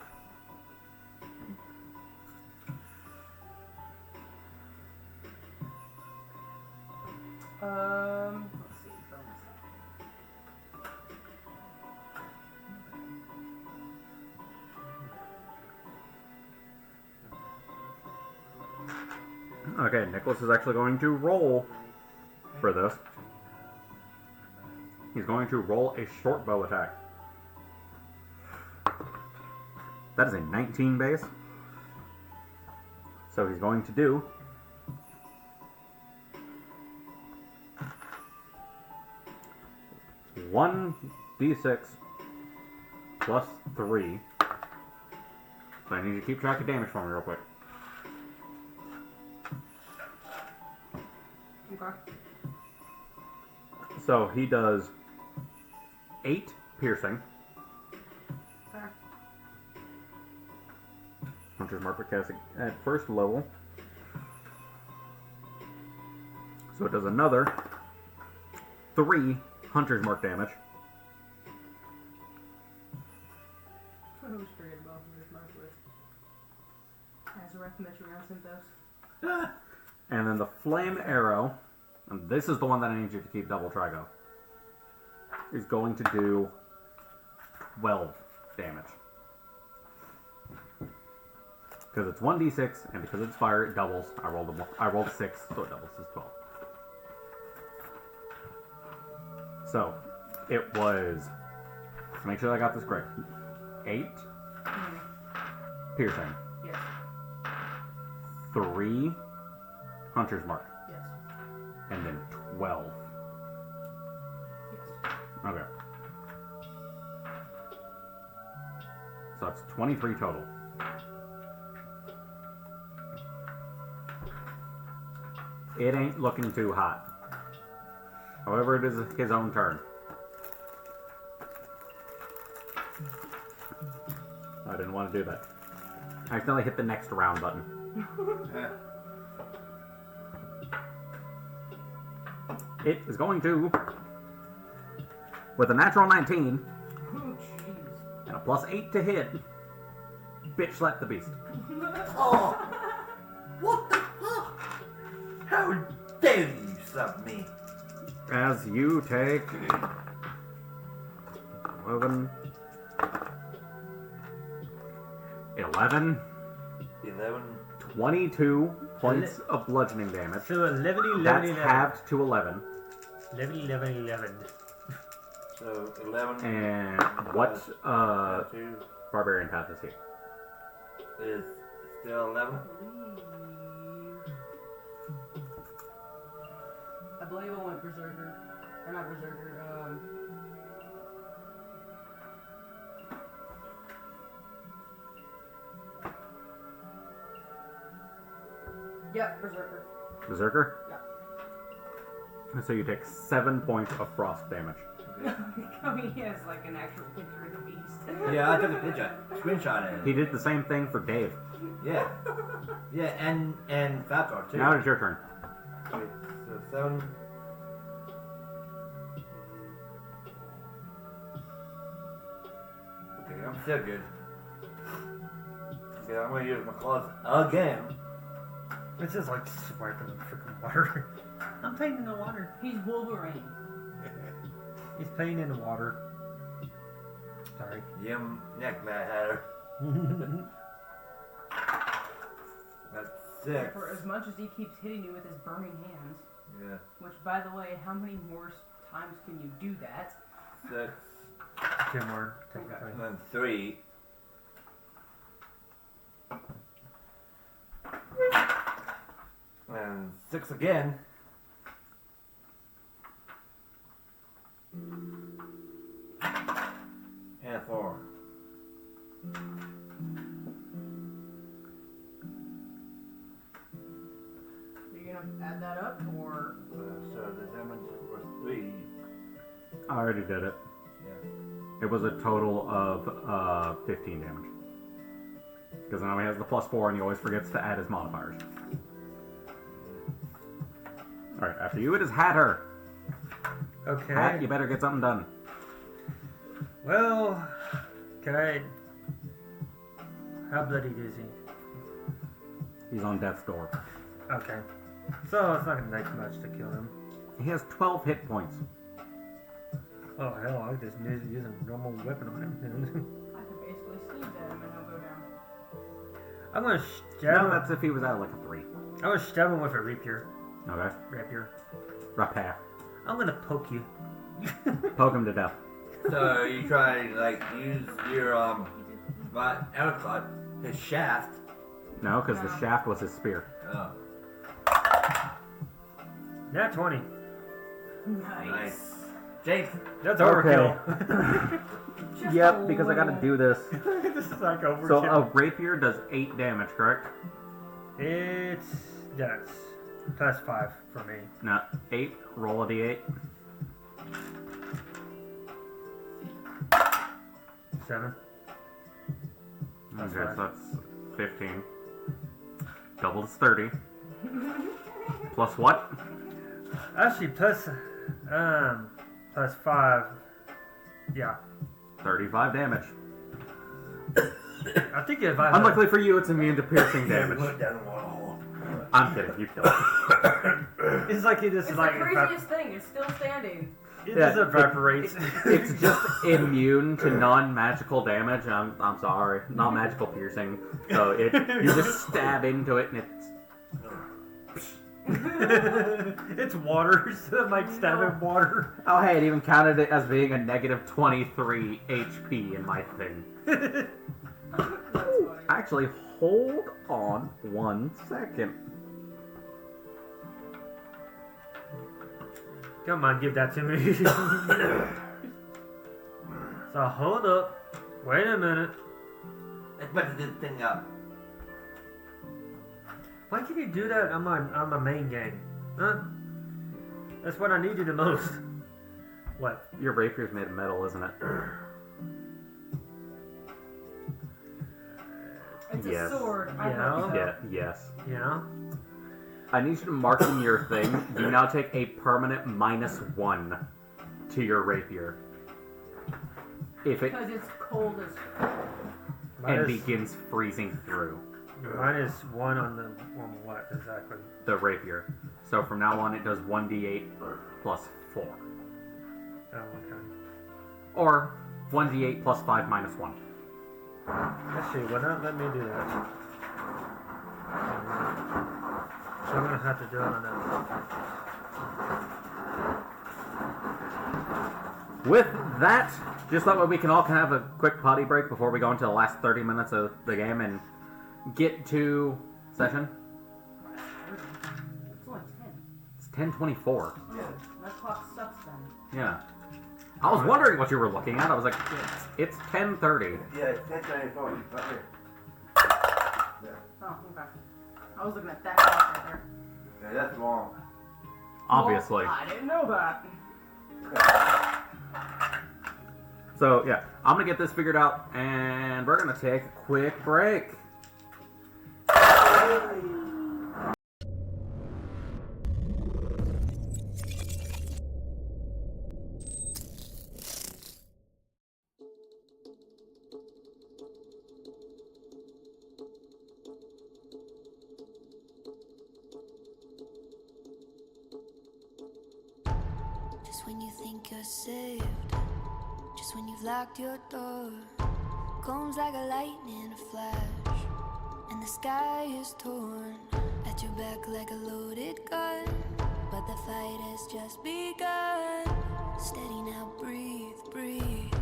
Let's see. Bonus Okay, Nicholas is actually going to roll for this. He's going to roll a short bow attack. That is a 19 base. So he's going to do one d6 plus 3. So I need you to keep track of damage for me real quick. Okay. So he does 8 piercing. Okay. Hunter's Mark for casting at first level. So it does another 3 Hunter's Mark damage. I always forget about Hunter's Mark with Azareth Metronow Synthos. And then the Flame Arrow, and this is the one that I need you to keep double track of, is going to do 12 damage. Because it's 1d6, and because it's fire, it doubles. I rolled a 6, so it doubles. It's 12. So, it was, to make sure I got this correct, 8 piercing, Yes. 3 Hunter's Mark, Yes. and then 12. Yes. Okay. So that's 23 total. It ain't looking too hot. However, it is his own turn. I didn't want to do that. I accidentally hit the next round button. It is going to, with a natural 19 Oh, jeez. and a plus 8 to hit, bitch slap the beast. Oh! What the fuck? How dare you slap me? As you take 11, 11, 22 points of bludgeoning damage. So 11, That's 11. halved to 11. 11. So 11. And what 2 barbarian path is he? is still 11. I believe I went berserker. Or not berserker. Yep, berserker. Berserker? Yeah. So you take 7 points of frost damage. I mean, he has like an actual picture of the beast. Yeah, I took a picture, screenshot of He it. did the same thing for Dave. Yeah, yeah, and Fatar too. Now it's your turn. Okay, so 7. Okay, I'm still good. Okay, I'm gonna use my claws again. It's just like swiping the freaking water. I'm playing in the water. He's Wolverine. He's playing in the water. Sorry. Yum, neck, Mad Hatter. That's 6. For as much as he keeps hitting you with his burning hands, Yeah, which, by the way, how many more times can you do that? 6. 2 more, technically. And then 3. And 6 again. And 4. Are you gonna add that up, or So the damage was 3. I already did it. Yeah. It was a total of 15 damage. Because now he has the +4 and he always forgets to add his modifiers. Alright, after you it is Hatter. Okay. Hat, you better get something done. Well, can I... How bloodied is he? He's on death's door. Okay. So it's not gonna take much to kill him. He has 12 hit points. Oh hell, I just use a normal weapon on him. I could basically sneeze at him and he'll go down. I'm gonna stab No, him. that's if he was at like a 3. I'm gonna stab him with a rapier. Okay. Rapier. Rapier. I'm gonna poke you. Poke him to death. So you try like use your my outclot, his shaft. No, because the No. shaft was his spear. Oh, Nat 20. nice. Jake, That's Okay. overkill. Just Yep, a because I gotta little. do this. This is like overkill. So a rapier does 8 damage, correct? It's yes. +5 for me. No, 8. Roll a d8. 7. That's Okay, fine. so that's 15. Double is 30. Plus what? Actually, +5. Yeah. 35 damage. I think if I Unluckily for you, it's immune to piercing damage. Put it down in one hole. I'm kidding, you killed it. it's like it just It's like the craziest thing. It's still standing. it Yeah, just evaporates. It's just immune to non-magical damage. I'm sorry, non-magical piercing. So you just stab into it and it's It's water, so it might stab in water. oh hey, it even counted it as being a negative 23 HP in my thing. That's funny. Actually, hold on 1 second. Come on, give that to me. So hold up. Wait a minute. Let's put this thing up. Why can you do that on my main game? Huh? That's what I needed the most. What? Your rapier's made of metal, isn't it? It's Yes. a sword. I Yeah. hope so. Yeah. Yes. Yeah. I need you to mark in your thing. You now take a permanent -1 to your rapier. If it Because it's cold as and begins freezing through -1 on what exactly? the rapier. So from now on, it does 1d8 plus 4. Oh, okay. Or 1d8 plus 5 minus 1. Actually, why not let me do that? So I'm gonna have to do it on that. With that, just thought we can all kind of have a quick potty break before we go into the last 30 minutes of the game and get to session. It's only 10. It's 10:24. Yeah. That clock sucks then. Yeah. I was wondering what you were looking at. I was like, it's 10:30. Yeah, it's 10:24. Right here. Oh, okay. I was looking at that clock right there. Yeah, that's wrong. Obviously. Well, I didn't know that. So, yeah. I'm going to get this figured out, and we're going to take a quick break. Just when you think you're saved, just when you've locked your door, comes like a lightning flash, and the sky is torn at your back like a loaded gun. But the fight has just begun. Steady now, breathe, breathe.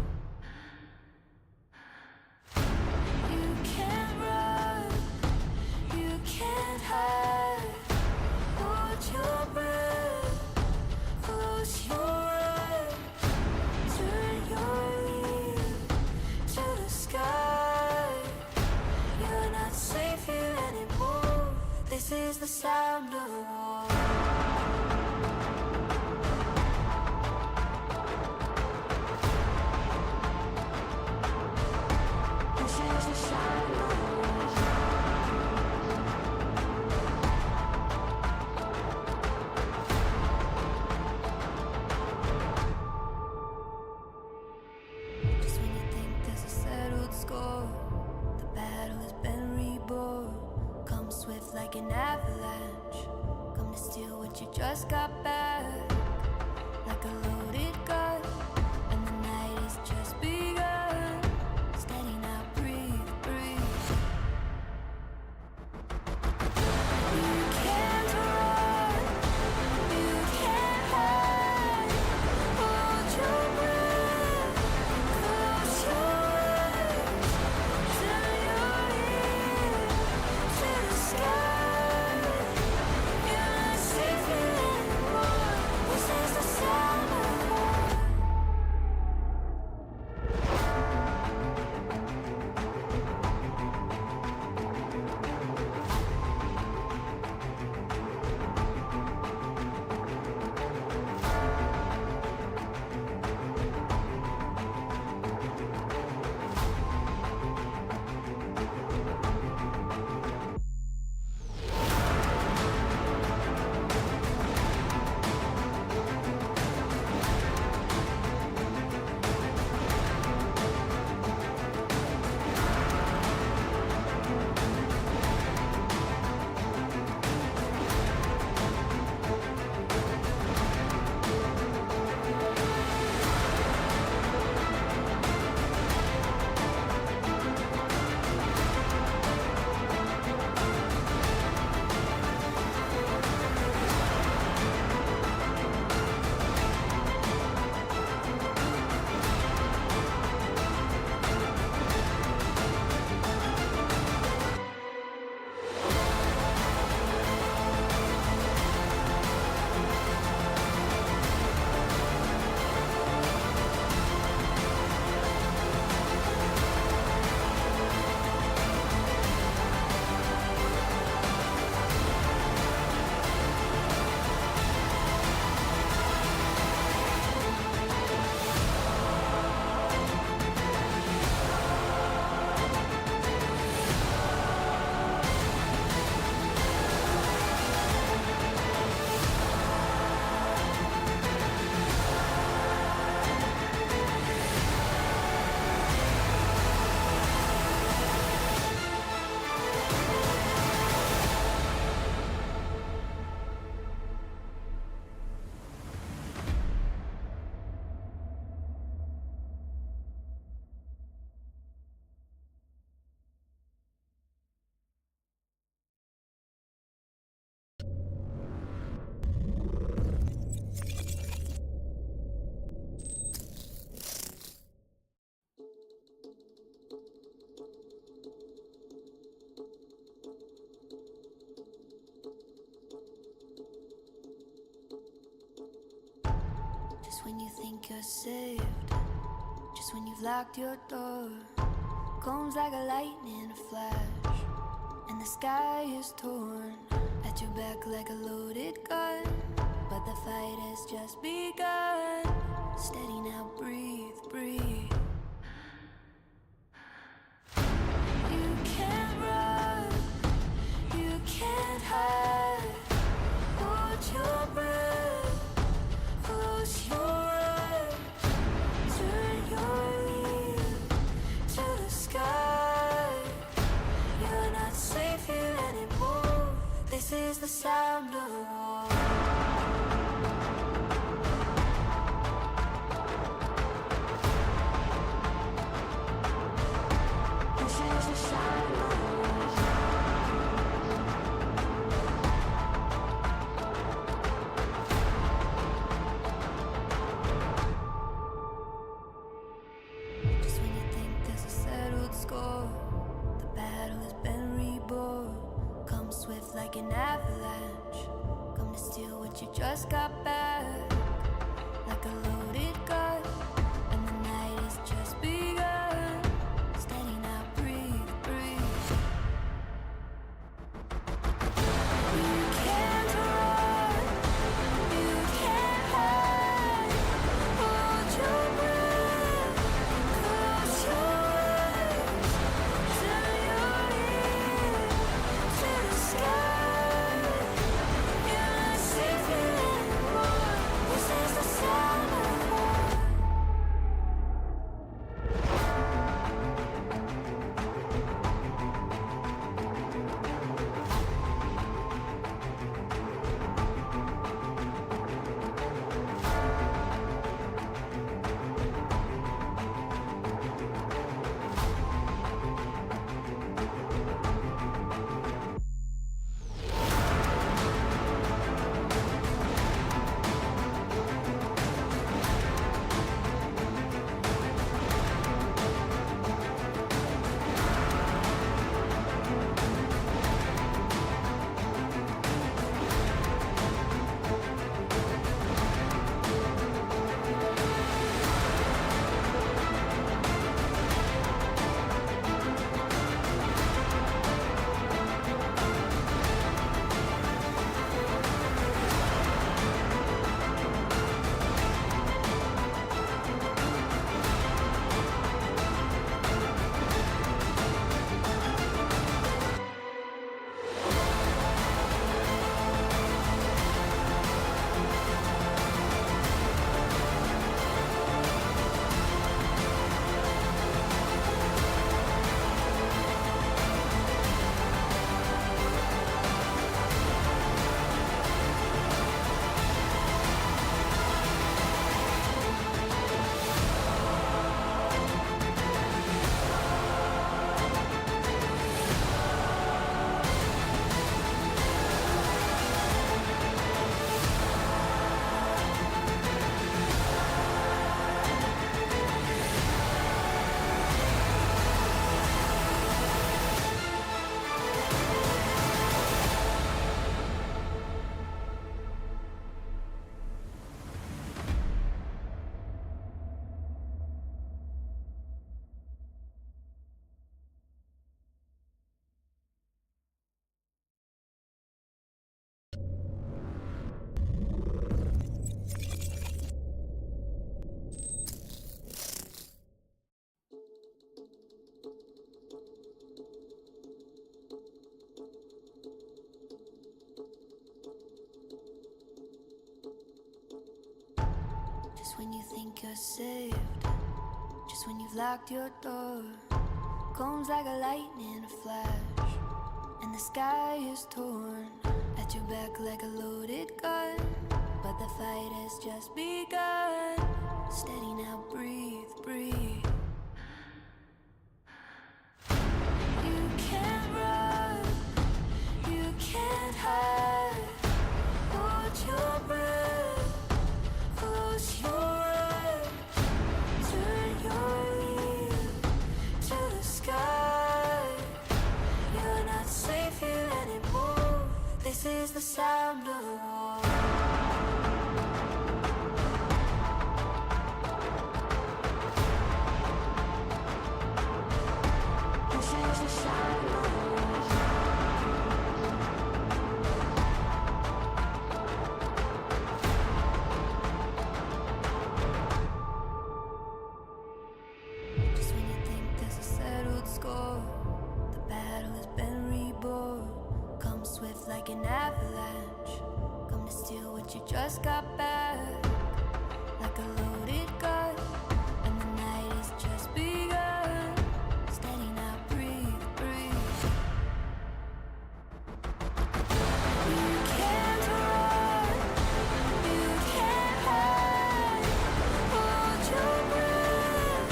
You can't run, you can't hide. Hold your breath, close your eyes, turn your ear to the sky. You're not safe here anymore. This is the sound of war. This is the sound of war. Just when you think there's a settled score, the battle has been reborn. Come swift like an avalanche, come to steal what you just got back. Like a loaded gun, and the night has just begun. Steady now, breathe, breathe. You can't run, you can't hide. Hold your breath, close your eyes, turn your ear to the sky. You're not safe here anymore. This is the sound of war. think you're saved, just when you've locked your door, comes like a lightning flash, and the sky is torn at your back like a loaded gun. But the fight has just begun. Steady now, breathe, breathe. You can't run, you can't hide. Hold your breath, close your eyes, turn your ear to the sky. You're not safe here anymore. This is the sound of war. This is the sound of war. Just when you think there's a settled score, the battle has been reborn. Come swift like an avalanche, come to steal what you just got back, like a loaded gun, and the night has just begun. Steady now, breathe, breathe. You can't run, you can't hide. Hold your breath, close your eyes, turn your ear to the sky. You're not safe here anymore. This is the sound of war. Just when you think you're saved, just when you've locked your door, comes like a lightning flash, and the sky is torn at your back like a loaded gun. But the fight has just begun. Steady now, breathe, breathe. You can't run, you can't hide. Hold your breath, close your eyes, turn your ear to the sky. You're not safe here anymore. This is the sound of war. just got back, like a loaded gun, and the night has just begun. Steady now, breathe, breathe. You can't run, you can't hide. Hold your breath,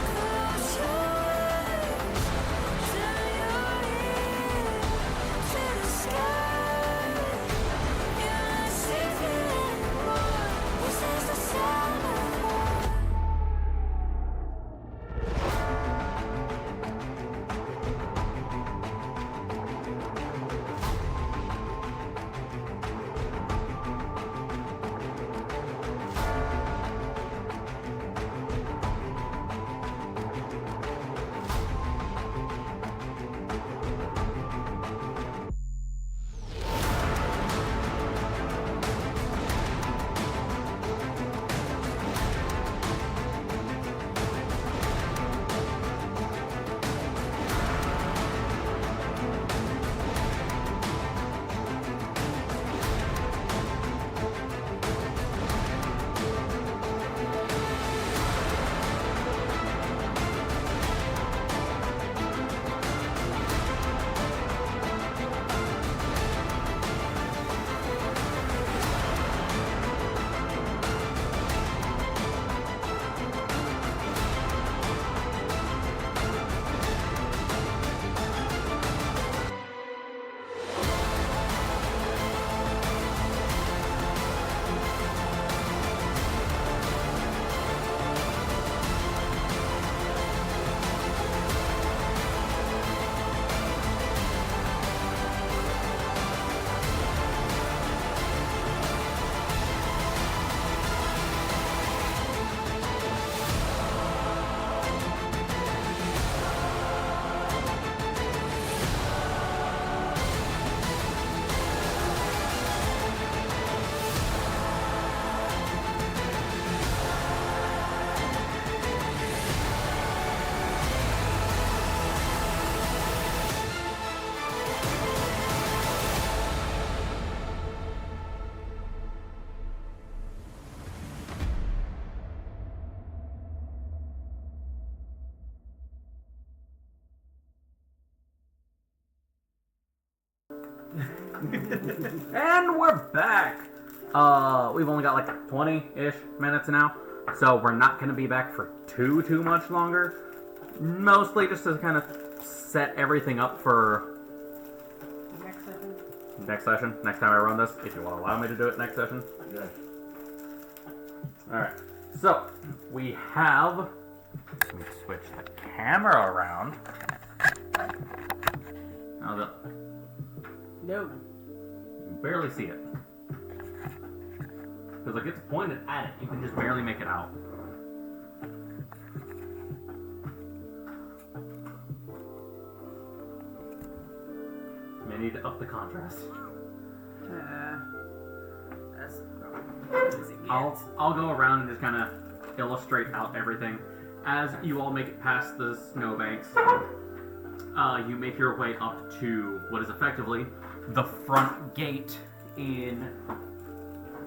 close your eyes. Turn your ear to the sky. You're not safe here anymore. This is the sound of war. And we're back! We've only got like 20-ish minutes now, so we're not going to be back for too much longer. Mostly just to kind of set everything up for next session, next time I run this, if you want to allow me to do it next session. Yeah. Alright, so we have... Let me switch the camera around. How's it? No. You can barely see it. Because like it's pointed at it, you can just barely make it out. May need to up the contrast. That's probably as it gets. I'll go around and just kind of illustrate out everything. As you all make it past the snowbanks, you make your way up to what is effectively the front gate in...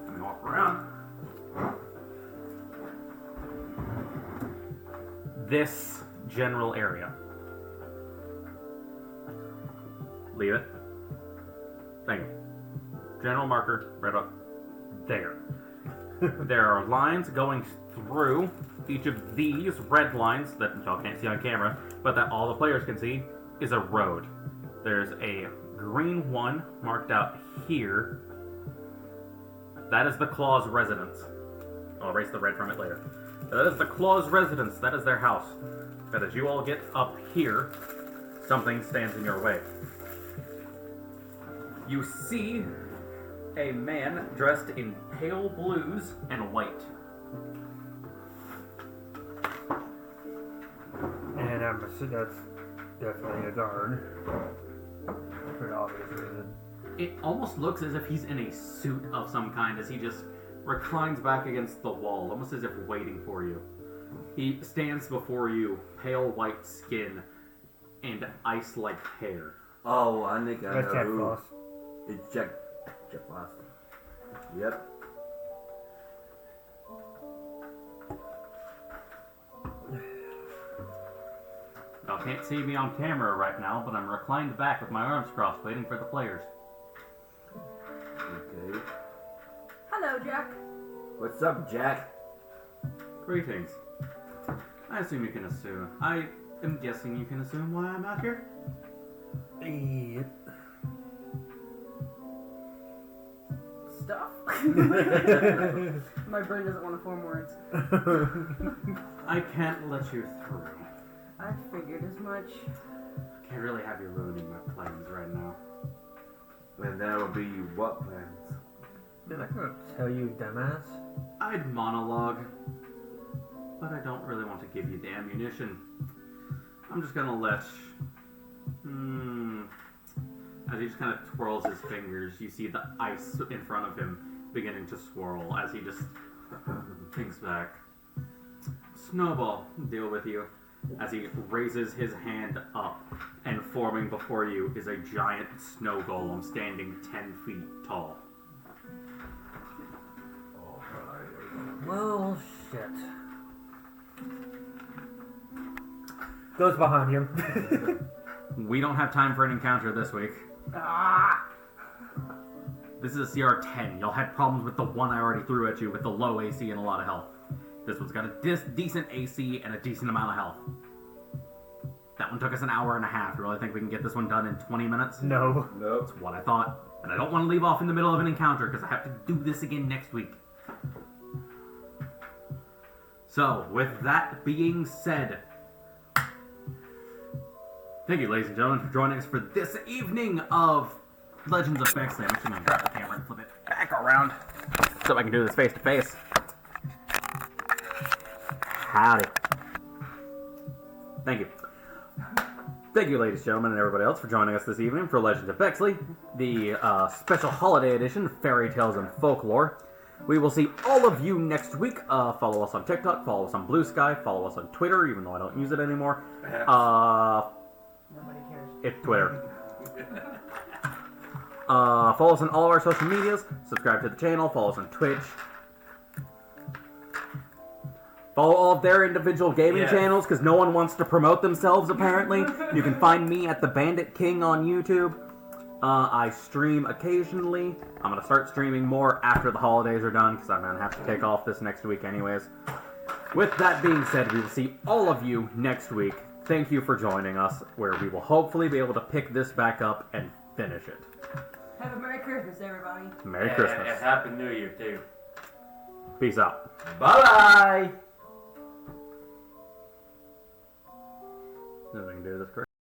Let me walk around. This general area. Leave it. Thank you. General marker, right up there. There are lines going through each of these red lines that y'all can't see on camera, but that all the players can see is a road. There's a green one marked out here. That is the Claw's residence. I'll erase the red from it later. That is the Claw's residence. That is their house. That as you all get up here, something stands in your way. You see a man dressed in pale blues and white. And I'm assuming that's definitely a guard. For an obvious reason. It almost looks as if he's in a suit of some kind as he just reclines back against the wall, almost as if waiting for you. He stands before you, pale white skin and ice-like hair. Oh, I think I That's know Jack who. Frost. It's Jack Frost. Yep. can't see me on camera right now, but I'm reclined back with my arms crossed, waiting for the players. Okay. Hello, Jack. What's up, Jack? Greetings. I assume you can assume. I am guessing you can assume why I'm out here? Yep. Stuff? My brain doesn't want to form words. I can't let you through. I figured as much. Can't really have you ruining my plans right now. And that would be what plans? I'm not gonna tell you, dumbass. I'd monologue, but I don't really want to give you the ammunition. I'm just gonna let... As he just kind of twirls his fingers, you see the ice in front of him beginning to swirl as he just thinks back. Snowball, deal with you. As he raises his hand up, and forming before you is a giant snow golem standing 10 feet tall. Well, shit. Goes behind him. We don't have time for an encounter this week. Ah! This is a CR 10. Y'all had problems with the one I already threw at you with the low AC and a lot of health. This one's got a decent AC and a decent amount of health. That one took us an hour and a half. You really think we can get this one done in 20 minutes? No. Nope. That's what I thought. And I don't want to leave off in the middle of an encounter because I have to do this again next week. So, with that being said, thank you, ladies and gentlemen, for joining us for this evening of Legends of Bexley. I'm just going to grab the camera and flip it back around so I can do this face to face. Howdy. Thank you. Thank you, ladies and gentlemen, and everybody else for joining us this evening for Legends of Bexley, the special holiday edition of Fairy Tales and Folklore. We will see all of you next week. Follow us on TikTok, follow us on Blue Sky, follow us on Twitter, even though I don't use it anymore. Nobody cares. It's Twitter. Follow us on all of our social medias. Subscribe to the channel. Follow us on Twitch. Follow all of their individual gaming channels because no one wants to promote themselves, apparently. You can find me at The Bandit King on YouTube. I stream occasionally. I'm going to start streaming more after the holidays are done because I'm going to have to take off this next week anyways. With that being said, we will see all of you next week. Thank you for joining us, where we will hopefully be able to pick this back up and finish it. Have a Merry Christmas, everybody. Merry Christmas. And Happy New Year, too. Peace out. Bye-bye! I can do this correct.